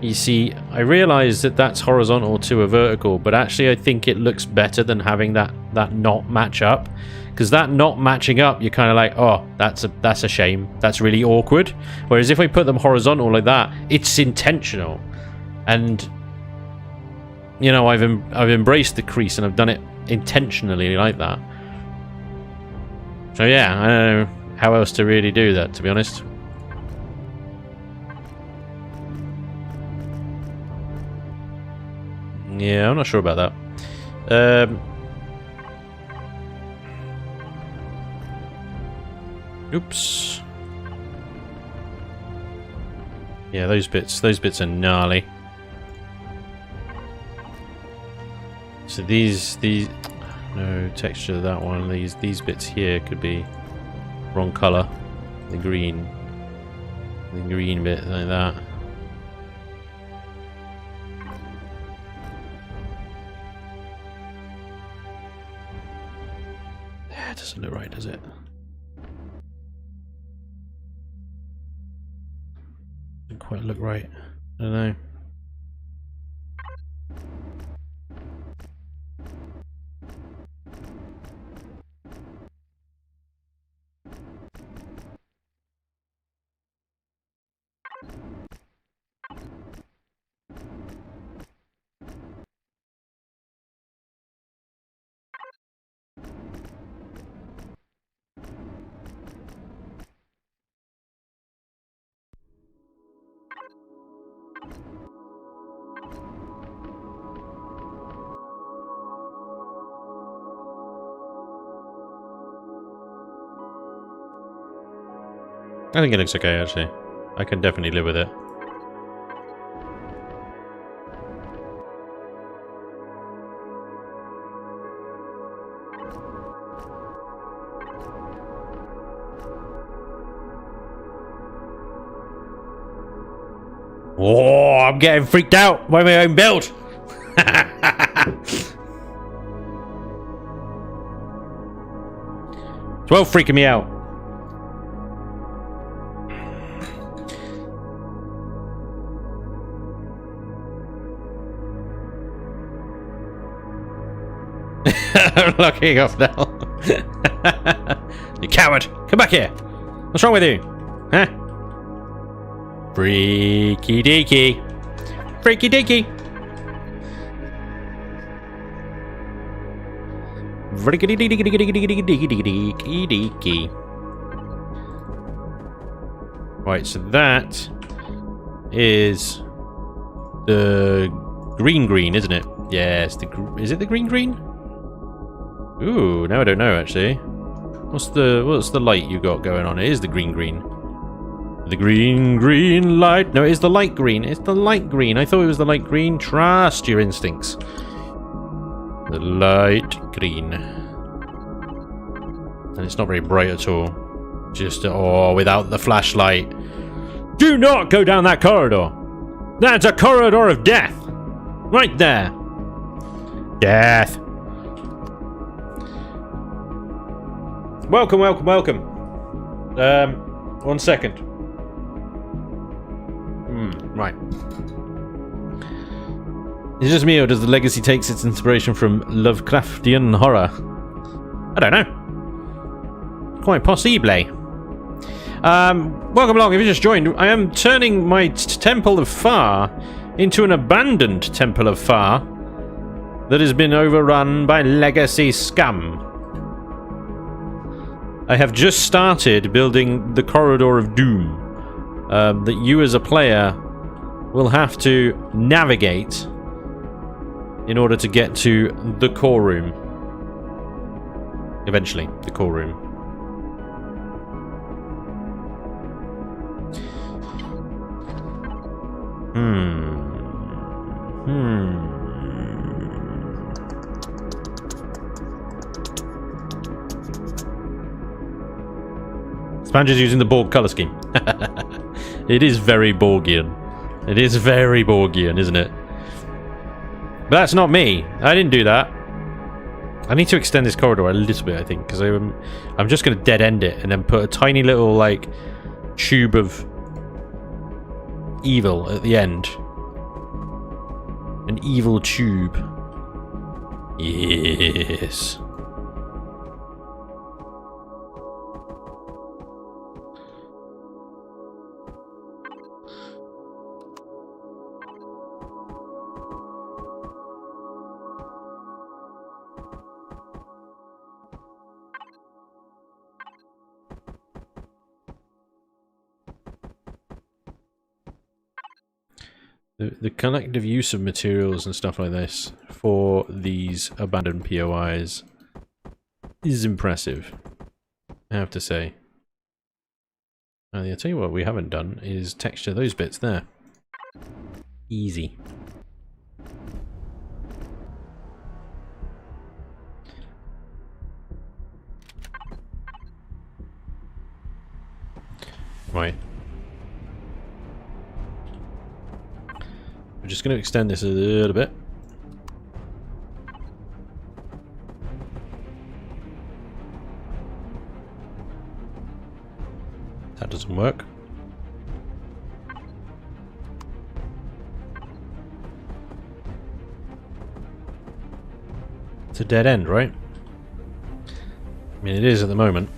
You see, I realize that that's horizontal to a vertical, but actually I think it looks better than having that not match up. Because that not matching up, you're kind of like, oh, that's a shame. That's really awkward. Whereas if I put them horizontal like that, it's intentional. And, you know, I've embraced the crease and I've done it intentionally like that. So yeah, I don't know how else to really do that, to be honest. Yeah, I'm not sure about that. Oops. Yeah, those bits are gnarly. So these no texture to that one. These bits here could be wrong color. The green bit like that. That doesn't look right, does it? Doesn't quite look right. I don't know. I think it looks okay, actually. I can definitely live with it. Oh, I'm getting freaked out by my own build. It's well freaking me out. I'm locking off now. You coward! Come back here! What's wrong with you? Huh? Freaky deaky! Freaky deaky! Freaky deaky! Right, so that is the green, isn't it? Yes, is it the green? Ooh, now I don't know actually. What's the light you got going on? It is the green. The green light. No, it is the light green. It's the light green. I thought it was the light green. Trust your instincts. The light green. And it's not very bright at all. Just without the flashlight. Do not go down that corridor. That's a corridor of death. Right there. Death. Welcome. 1 second. Right. Is it just me, or does the legacy takes its inspiration from Lovecraftian horror? I don't know. Quite possible. Welcome along. If you just joined, I am turning my Temple of Far into an abandoned Temple of Far that has been overrun by legacy scum. I have just started building the Corridor of Doom. That you as a player will have to navigate in order to get to the core room. Eventually, the core room. Spanj is using the Borg colour scheme. It is very Borgian. It is very Borgian, isn't it? But that's not me. I didn't do that. I need to extend this corridor a little bit, I think, because I'm just going to dead end it and then put a tiny little, like, tube of evil at the end. An evil tube. Yes. The collective use of materials and stuff like this for these abandoned POIs is impressive, I have to say. And I'll tell you what we haven't done is texture those bits there. Easy. Right. We're just going to extend this a little bit. That doesn't work. It's a dead end, right? I mean, it is at the moment.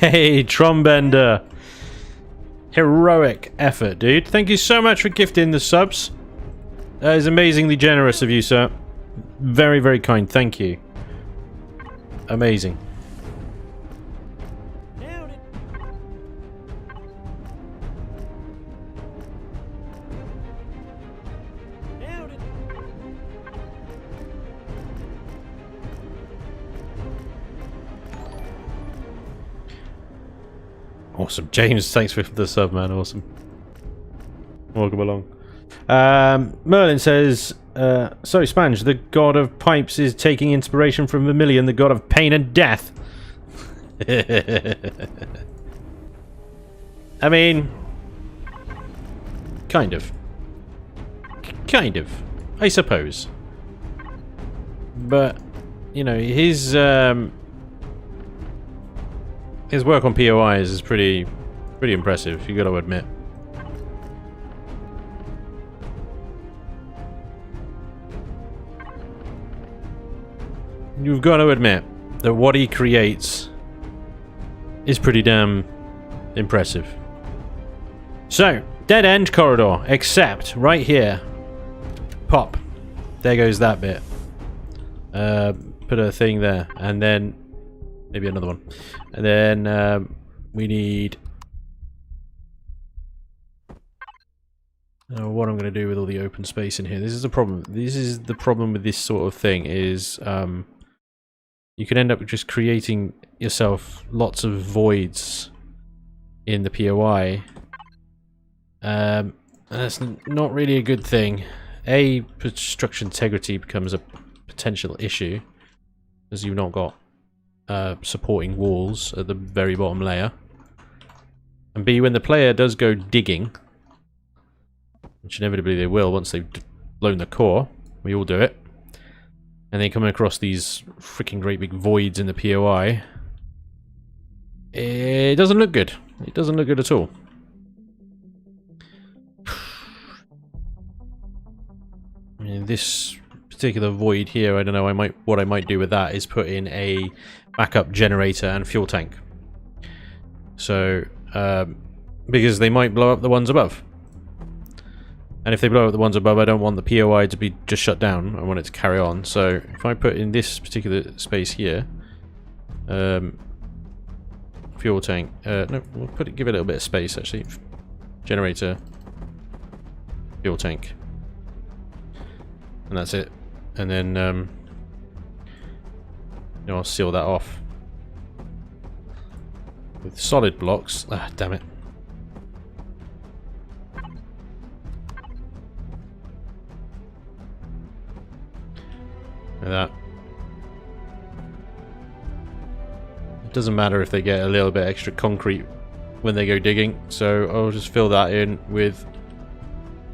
Hey, Trombender. Heroic effort, dude. Thank you so much for gifting the subs. That is amazingly generous of you, sir. Very, very kind. Thank you. Amazing. Awesome. James, thanks for the sub, man. Awesome. Welcome along. Merlin says, sorry, Spanj, the god of pipes is taking inspiration from Vermilion, the god of pain and death. I mean, kind of. Kind of. I suppose. But, you know, his work on POIs is pretty impressive, you gotta admit. You've got to admit that what he creates is pretty damn impressive. So, dead end corridor, except right here. Pop. There goes that bit. Put a thing there, and then maybe another one. And then we need... what I'm going to do with all the open space in here. This is the problem. This is the problem with this sort of thing is you can end up just creating yourself lots of voids in the POI. And that's not really a good thing. A, structure integrity becomes a potential issue as you've not got supporting walls at the very bottom layer. And B, when the player does go digging, which inevitably they will once they've blown the core, we all do it, and they come across these freaking great big voids in the POI, it doesn't look good. It doesn't look good at all. this particular void here, I don't know, what I might do with that is put in a backup generator and fuel tank. So, because they might blow up the ones above. And if they blow up the ones above, I don't want the POI to be just shut down. I want it to carry on. So if I put in this particular space here, fuel tank. No, we'll give it a little bit of space actually. Generator, fuel tank, and that's it. And then I'll seal that off with solid blocks. Ah, damn it. Like that. It doesn't matter if they get a little bit extra concrete when they go digging, so I'll just fill that in with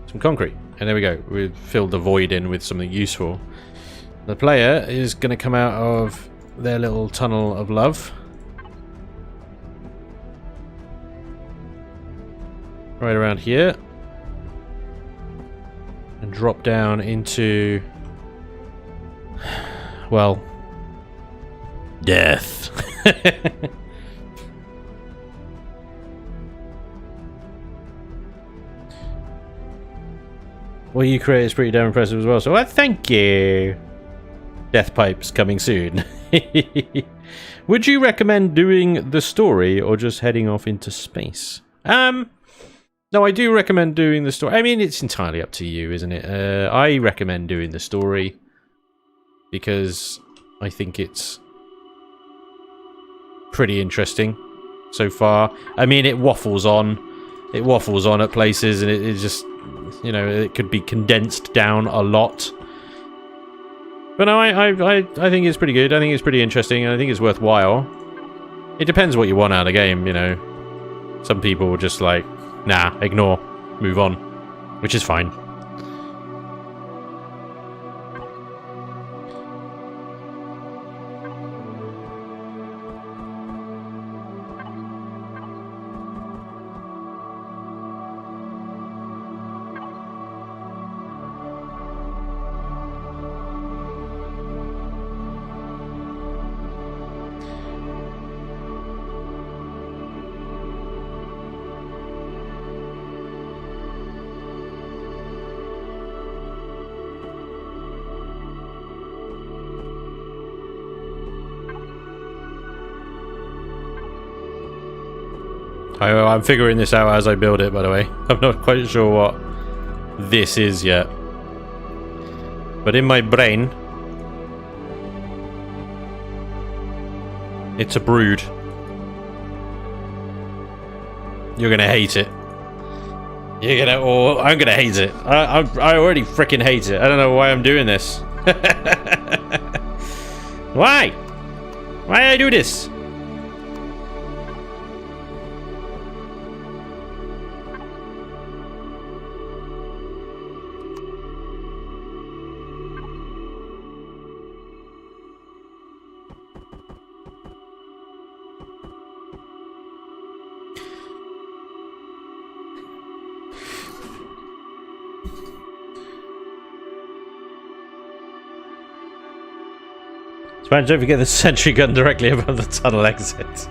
some concrete. And there we go. We've filled the void in with something useful. The player is going to come out of their little tunnel of love. Right around here. And drop down into... well... death. What you create is pretty damn impressive as well, so thank you. Death pipes coming soon. Would you recommend doing the story or just heading off into space? No, I do recommend doing the story. I mean, it's entirely up to you, isn't it? I recommend doing the story because I think it's pretty interesting so far. I mean, it waffles on. It waffles on at places, and it just, you know, it could be condensed down a lot. But no, I think it's pretty good. I think it's pretty interesting, and I think it's worthwhile. It depends what you want out of the game, you know. Some people will just like, nah, ignore, move on, which is fine. I'm figuring this out as I build it, by the way. I'm not quite sure what this is yet. But in my brain, it's a brood. You're gonna hate it. You're gonna... oh, I'm gonna hate it. I already freaking hate it. I don't know why I'm doing this. Why? Why I do this? Spanj, don't forget the sentry gun directly above the tunnel exit.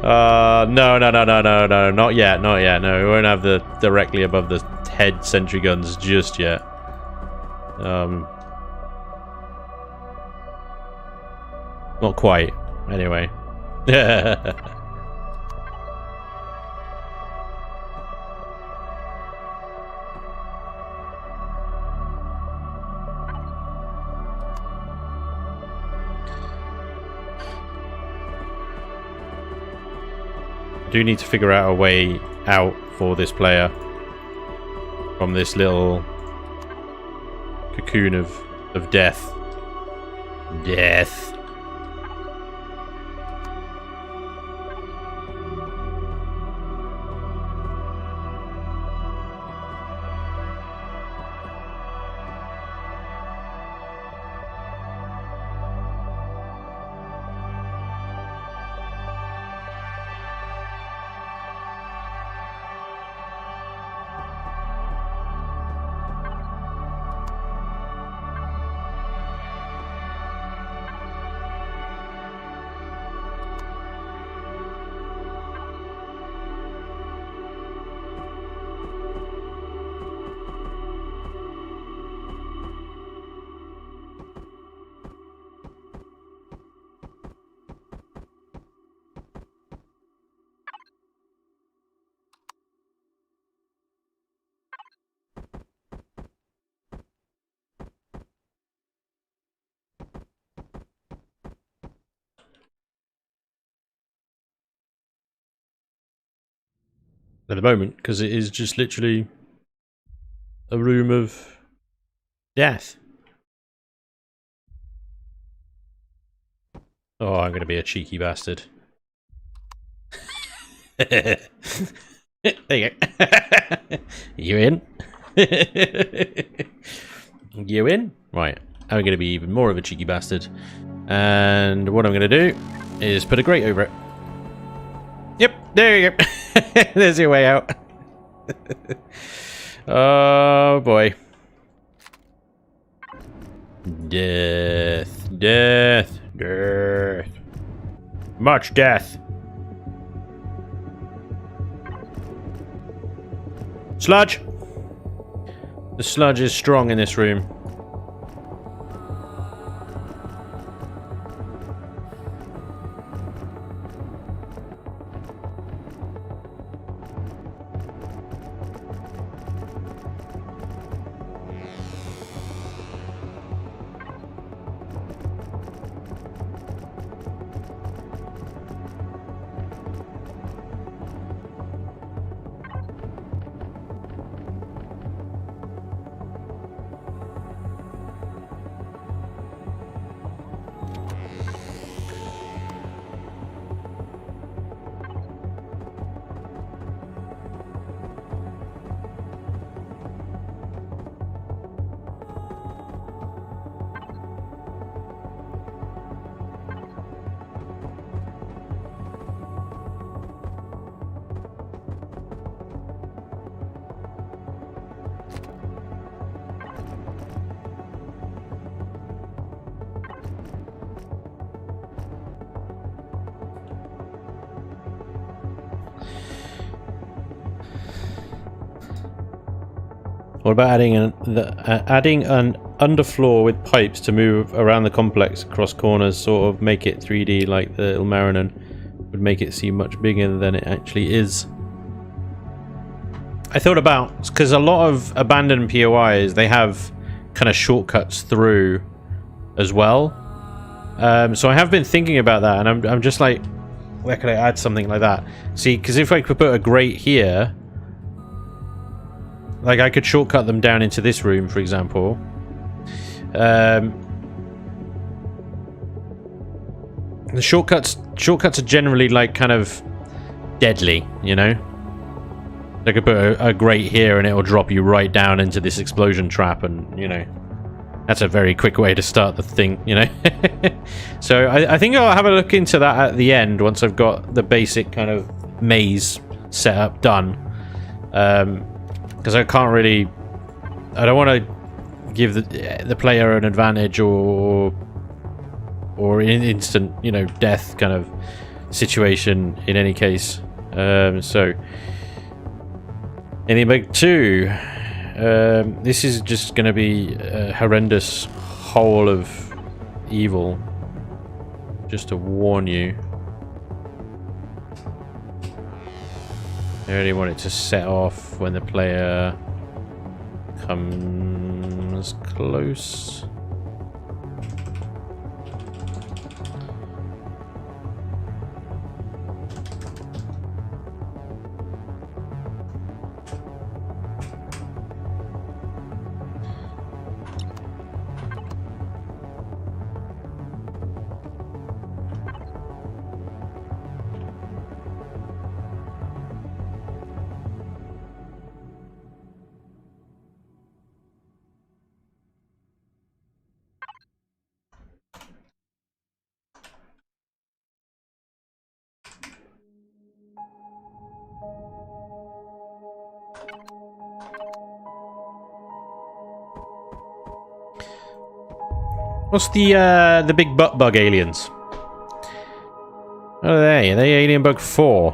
No, not yet, no, we won't have the directly above the head sentry guns just yet. Not quite, anyway. Do need to figure out a way out for this player from this little cocoon of death. Death. at the moment, because it is just literally a room of death. Oh, I'm going to be a cheeky bastard. There you go. You in? You in? Right. I'm going to be even more of a cheeky bastard. And what I'm going to do is put a grate over it. Yep, there you go. There's your way out. Oh boy. Death, death, death. Much death. Sludge. The sludge is strong in this room. What about adding an underfloor with pipes to move around the complex across corners, sort of make it 3D like the little Marinan, would make it seem much bigger than it actually is. I thought about, because a lot of abandoned POIs, they have kind of shortcuts through as well. So I have been thinking about that, and I'm just like, where could I add something like that? See, because if I could put a grate here, like I could shortcut them down into this room, for example. The shortcuts are generally like kind of deadly, you know. I could put a grate here and it will drop you right down into this explosion trap, and you know, that's a very quick way to start the thing, you know. So I think I'll have a look into that at the end once I've got the basic kind of maze setup done. Because I can't really, I don't want to give the player an advantage or in instant, you know, death kind of situation in any case. So anything big 2, this is just going to be a horrendous hole of evil, just to warn you. I really want it to set off when the player comes close. What's the big butt bug aliens? What are they? Are they alien bug 4?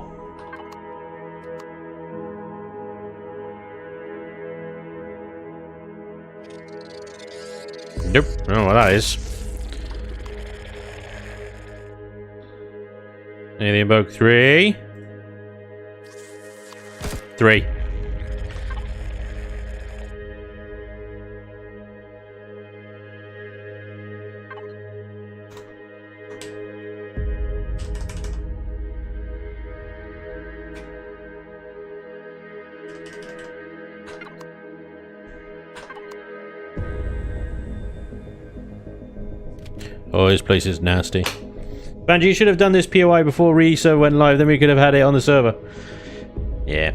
Nope. I don't know what that is. Alien bug 3. 3. Oh, this place is nasty. Spanj, you should have done this POI before Reserve went live, then we could have had it on the server. Yeah.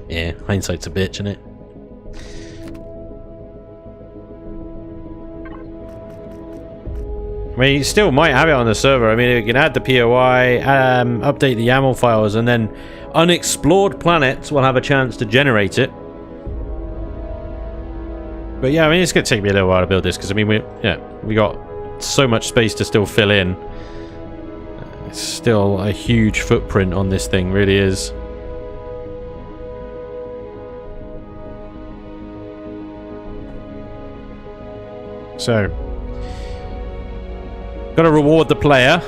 Yeah, hindsight's a bitch, isn't it? I mean, you still might have it on the server. I mean, you can add the POI, update the YAML files, and then unexplored planets will have a chance to generate it. But yeah, I mean, it's going to take me a little while to build this, because, I mean, we got so much space to still fill in. It's still a huge footprint on this thing, really is. So, got to reward the player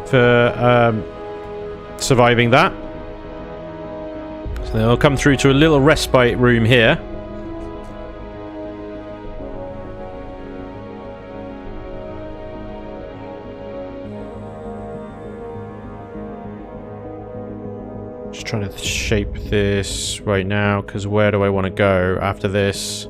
for surviving that. So they'll come through to a little respite room here. Just trying to shape this right now, because where do I want to go after this?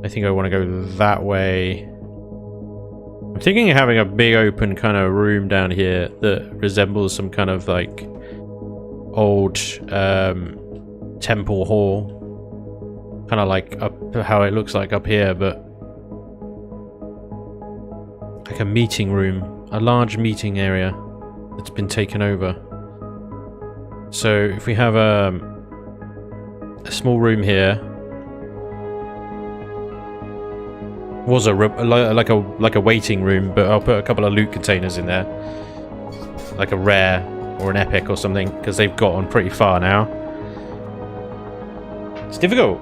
I think I want to go that way. I'm thinking of having a big open kind of room down here that resembles some kind of like old temple hall. Kind of like up how it looks like up here, but like a meeting room, a large meeting area that's been taken over. So if we have a small room here, was like a waiting room, but I'll put a couple of loot containers in there, like a rare or an epic or something, because they've gotten pretty far now. It's difficult.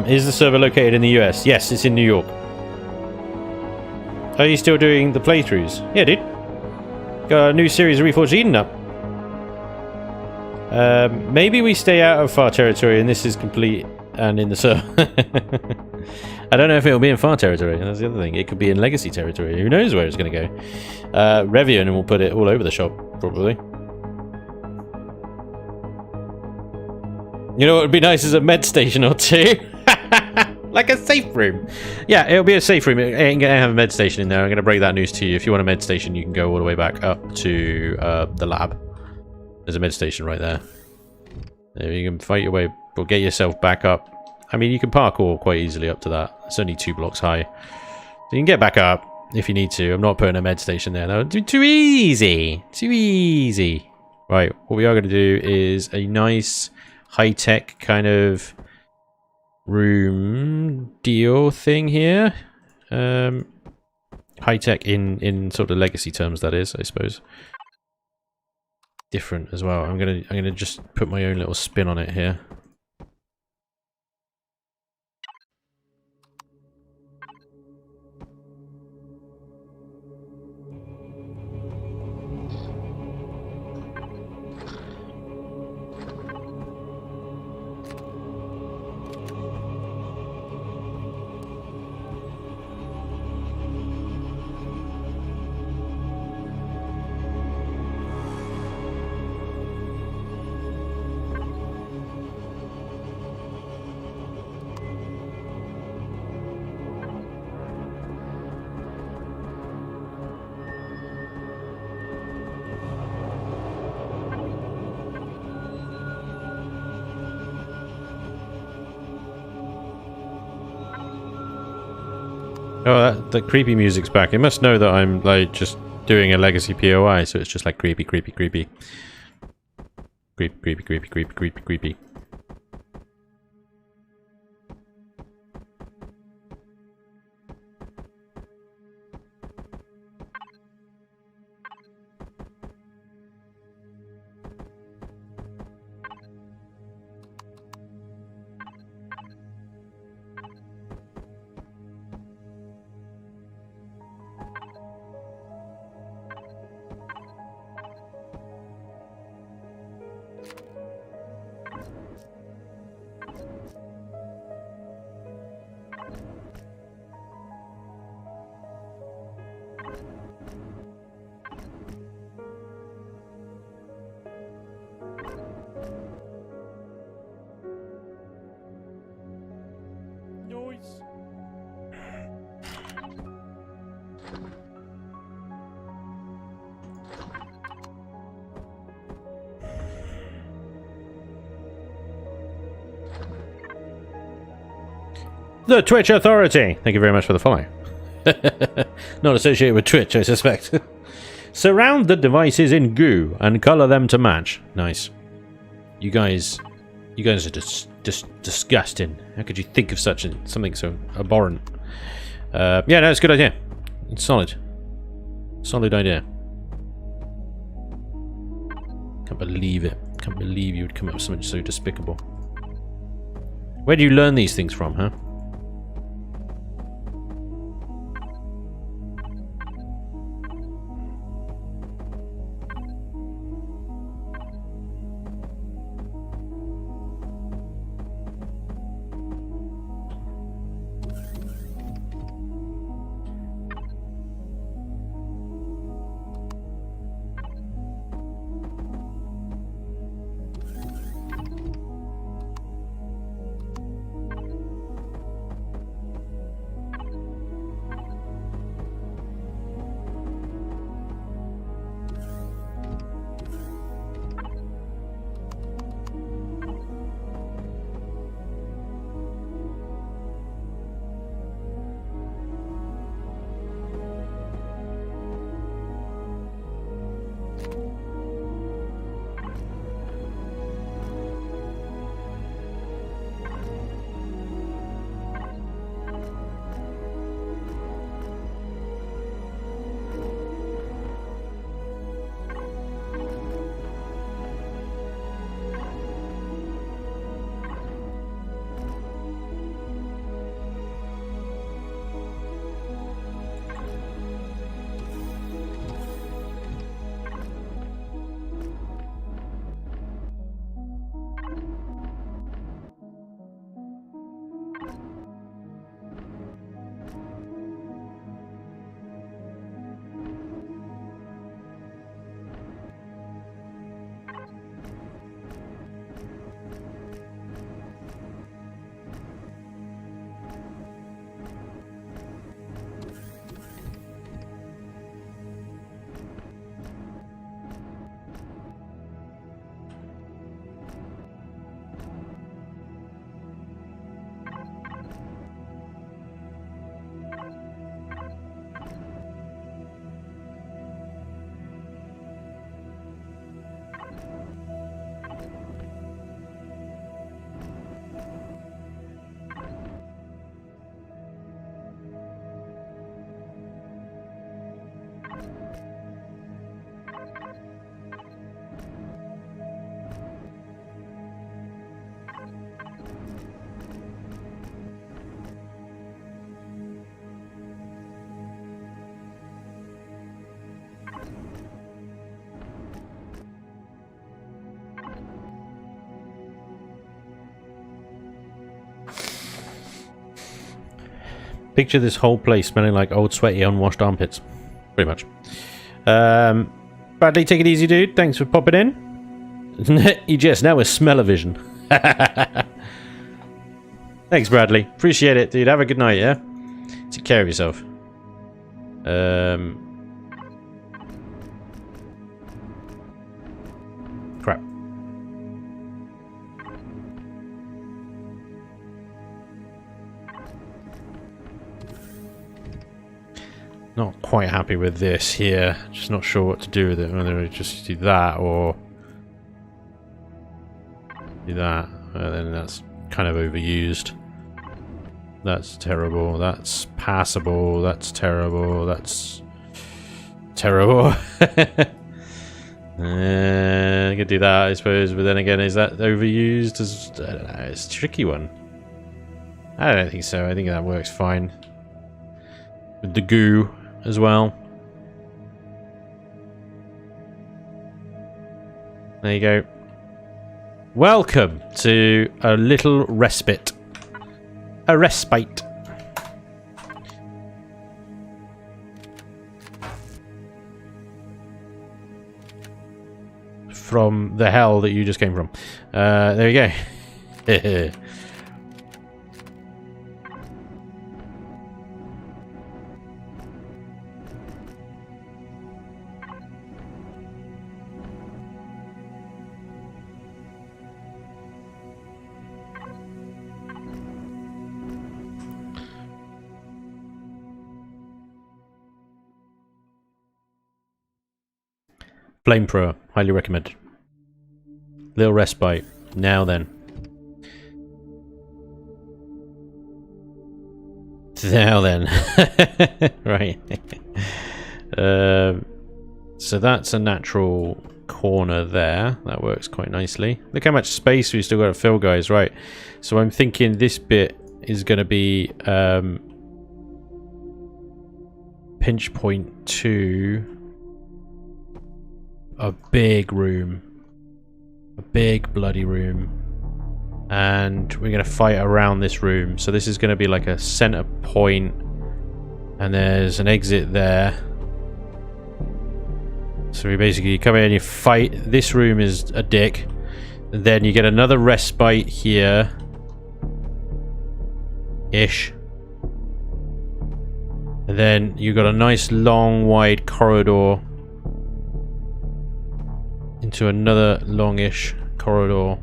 Is the server located in the US? Yes, it's in New York. Are you still doing the playthroughs? Yeah, dude. Got a new series of Reforged Eden up. Maybe we stay out of far territory and this is complete and in the server. I don't know if it'll be in far territory. That's the other thing. It could be in legacy territory. Who knows where it's going to go? Revian will put it all over the shop, probably. You know what would be nice is a med station or two. Like a safe room. Yeah, it'll be a safe room. It ain't going to have a med station in there. I'm going to break that news to you. If you want a med station, you can go all the way back up to the lab. There's a med station right there. You can fight your way, or get yourself back up. I mean, you can parkour quite easily up to that. It's only 2 blocks high. So you can get back up if you need to. I'm not putting a med station there. No, too easy. Too easy. Right, what we are going to do is a nice high-tech kind of room deal thing here. High-tech in sort of legacy terms, that is, I suppose. Different as well. I'm gonna just put my own little spin on it here. Oh, the creepy music's back. It must know that I'm like just doing a legacy POI, so it's just like creepy, creepy, creepy. Creepy, creepy, creepy, creepy, creepy, creepy. The Twitch Authority. Thank you very much for the follow. Not associated with Twitch, I suspect. Surround the devices in goo and color them to match. Nice. You guys are just disgusting. How could you think of something so abhorrent? Yeah, no, it's a good idea. It's solid. Solid idea. Can't believe it. Can't believe you would come up with something so despicable. Where do you learn these things from, huh? Picture this whole place smelling like old, sweaty, unwashed armpits. Pretty much. Bradley, take it easy, dude. Thanks for popping in. You just now with smell-o-vision. Thanks, Bradley. Appreciate it, dude. Have a good night, yeah? Take care of yourself. Crap. Not quite happy with this here. Just not sure what to do with it. Whether I just do that or do that. Then that's kind of overused. That's terrible. That's passable. That's terrible. That's terrible. I could do that, I suppose. But then again, is that overused? I don't know. It's a tricky one. I don't think so. I think that works fine. With the goo as well. There you go. Welcome to a little respite. A respite. From the hell that you just came from. There you go. Flamethrower, highly recommended. Little respite. Now then. Now then. Right. So that's a natural corner there. That works quite nicely. Look how much space we still got to fill, guys. Right. So I'm thinking this bit is going to be pinch point to a big room. A big bloody room. And we're going to fight around this room. So this is going to be like a center point. And there's an exit there. So we basically come in and you fight. This room is a dick. And then you get another respite here. Ish. And then you got a nice long wide corridor into another longish corridor.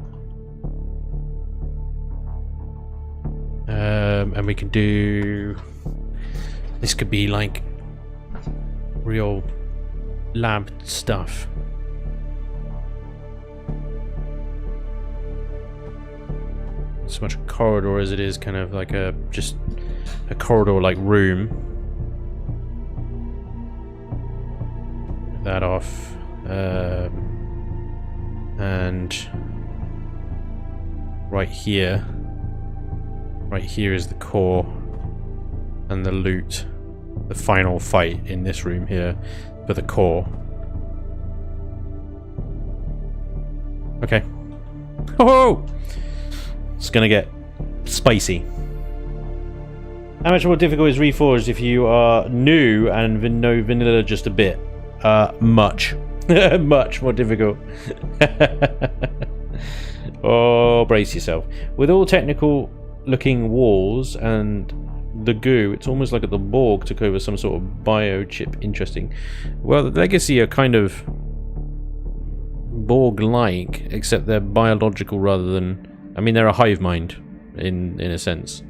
And we can do... This could be like real lab stuff. So much a corridor as it is kind of like a just a corridor like room. That off. And right here is the core and the loot. The final fight in this room here for the core. Okay. Oh! It's gonna get spicy. How much more difficult is Reforged if you are new and know vanilla just a bit? Much. Much more difficult. Oh, brace yourself. With all technical looking walls and the goo, it's almost like the Borg took over some sort of biochip. Interesting. Well, the Legacy are kind of Borg-like, except they're biological rather than... I mean, they're a hive mind, in a sense.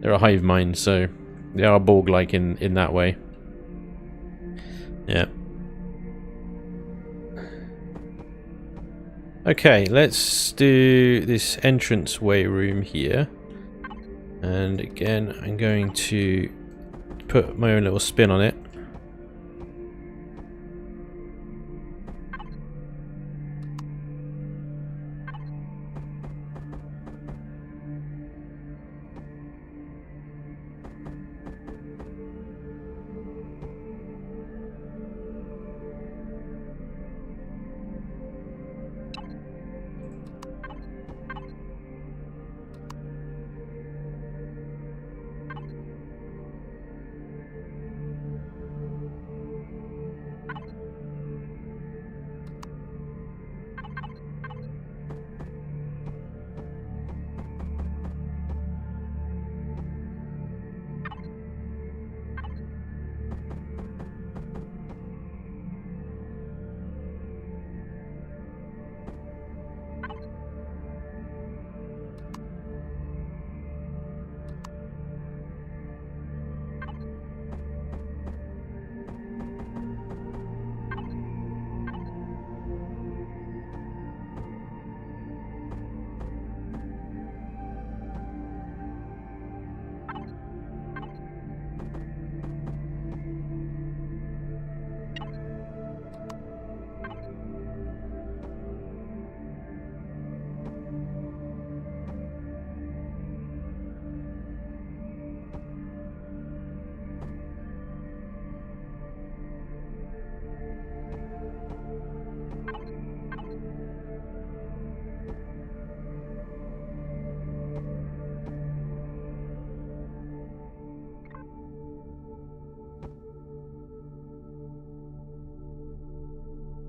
They're a hive mind, so they are Borg-like in that way. Yeah. Okay, let's do this entranceway room here. And again, I'm going to put my own little spin on it.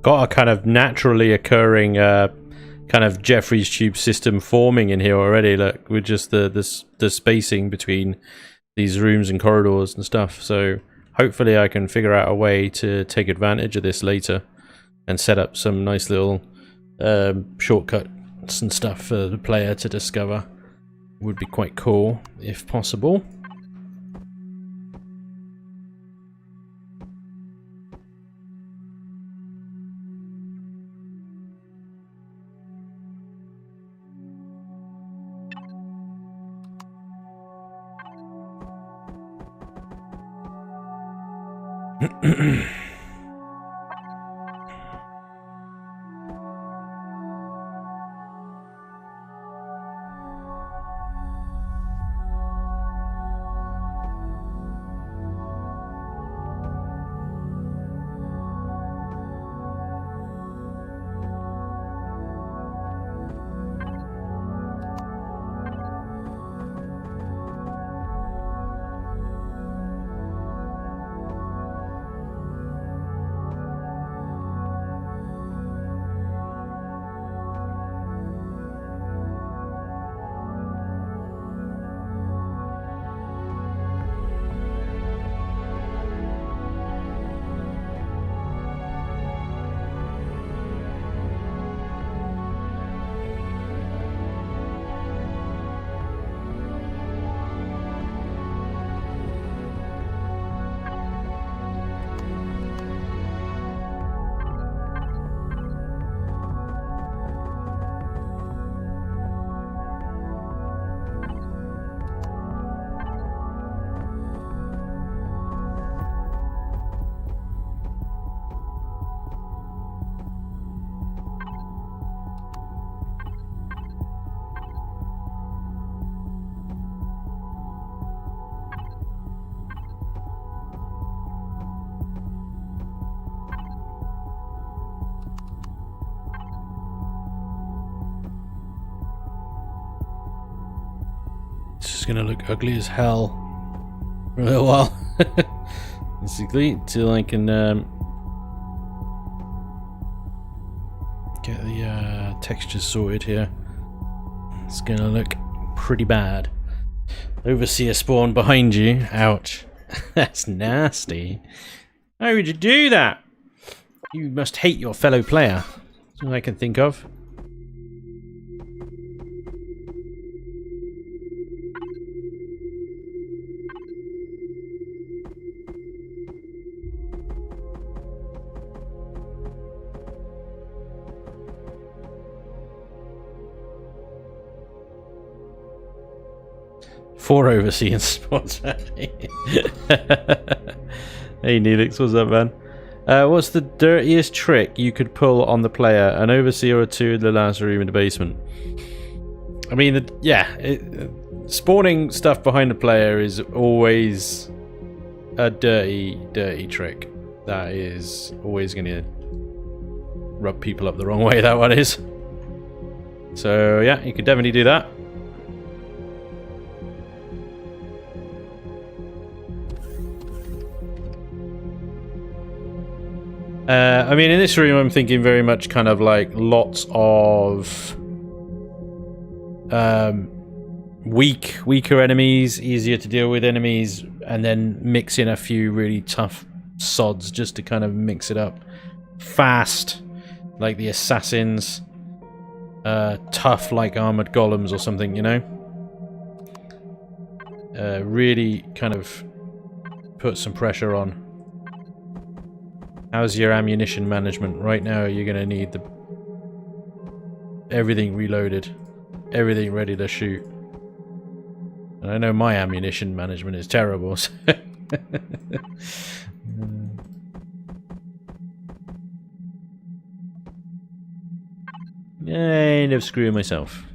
Got a kind of naturally occurring kind of Jeffrey's tube system forming in here already. Look, with just the spacing between these rooms and corridors and stuff. So hopefully I can figure out a way to take advantage of this later and set up some nice little shortcuts and stuff for the player to discover. Would be quite cool if possible. This is gonna look ugly as hell for a little while. Basically, till I can get the textures sorted here. It's gonna look pretty bad. Overseer spawn behind you. Ouch. That's nasty. Why would you do that? You must hate your fellow player. That's all I can think of. Four overseeing spots. Hey Neelix, what's up, man? What's the dirtiest trick you could pull on the player? An overseer or two in the last room in the basement. I mean, spawning stuff behind the player is always a dirty trick. That is always going to rub people up the wrong way, that one is. So yeah, you could definitely do that. I mean, in this room, I'm thinking very much kind of like lots of weaker enemies, easier to deal with enemies, and then mix in a few really tough sods just to kind of mix it up. Fast, like the assassins. Tough, like armored golems or something, you know? Really kind of put some pressure on. How's your ammunition management? Right now you're going to need everything reloaded. Everything ready to shoot. And I know my ammunition management is terrible. So I end up screwing myself.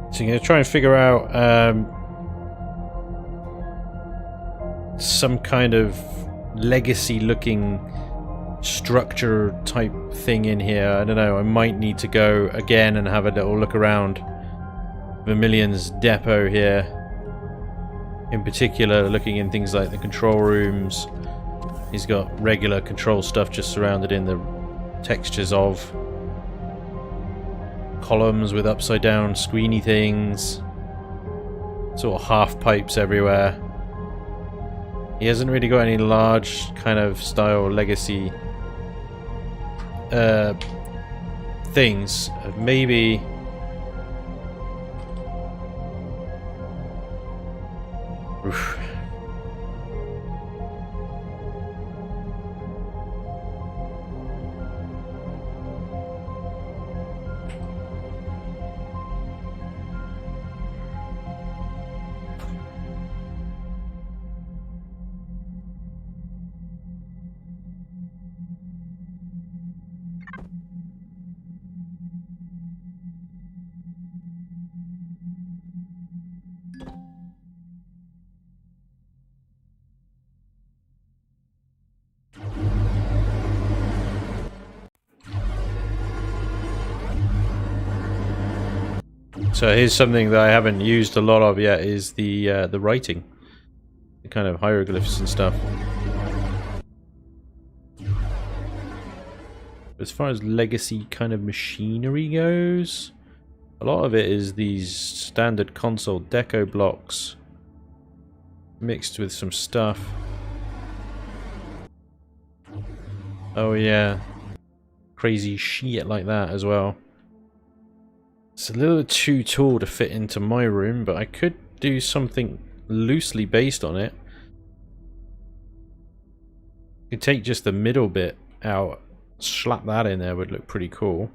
So I'm going to try and figure out some kind of legacy-looking structure type thing in here. I don't know, I might need to go again and have a little look around Vermilion's depot here. In particular, looking in things like the control rooms. He's got regular control stuff just surrounded in the textures of columns with upside down screeny things, sort of half pipes everywhere. He hasn't really got any large kind of style legacy things. Maybe oof. So here's something that I haven't used a lot of yet, is the writing. The kind of hieroglyphs and stuff. As far as legacy kind of machinery goes, a lot of it is these standard console deco blocks mixed with some stuff. Oh yeah, crazy shit like that as well. It's a little too tall to fit into my room, but I could do something loosely based on it. You could take just the middle bit out, slap that in there, would look pretty cool.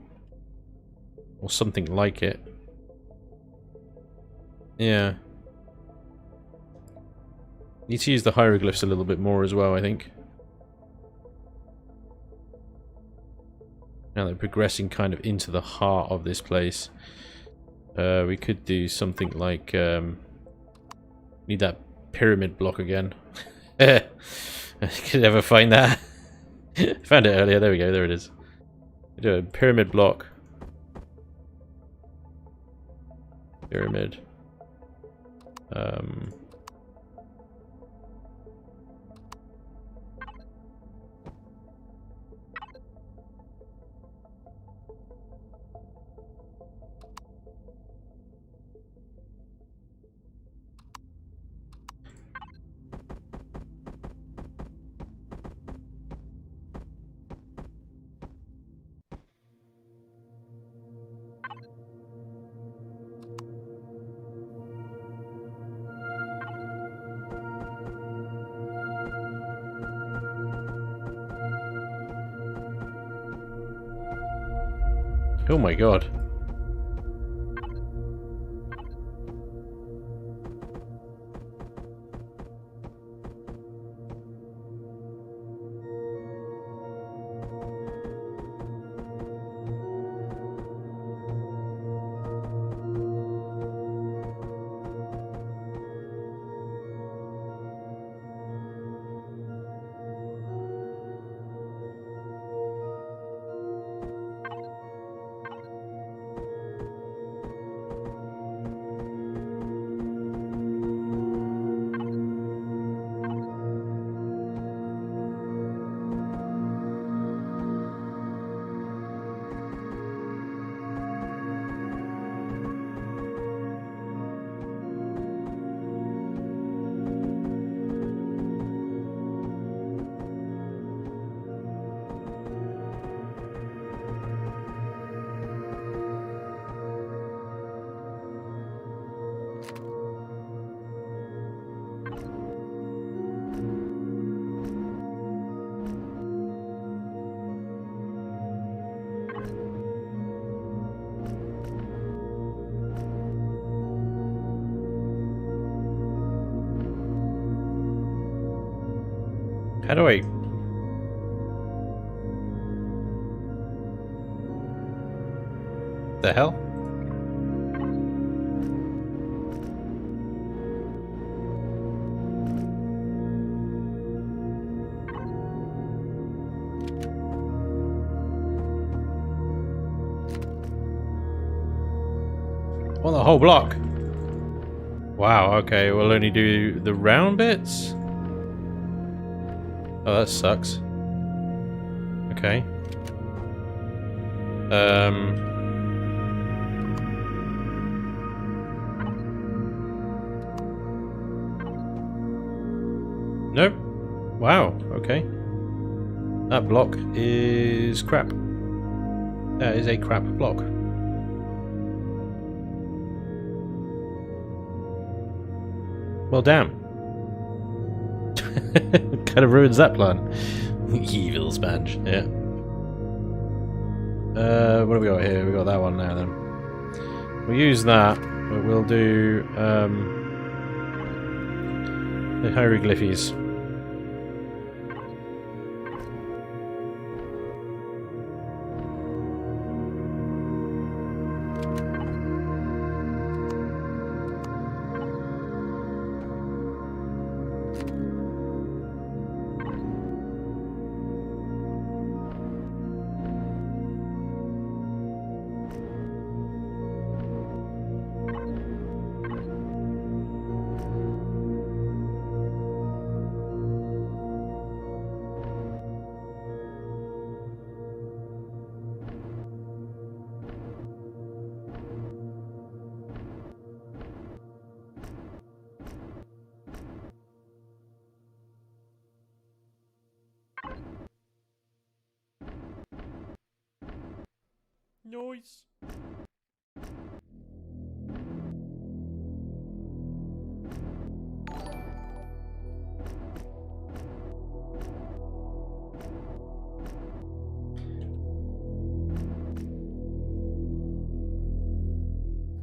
Or something like it. Yeah. Need to use the hieroglyphs a little bit more as well, I think. Now they're progressing kind of into the heart of this place. We could do something like... need that pyramid block again. I could never find that. Found it earlier, there we go, there it is. Do a pyramid block. Pyramid. Oh my god. How do I... The hell? Well, the whole block. Wow, okay, we'll only do the round bits? Oh, that sucks. Okay. Nope. Wow, okay. That block is crap. That is a crap block. Well, damn. Kind of ruins that plan. Evil Spanj, yeah. What have we got here? We got that one now then. We'll use that, but we'll do the hieroglyphs. Noise.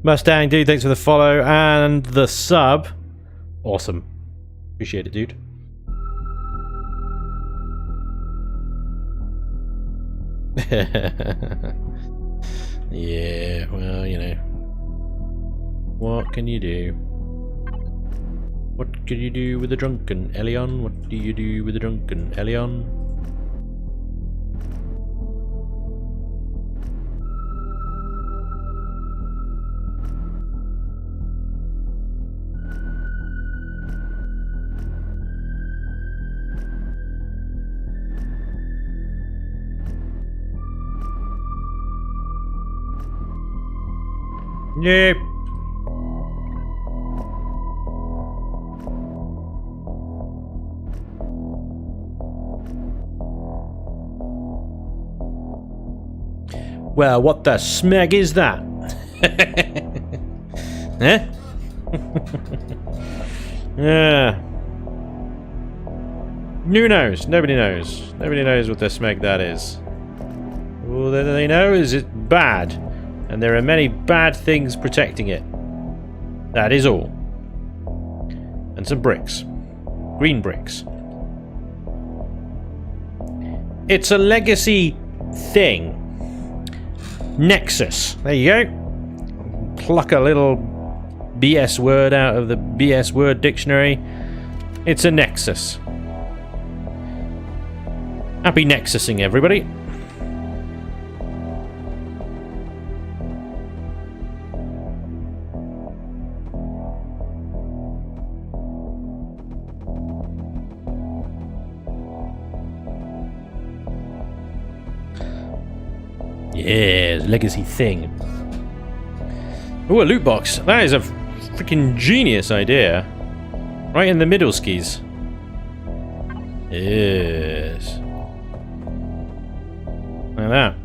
Mustang dude, thanks for the follow and the sub. Awesome. Appreciate it, dude. Yeah, well, you know. What can you do? What can you do with a drunken Elion? What do you do with a drunken Elion? Yep. Well, what the smeg is that? Eh? Yeah. Who knows? Nobody knows. Nobody knows what the smeg that is. All that they know is it's bad. And there are many bad things protecting it. That is all. And some bricks. Green bricks. It's a legacy thing. Nexus. There you go. Pluck a little BS word out of the BS word dictionary. It's a nexus. Happy nexusing, everybody. Yeah, legacy thing. Ooh, a loot box. That is a freaking genius idea. Right in the middle skis. Yes. Look at that.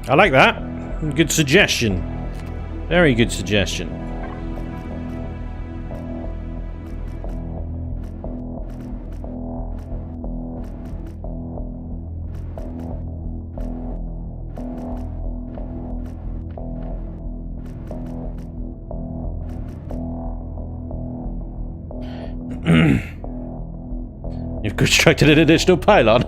I like that. Good suggestion. Very good suggestion. You've constructed an additional pylon.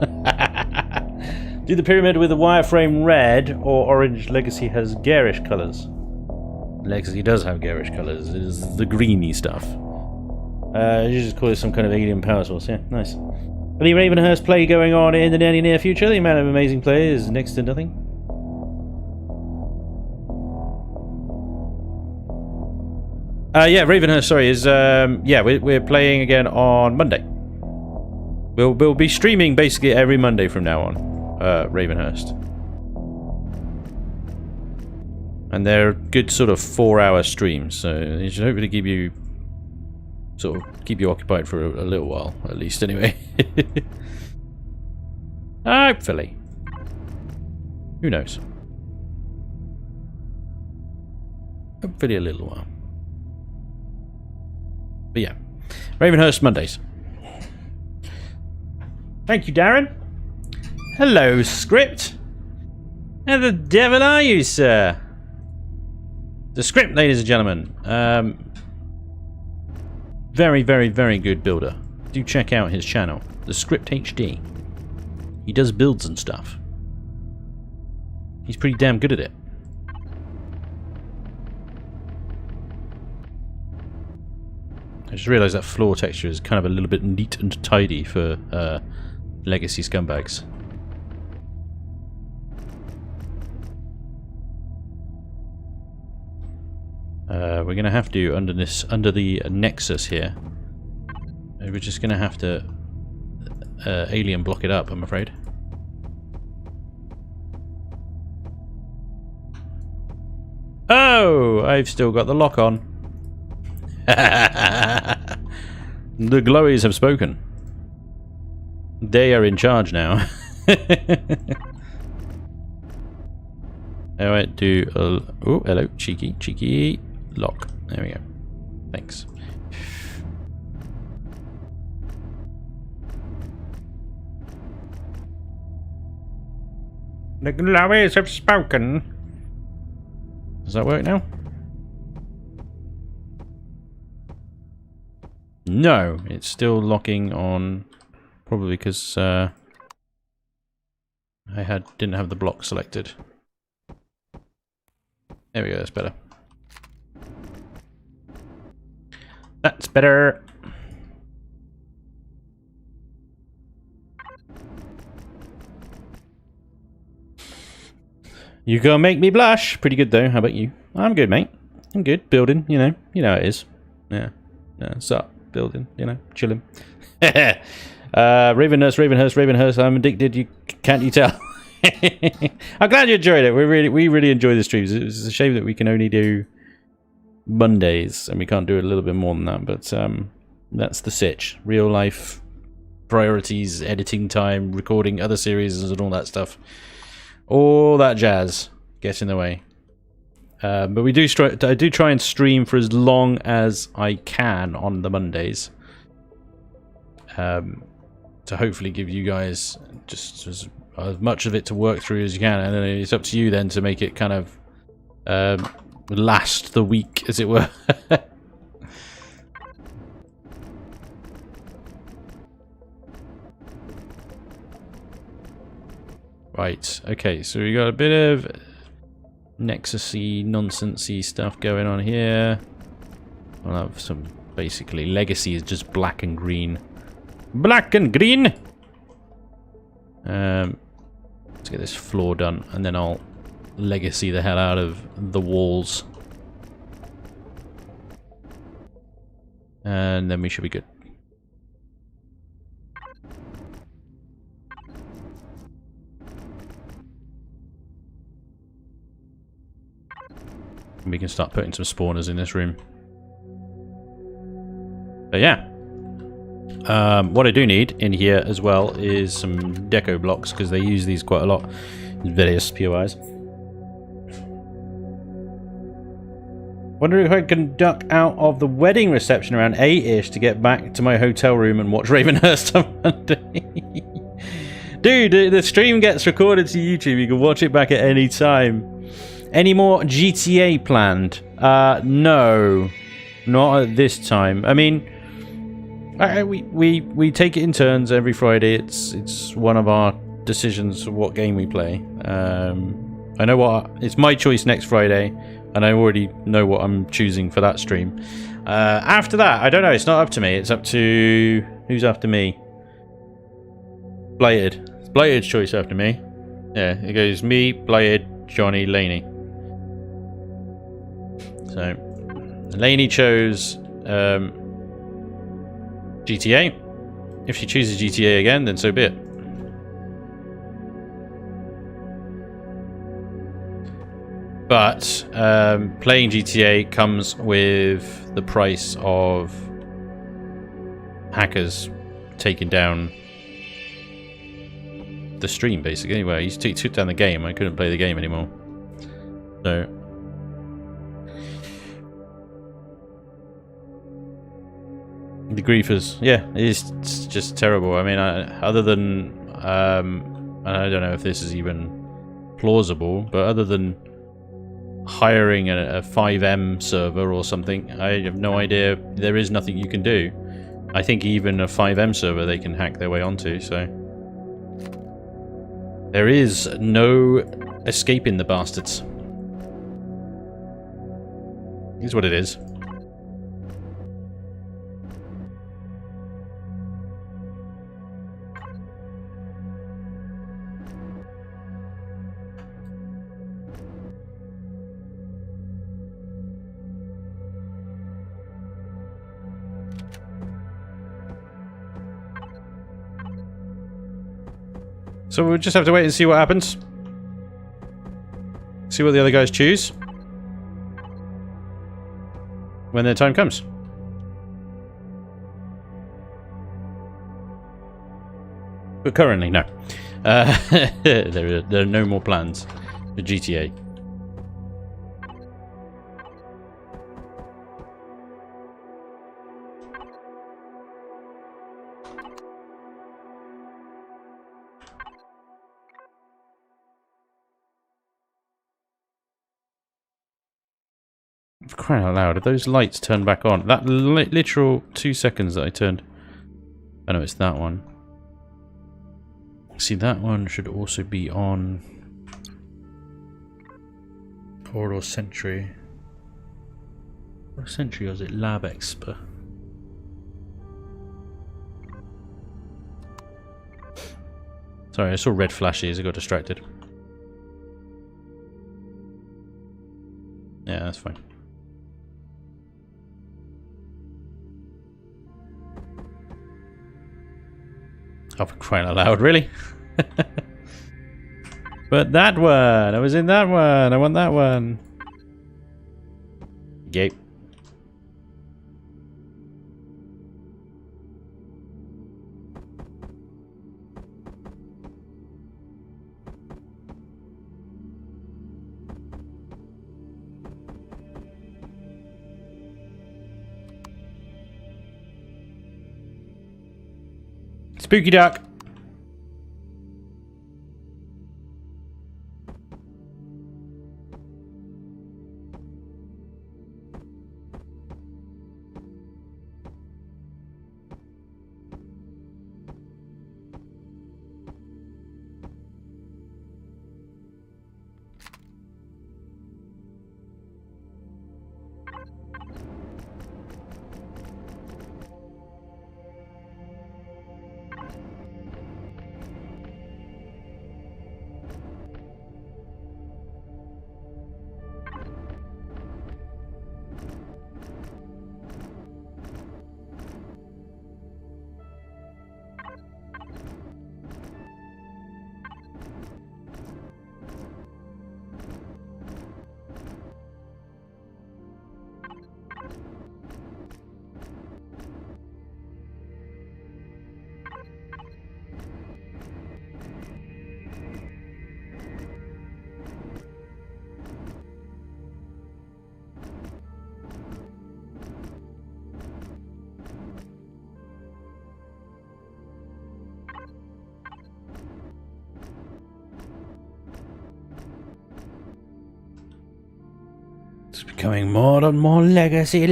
Do the pyramid with the wireframe red or orange. Legacy has garish colours. Legacy does have garish colours. It is the greeny stuff. You just call it some kind of alien power source. Yeah, nice. Any Ravenhurst play going on in the near future? The amount of amazing play is next to nothing. Yeah, Ravenhurst, sorry, is yeah, we're playing again on Monday. We'll be streaming basically every Monday from now on, Ravenhurst. And they're good sort of 4-hour streams, so they should hopefully keep you occupied for a little while, at least anyway. Hopefully. Who knows? Hopefully a little while. But yeah, Ravenhurst Mondays. Thank you, Darren. Hello, Script. How the devil are you, sir? The Script, ladies and gentlemen. Very, very, very good builder. Do check out his channel, The Script HD. He does builds and stuff. He's pretty damn good at it. I just realised that floor texture is kind of a little bit neat and tidy for legacy scumbags. We're gonna have to under the nexus here. We're just gonna have to alien block it up, I'm afraid. Oh, I've still got the lock on. The glowies have spoken. They are in charge now. Alright, do a... Oh, hello. Cheeky. Cheeky. Lock. There we go. Thanks. The glories have spoken. Does that work now? No, it's still locking on. Probably because I didn't have the block selected. There we go. That's better. That's better. You gonna make me blush. Pretty good though. How about you? I'm good, mate. I'm good. Building, you know how it is. Yeah. What's up? Building, chilling. Ravenhurst. I'm addicted. Can't you tell? I'm glad you enjoyed it. We really enjoy the streams. It's a shame that we can only do Mondays and we can't do it a little bit more than that. But that's the sitch. Real life priorities, editing time, recording other series and all that stuff. All that jazz gets in the way. But I do try and stream for as long as I can on the Mondays. To hopefully give you guys just as much of it to work through as you can. And then it's up to you then to make it kind of last the week, as it were. Right, okay, so we got a bit of Nexus-y, nonsense-y stuff going on here. I'll have some, basically, legacy is just black and green. Black and green! Let's get this floor done, and then I'll legacy the hell out of the walls. And then we should be good. We can start putting some spawners in this room. But yeah. What I do need in here as well is some deco blocks, because they use these quite a lot in various POIs. Wondering if I can duck out of the wedding reception around 8-ish to get back to my hotel room and watch Ravenhurst on Monday. Dude, the stream gets recorded to YouTube. You can watch it back at any time. Any more GTA planned? No, not at this time. I mean, we take it in turns every Friday. It's one of our decisions of what game we play. I know it's my choice next Friday, and I already know what I'm choosing for that stream. After that, I don't know. It's not up to me. It's up to who's after me. Blighted. It's Blighted's choice after me. Yeah, it goes me, Blighted, Johnny, Laney. So, Laney chose GTA. If she chooses GTA again, then so be it. But playing GTA comes with the price of hackers taking down the stream, basically. Anyway, he took down the game. I couldn't play the game anymore. So... the griefers, yeah, it's just terrible. I mean, other than I don't know if this is even plausible, but other than hiring a 5M server or something, I have no idea. There is nothing you can do. I think even a 5M server they can hack their way onto, so there is no escaping the bastards. Here's what it is. So we'll just have to wait and see what happens. See what the other guys choose. When their time comes. But currently, no. There are no more plans for GTA. For crying out loud, have those lights turned back on? That literal 2 seconds that I turned... I know it's that one. See, that one should also be on... Corridor Sentry. Or Sentry, or is it Lab Expert? Sorry, I saw red flashes, I got distracted. Yeah, that's fine. Oh, for crying out loud, really? But that one! I was in that one! I want that one! Yep. Spooky duck! It's becoming more and more legacy.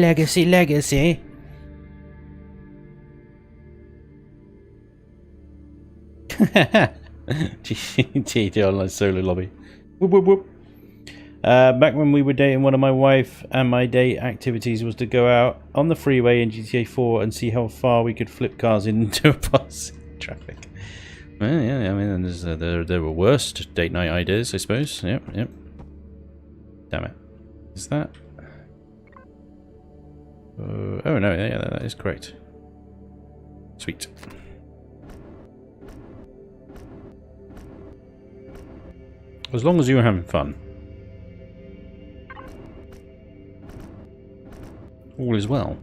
GTA Online Solo Lobby. Whoop, whoop, whoop. Back when we were dating, one of my wife and my date activities was to go out on the freeway in GTA 4 and see how far we could flip cars into a passing traffic. Well, yeah, I mean, there were worse date night ideas, I suppose. Yep. Damn it. Is that? Oh no, yeah, that is correct. Sweet. As long as you were having fun. All is well.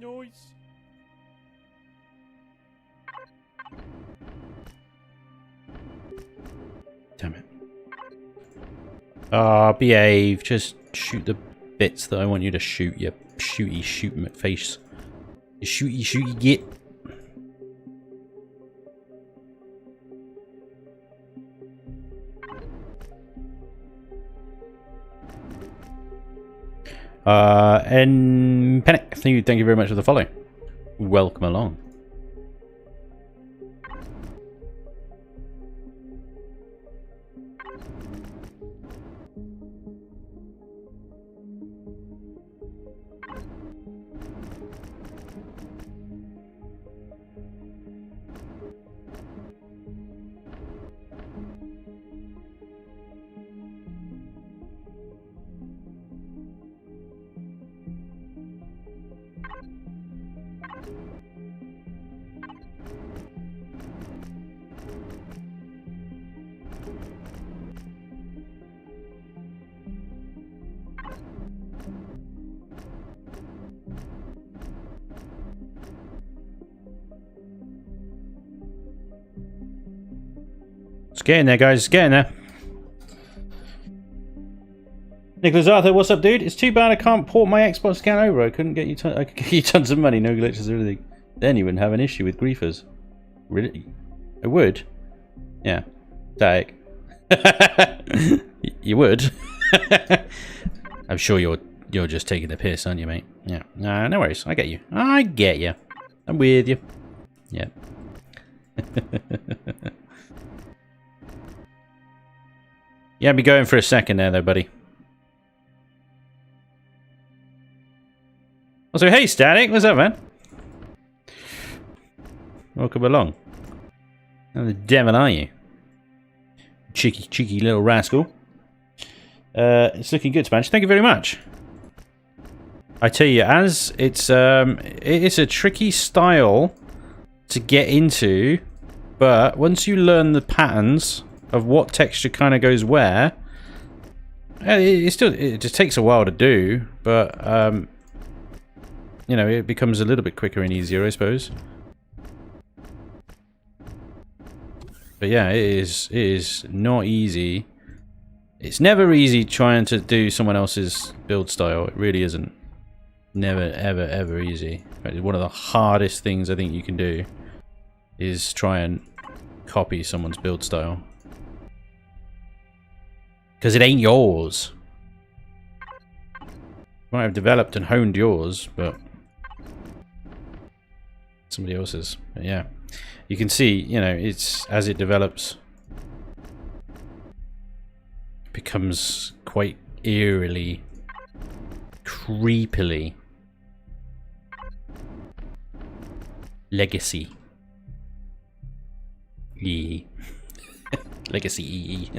Noise. Damn it. Ah, behave. Just shoot the bits that I want you to shoot, you shooty face. You shooty git. And Panic, thank you very much for the follow. Welcome along. It's getting there, guys. It's getting there. Nicholas Arthur, what's up, dude? It's too bad I can't port my Xbox account over. I couldn't get you. I could get you tons of money, no glitches or anything. Then you wouldn't have an issue with griefers. Really? I would. Yeah. Static. You would. I'm sure you're just taking the piss, aren't you, mate? Yeah. Nah, no worries. I get you. I get you. I'm with you. Yeah. Yeah, be going for a second there, though, buddy. Also, hey, Static, what's up, man? Welcome along. How the devil are you? Cheeky little rascal. It's looking good, Spanj. Thank you very much. I tell you, as it's a tricky style to get into, but once you learn the patterns of what texture kind of goes where, it just takes a while to do, but you know, it becomes a little bit quicker and easier, I suppose. But yeah, it is not easy. It's never easy trying to do someone else's build style. It really isn't. Never, ever easy. In fact, one of the hardest things I think you can do is try and copy someone's build style. Because it ain't yours. You might have developed and honed yours, but somebody else's. But yeah. You can see, you know, it's as it develops, it becomes quite eerily, creepily legacy. Legacy.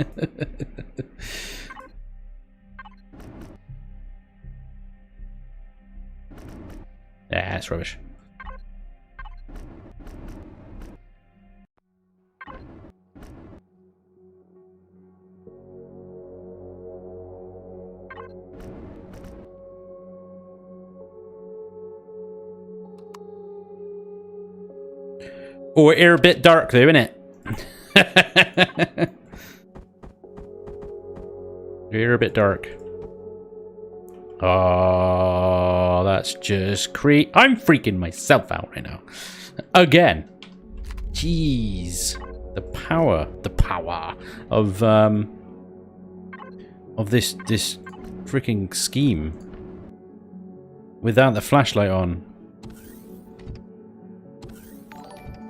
That's rubbish. Oh, you're a bit dark though, isn't it? You're a bit dark. Oh, that's just I'm freaking myself out right now. Again. Jeez. The power of this freaking scheme without the flashlight on.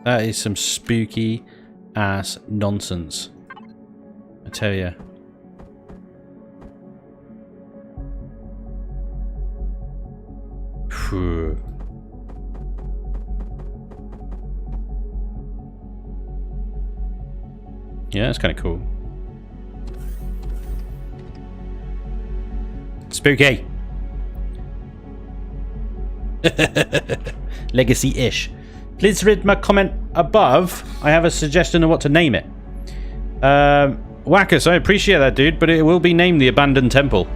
That is some spooky ass nonsense, I tell you. Phew. Yeah, that's kind of cool. Spooky. Legacy-ish. Please read my comment above. I have a suggestion of what to name it. Wackus, I appreciate that, dude, but it will be named the Abandoned Temple.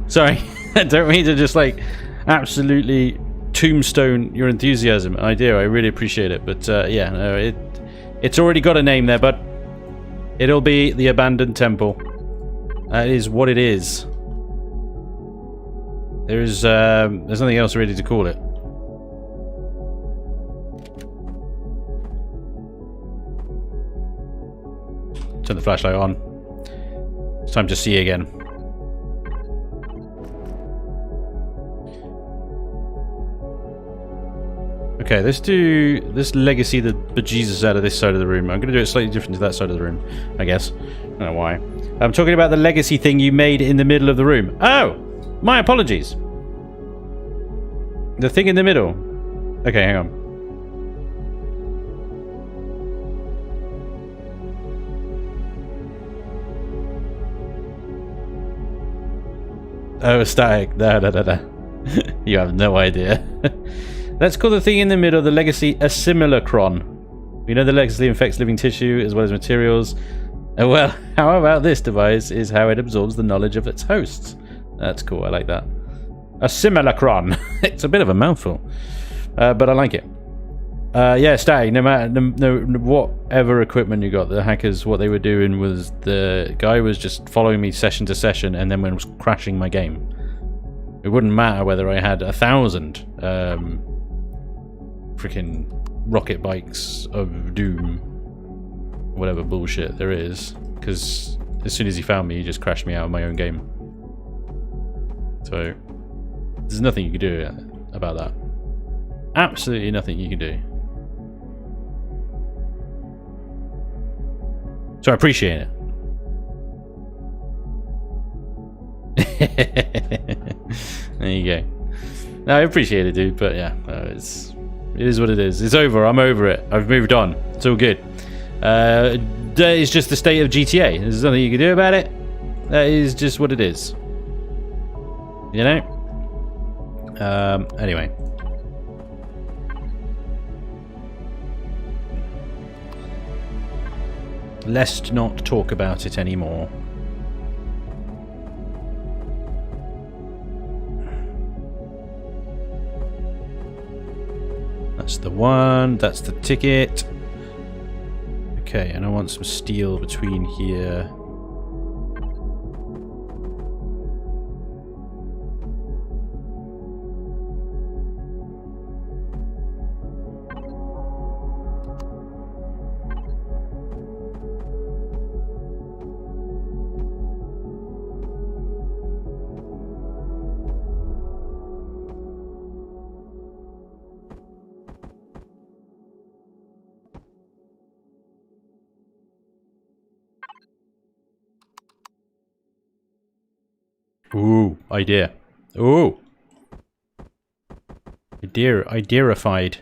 Sorry, I don't mean to just like absolutely tombstone your enthusiasm. I do, I really appreciate it, but yeah, no, it's already got a name there, but it'll be the Abandoned Temple. That is what it is. There's nothing else really to call it. Turn the flashlight on. It's time to see again. Okay, let's do this legacy the bejesus out of this side of the room. I'm going to do it slightly different to that side of the room, I guess. I don't know why. I'm talking about the legacy thing you made in the middle of the room. Oh! My apologies. The thing in the middle. Okay, hang on. Oh, static. No. You have no idea. Let's call the thing in the middle the legacy a simulacron. We know the legacy infects living tissue as well as materials. Oh, well, how about this device is how it absorbs the knowledge of its hosts. That's cool, I like that. A simulacron. It's a bit of a mouthful, but I like it. Yeah, static. No matter whatever equipment you got, the hackers, what they were doing was the guy was just following me session to session, and then when it was crashing my game. It wouldn't matter whether I had 1,000 freaking rocket bikes of doom, whatever bullshit there is, because as soon as he found me, he just crashed me out of my own game. So there's nothing you can do about that. Absolutely nothing you can do. So I appreciate it. There you go. No, I appreciate it, dude, but yeah, it is what it is. It's over. I'm over it. I've moved on. It's all good. That is just the state of GTA. There's nothing you can do about it. That is just what it is. You know? Anyway. Let's not talk about it anymore. That's the one. That's the ticket. Okay, and I want some steel between here. Ooh, idea. Ooh. Idearified.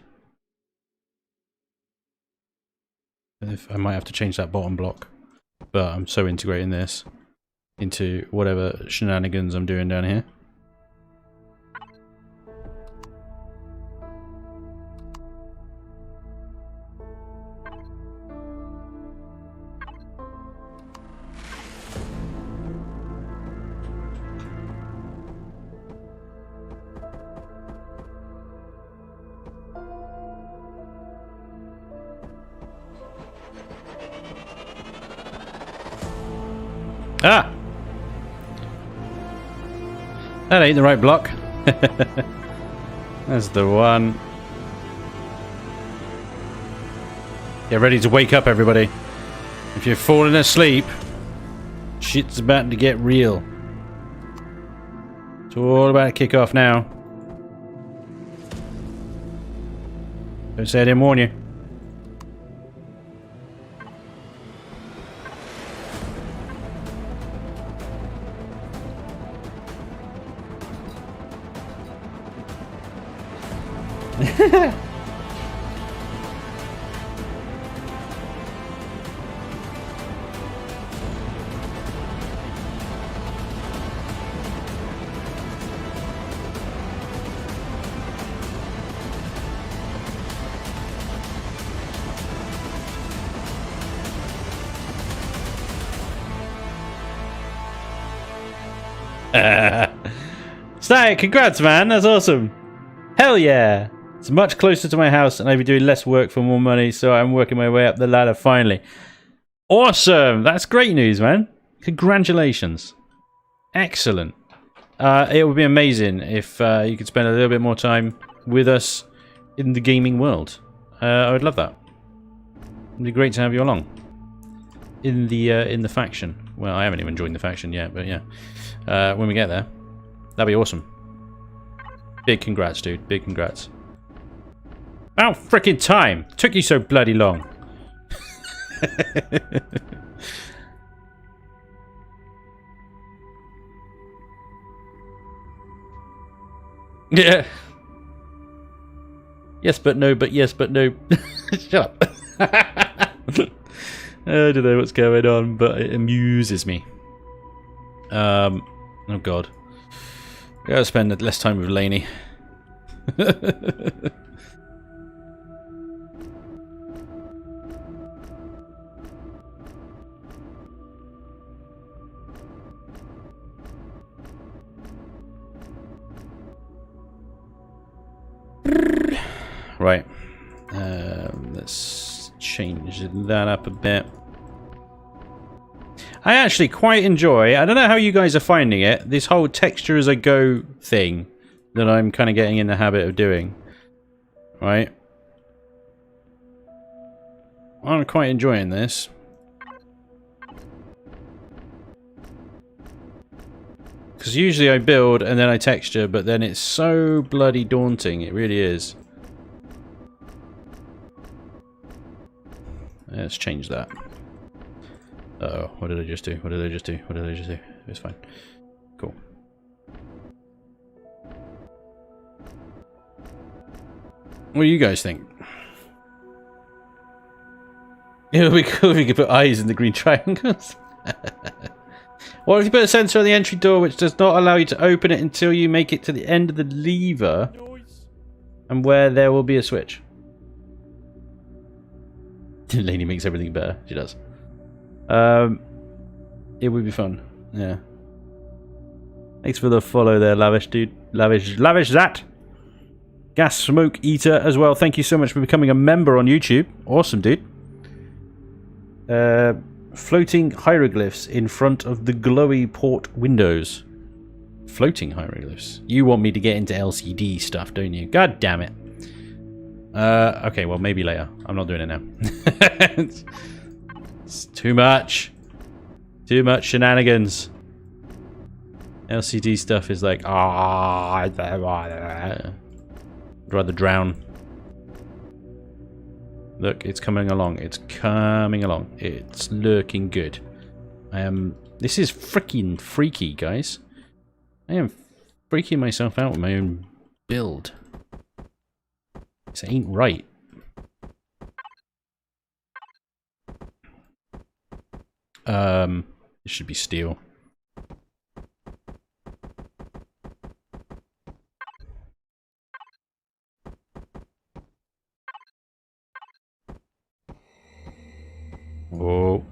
I might have to change that bottom block. But I'm so integrating this into whatever shenanigans I'm doing down here. Ah! That ain't the right block. That's the one. Get ready to wake up, everybody. If you're falling asleep, shit's about to get real. It's all about to kick off now. Don't say I didn't warn you. Static, congrats, man. That's awesome. Hell yeah. It's much closer to my house and I'll be doing less work for more money, so I'm working my way up the ladder finally. Awesome. That's great news, man. Congratulations. Excellent. It would be amazing if you could spend a little bit more time with us in the gaming world. I would love that. It'd be great to have you along. In the faction. Well, I haven't even joined the faction yet, but yeah. When we get there, that'd be awesome. Big congrats, dude. Big congrats. About frickin' time. Took you so bloody long. Yeah. Yes, but no, but yes, but no. Shut up. I don't know what's going on, but it amuses me. Oh god. Gotta spend less time with Lainey. Right. Let's change that up a bit. I actually quite enjoy, I don't know how you guys are finding it, this whole texture as I go thing that I'm kind of getting in the habit of doing. Right? I'm quite enjoying this. Because usually I build and then I texture, but then it's so bloody daunting, it really is. Let's change that. Uh-oh, what did I just do? What did I just do? What did I just do? It's fine. Cool. What do you guys think? It would be cool if you could put eyes in the green triangles. What if you put a sensor on the entry door which does not allow you to open it until you make it to the end of the lever and where there will be a switch? Lainey makes everything better. She does. It would be fun. Yeah. Thanks for the follow there, Lavish dude. Lavish that. Gas Smoke Eater as well. Thank you so much for becoming a member on YouTube. Awesome, dude. Floating hieroglyphs in front of the glowy port windows. Floating hieroglyphs. You want me to get into LCD stuff, don't you? God damn it. Okay, well, maybe later. I'm not doing it now. It's too much. Too much shenanigans. LCD stuff is like, I'd rather drown. Look, it's coming along. It's coming along. It's looking good. This is freaking freaky, guys. I am freaking myself out with my own build. This ain't right. It should be steel. Whoa.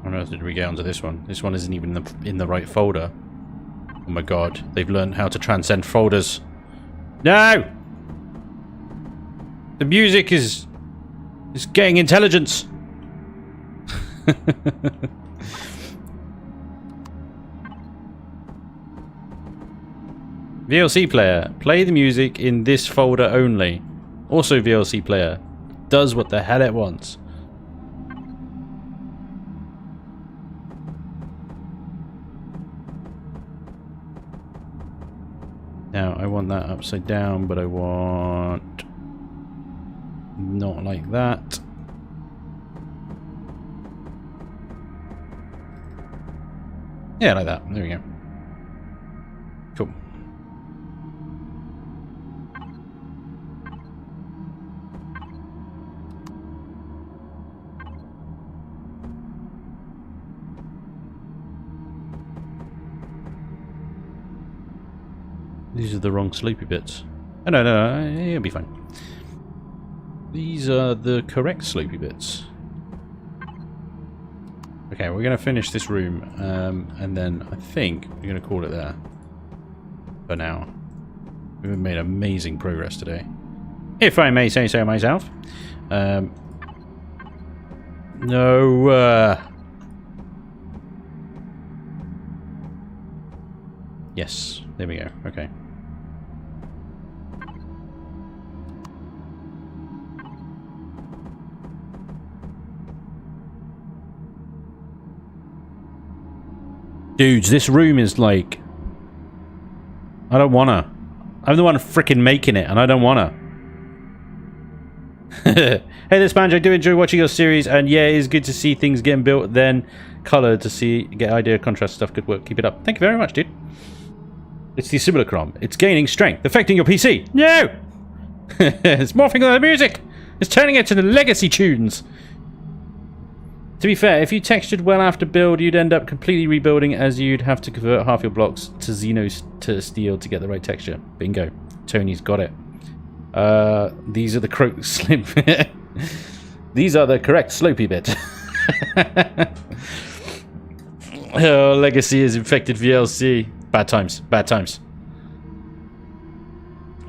On earth did we get onto this one? This one isn't even in the right folder. Oh my god, they've learned how to transcend folders. No! The music is getting intelligence. VLC player, play the music in this folder only. Also VLC player, does what the hell it wants. Now, I want that upside down, but I want... not like that. Yeah, like that. There we go. Cool. These are the wrong sleepy bits. Oh, no, it'll be fine. These are the correct sleepy bits. Okay, we're going to finish this room, and then I think we're going to call it there. For now. We've made amazing progress today. If I may say so myself. No, yes, there we go. Okay. Dudes, this room is like... I don't wanna. I'm the one freaking making it, and I don't wanna. Hey there, Spanj. I do enjoy watching your series, and yeah, it is good to see things getting built, then coloured to see, get idea, contrast stuff. Good work. Keep it up. Thank you very much, dude. It's the simulacrum. It's gaining strength, affecting your PC. No! It's morphing the music. It's turning it to the legacy tunes. To be fair, if you textured well after build, you'd end up completely rebuilding, as you'd have to convert half your blocks to Xeno to steel to get the right texture. Bingo. Tony's got it. These are the These are the correct slopey bit. Oh, legacy is infected VLC. Bad times. Bad times.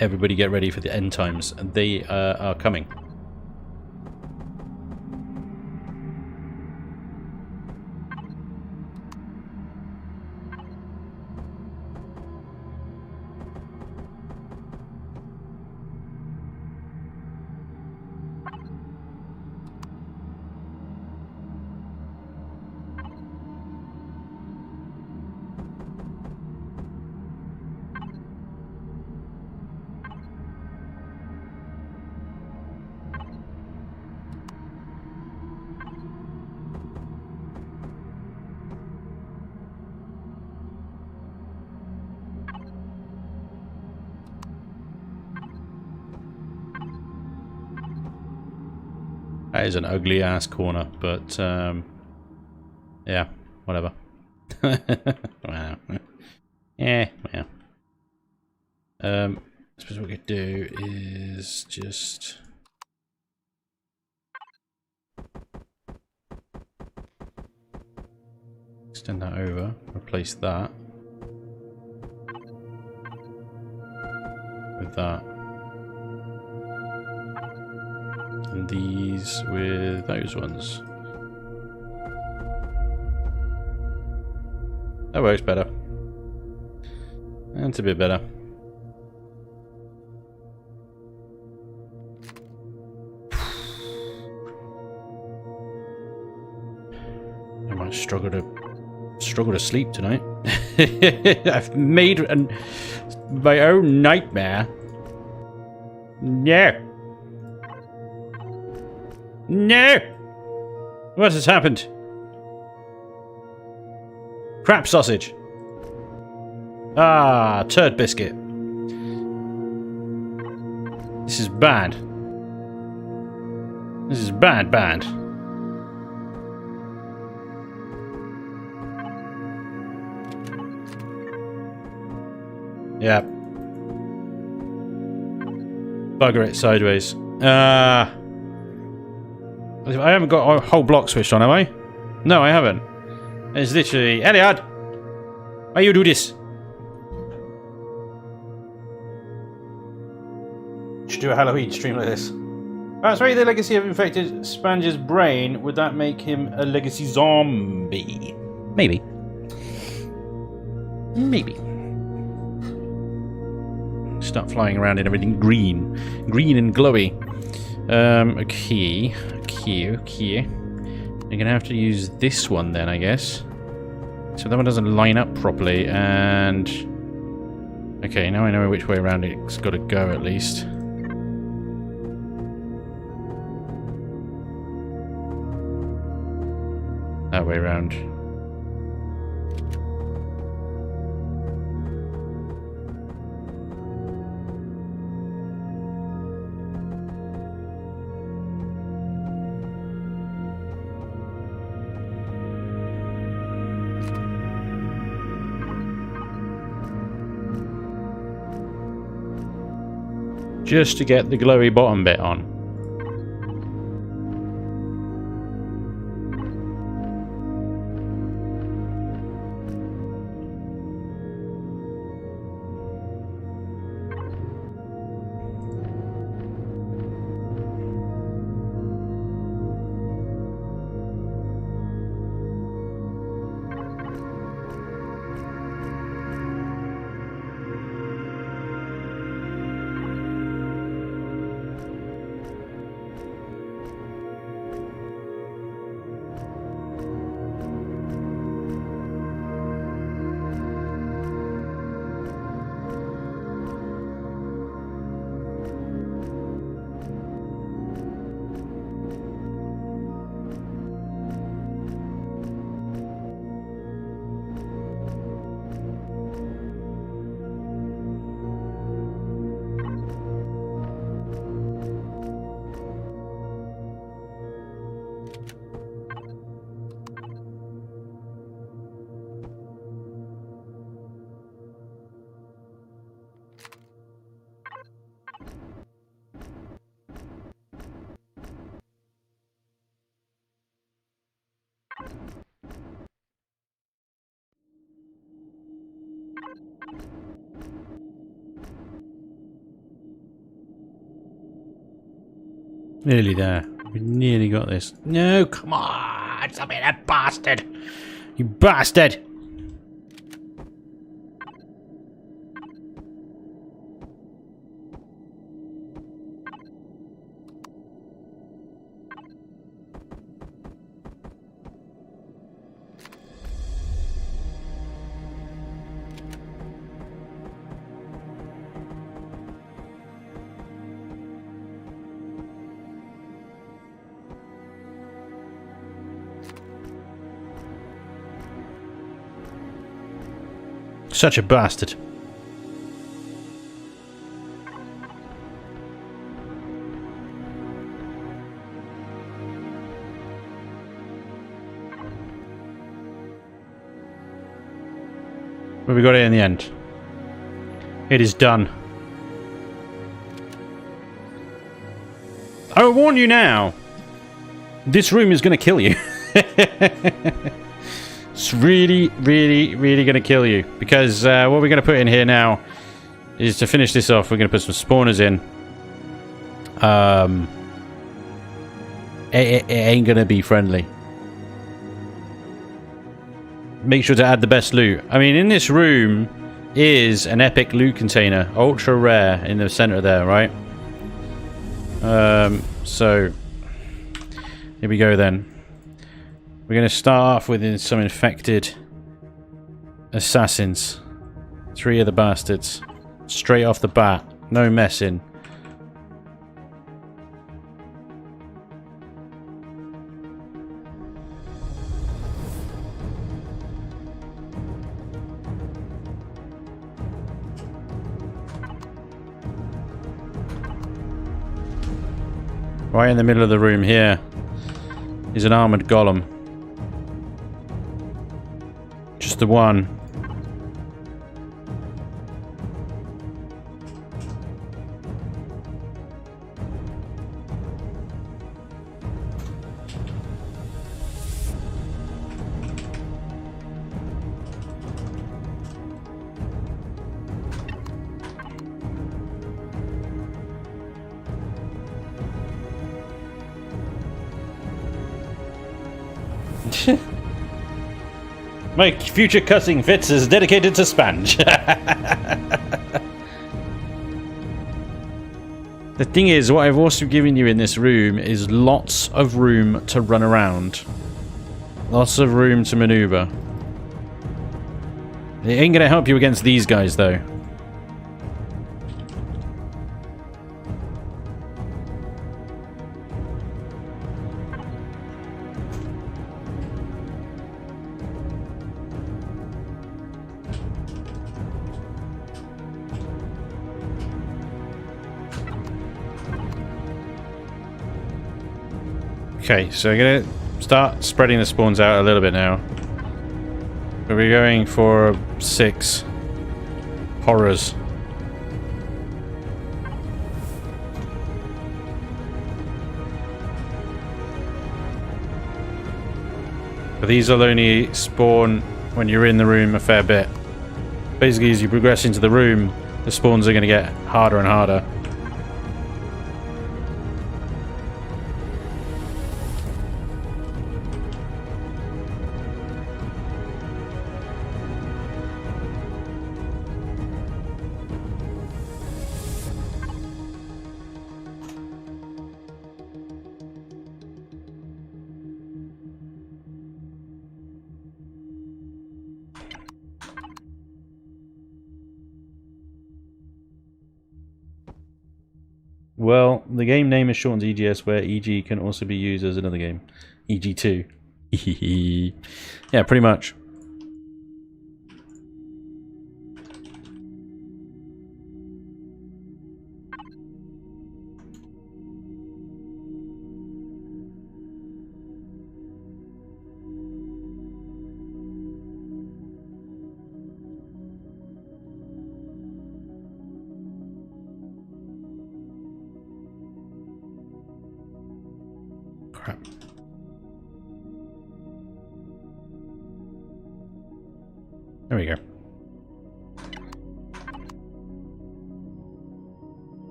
Everybody get ready for the end times. They are coming. That is an ugly ass corner, but yeah, whatever. Well, yeah, well. I suppose what we could do is just extend that over, replace that with that. And these with those ones. That works better. That's a bit better. I might struggle to sleep tonight. I've made my own nightmare. No. No! What has happened? Crap sausage. Ah, turd biscuit. This is bad. This is bad, bad. Yeah. Bugger it sideways. Ah. I haven't got a whole block switched on, have I? No, I haven't. It's literally... Eliad! Why you do this? Should do a Halloween stream like this. Sorry, the legacy of infected Spanj's brain. Would that make him a legacy zombie? Maybe. Maybe. Start flying around in everything green. Green and glowy. Okay. You're gonna have to use this one then, I guess. So that one doesn't line up properly, and... Okay, now I know which way around it's got to go, at least. That way around. Just to get the glowy bottom bit on. Nearly there. We nearly got this. No, come on! Stop it, that bastard! You bastard! Such a bastard. But we got it in the end. It is done. I will warn you now. This room is going to kill you. It's really, really, really going to kill you. Because what we're going to put in here now is to finish this off, we're going to put some spawners in. It ain't going to be friendly. Make sure to add the best loot. I mean, in this room is an epic loot container. Ultra rare in the center there, right? So here we go then. We're going to start off with some infected assassins. 3 of the bastards. Straight off the bat. No messing. Right in the middle of the room here is an armored golem. Just the one. My future cussing fits is dedicated to Spanj. The thing is, what I've also given you in this room is lots of room to run around. Lots of room to maneuver. It ain't gonna help you against these guys, though. Okay, so I'm gonna start spreading the spawns out a little bit now. So we're going for 6 horrors. But these will only spawn when you're in the room a fair bit. Basically, as you progress into the room, the spawns are going to get harder and harder. Well, the game name is shortened to EGS, where EG can also be used as another game. EG2. Yeah, pretty much. Crap. There we go.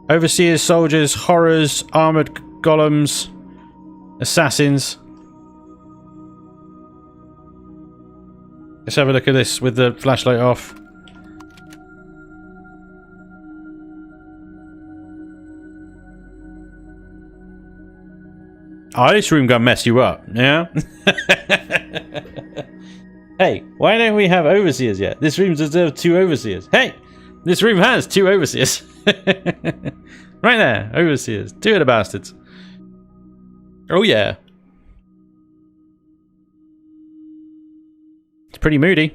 Overseers, soldiers, horrors, armored golems, assassins. Let's have a look at this with the flashlight off. Oh, this room gonna mess you up, yeah? Hey, why don't we have overseers yet? This room deserves 2 overseers. Hey, this room has 2 overseers. Right there, overseers. 2 of the bastards. Oh yeah. It's pretty moody.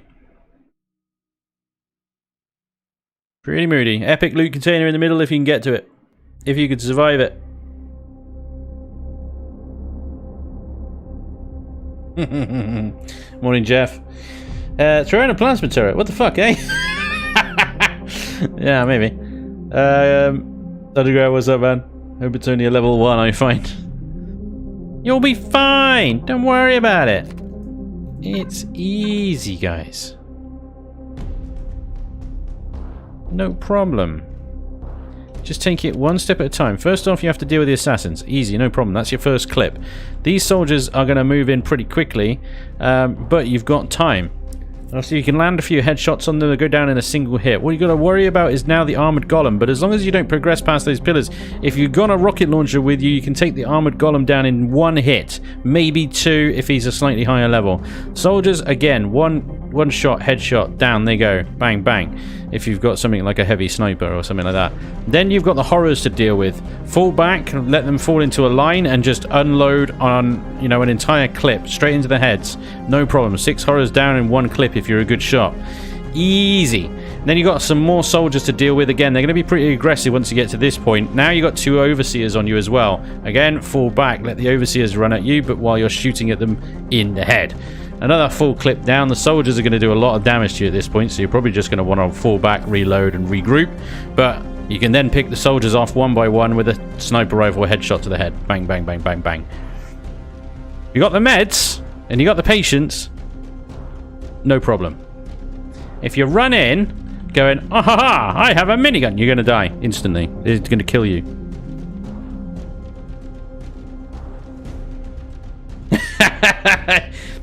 Pretty moody. Epic loot container in the middle if you can get to it. If you could survive it. Morning, Jeff. Throw in a plasma turret. What the fuck, eh? Yeah, maybe. Underground, what's up, man? Hope it's only a level 1, I find. You'll be fine. Don't worry about it. It's easy, guys. No problem. Just take it one step at a time. First off, you have to deal with the assassins. Easy, no problem. That's your first clip. These soldiers are going to move in pretty quickly, but you've got time. So you can land a few headshots on them and go down in a single hit. What you got to worry about is now the armored golem, but as long as you don't progress past those pillars, if you've got a rocket launcher with you, you can take the armored golem down in 1 hit, maybe 2 if he's a slightly higher level. Soldiers, again, one shot, headshot, down they go, bang, bang. If you've got something like a heavy sniper or something like that. Then you've got the horrors to deal with. Fall back, let them fall into a line and just unload on, you know, an entire clip straight into the heads. No problem. 6 horrors down in 1 clip if you're a good shot. Easy. Then you've got some more soldiers to deal with. Again, they're going to be pretty aggressive once you get to this point. Now you've got 2 overseers on you as well. Again, fall back, let the overseers run at you, but while you're shooting at them in the head. Another full clip down. The soldiers are going to do a lot of damage to you at this point, so you're probably just going to want to fall back, reload, and regroup. But you can then pick the soldiers off one by one with a sniper rifle headshot to the head. Bang, bang, bang, bang, bang. You got the meds, and you got the patience. No problem. If you run in, going, ah ha ha, I have a minigun, you're going to die instantly. It's going to kill you.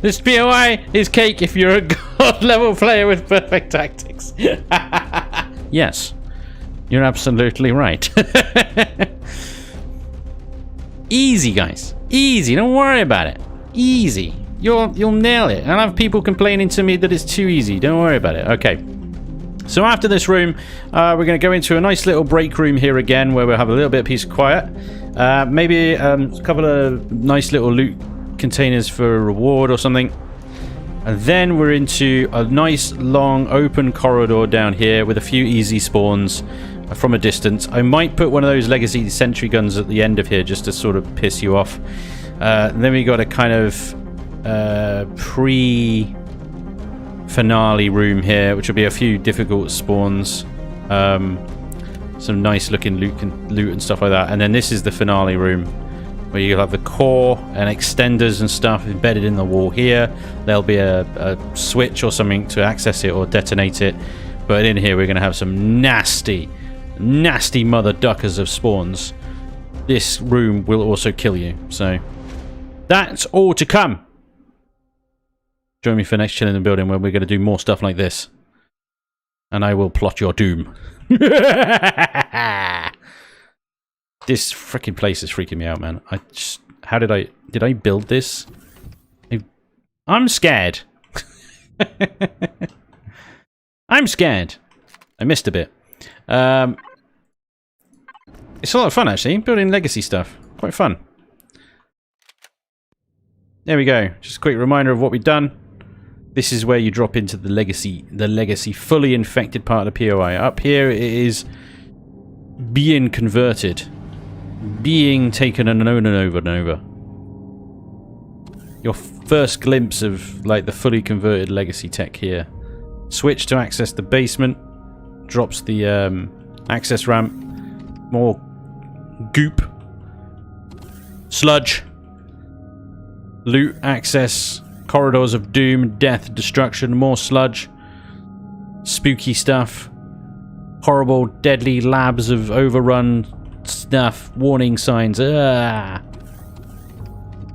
This POI is cake if you're a god level player with perfect tactics. Yes, you're absolutely right. Easy, guys. Easy. Don't worry about it. Easy. You'll nail it. I'll have people complaining to me that it's too easy. Don't worry about it. Okay. So after this room, we're going to go into a nice little break room here again, where we'll have a little bit of peace and quiet. Maybe a couple of nice little loot containers for a reward or something, and then we're into a nice long open corridor down here with a few easy spawns from a distance. I might put one of those legacy sentry guns at the end of here just to sort of piss you off. Then we got a kind of pre-finale room here, which will be a few difficult spawns, some nice looking loot and stuff like that, and then this is the finale room, where you'll have the core and extenders and stuff embedded in the wall here. There'll be a switch or something to access it or detonate it. But in here we're going to have some nasty, nasty mother duckers of spawns. This room will also kill you. So that's all to come. Join me for next Chillin the Building, where we're going to do more stuff like this. And I will plot your doom. This freaking place is freaking me out, man. How did I build this? I'm scared. I'm scared. I missed a bit. It's a lot of fun, actually, building legacy stuff. Quite fun. There we go. Just a quick reminder of what we've done. This is where you drop into the legacy fully infected part of the POI. Up here it is being converted. Being taken and over and over. Your first glimpse of like the fully converted legacy tech here. Switch to access the basement. Drops the access ramp. More goop. Sludge. Loot access. Corridors of doom, death, destruction. More sludge. Spooky stuff. Horrible, deadly labs of overrun stuff. Warning signs. And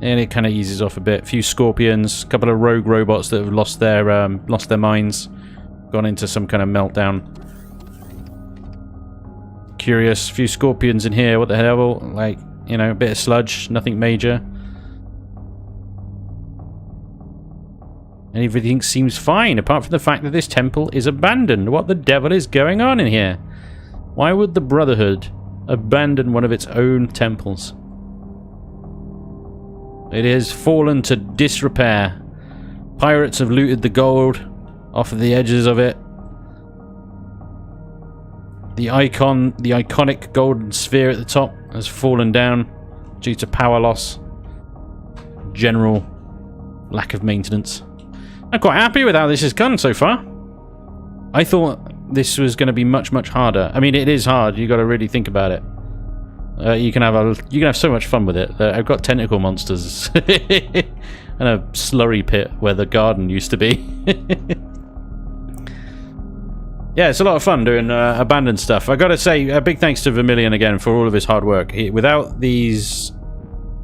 it kind of eases off a bit. A few scorpions, a couple of rogue robots that have lost their minds, gone into some kind of meltdown. Curious. A few scorpions in here. What the hell? Like, you know, a bit of sludge. Nothing major. And everything seems fine, apart from the fact that this temple is abandoned. What the devil is going on in here? Why would the Brotherhood abandon one of its own temples? It has fallen to disrepair. Pirates have looted the gold off of the edges of it. The iconic golden sphere at the top has fallen down due to power loss. General lack of maintenance. I'm quite happy with how this has gone so far. I thought this was going to be much, much harder. I mean, it is hard. You got to really think about it. You can have so much fun with it. I've got tentacle monsters and a slurry pit where the garden used to be. Yeah, it's a lot of fun doing abandoned stuff. I got to say, a big thanks to Vermilion again for all of his hard work. Without these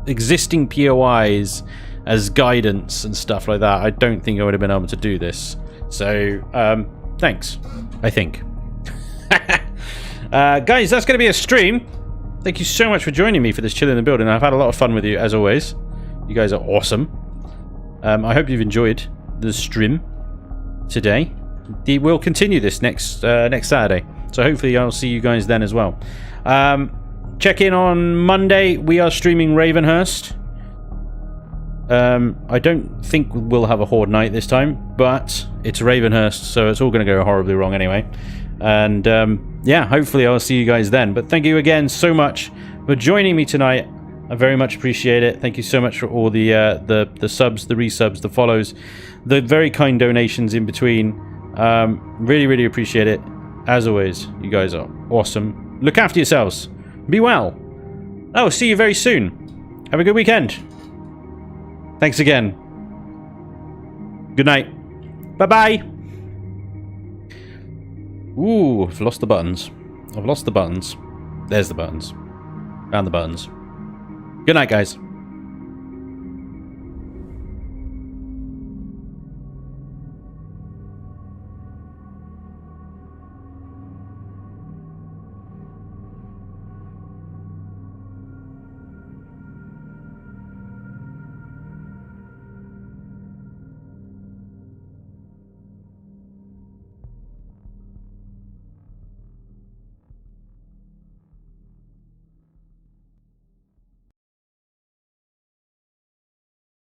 existing POIs as guidance and stuff like that, I don't think I would have been able to do this. So, thanks, I think. Guys, that's going to be a stream. Thank you so much for joining me for this Chillin Buildin. I've had a lot of fun with you, as always. You guys are awesome. I hope you've enjoyed the stream today. We'll continue this next Saturday. So hopefully I'll see you guys then as well. Check in on Monday. We are streaming Ravenhurst. I don't think we'll have a Horde night this time, but it's Ravenhurst, so it's all going to go horribly wrong anyway. And yeah, hopefully I'll see you guys then. But thank you again so much for joining me tonight. I very much appreciate it. Thank you so much for all the subs, the resubs, the follows, the very kind donations in between. Really, really appreciate it. As always, you guys are awesome. Look after yourselves. Be well. Oh, see you very soon. Have a good weekend. Thanks again. Good night. Bye-bye. Ooh, I've lost the buttons. I've lost the buttons. There's the buttons. Found the buttons. Good night, guys.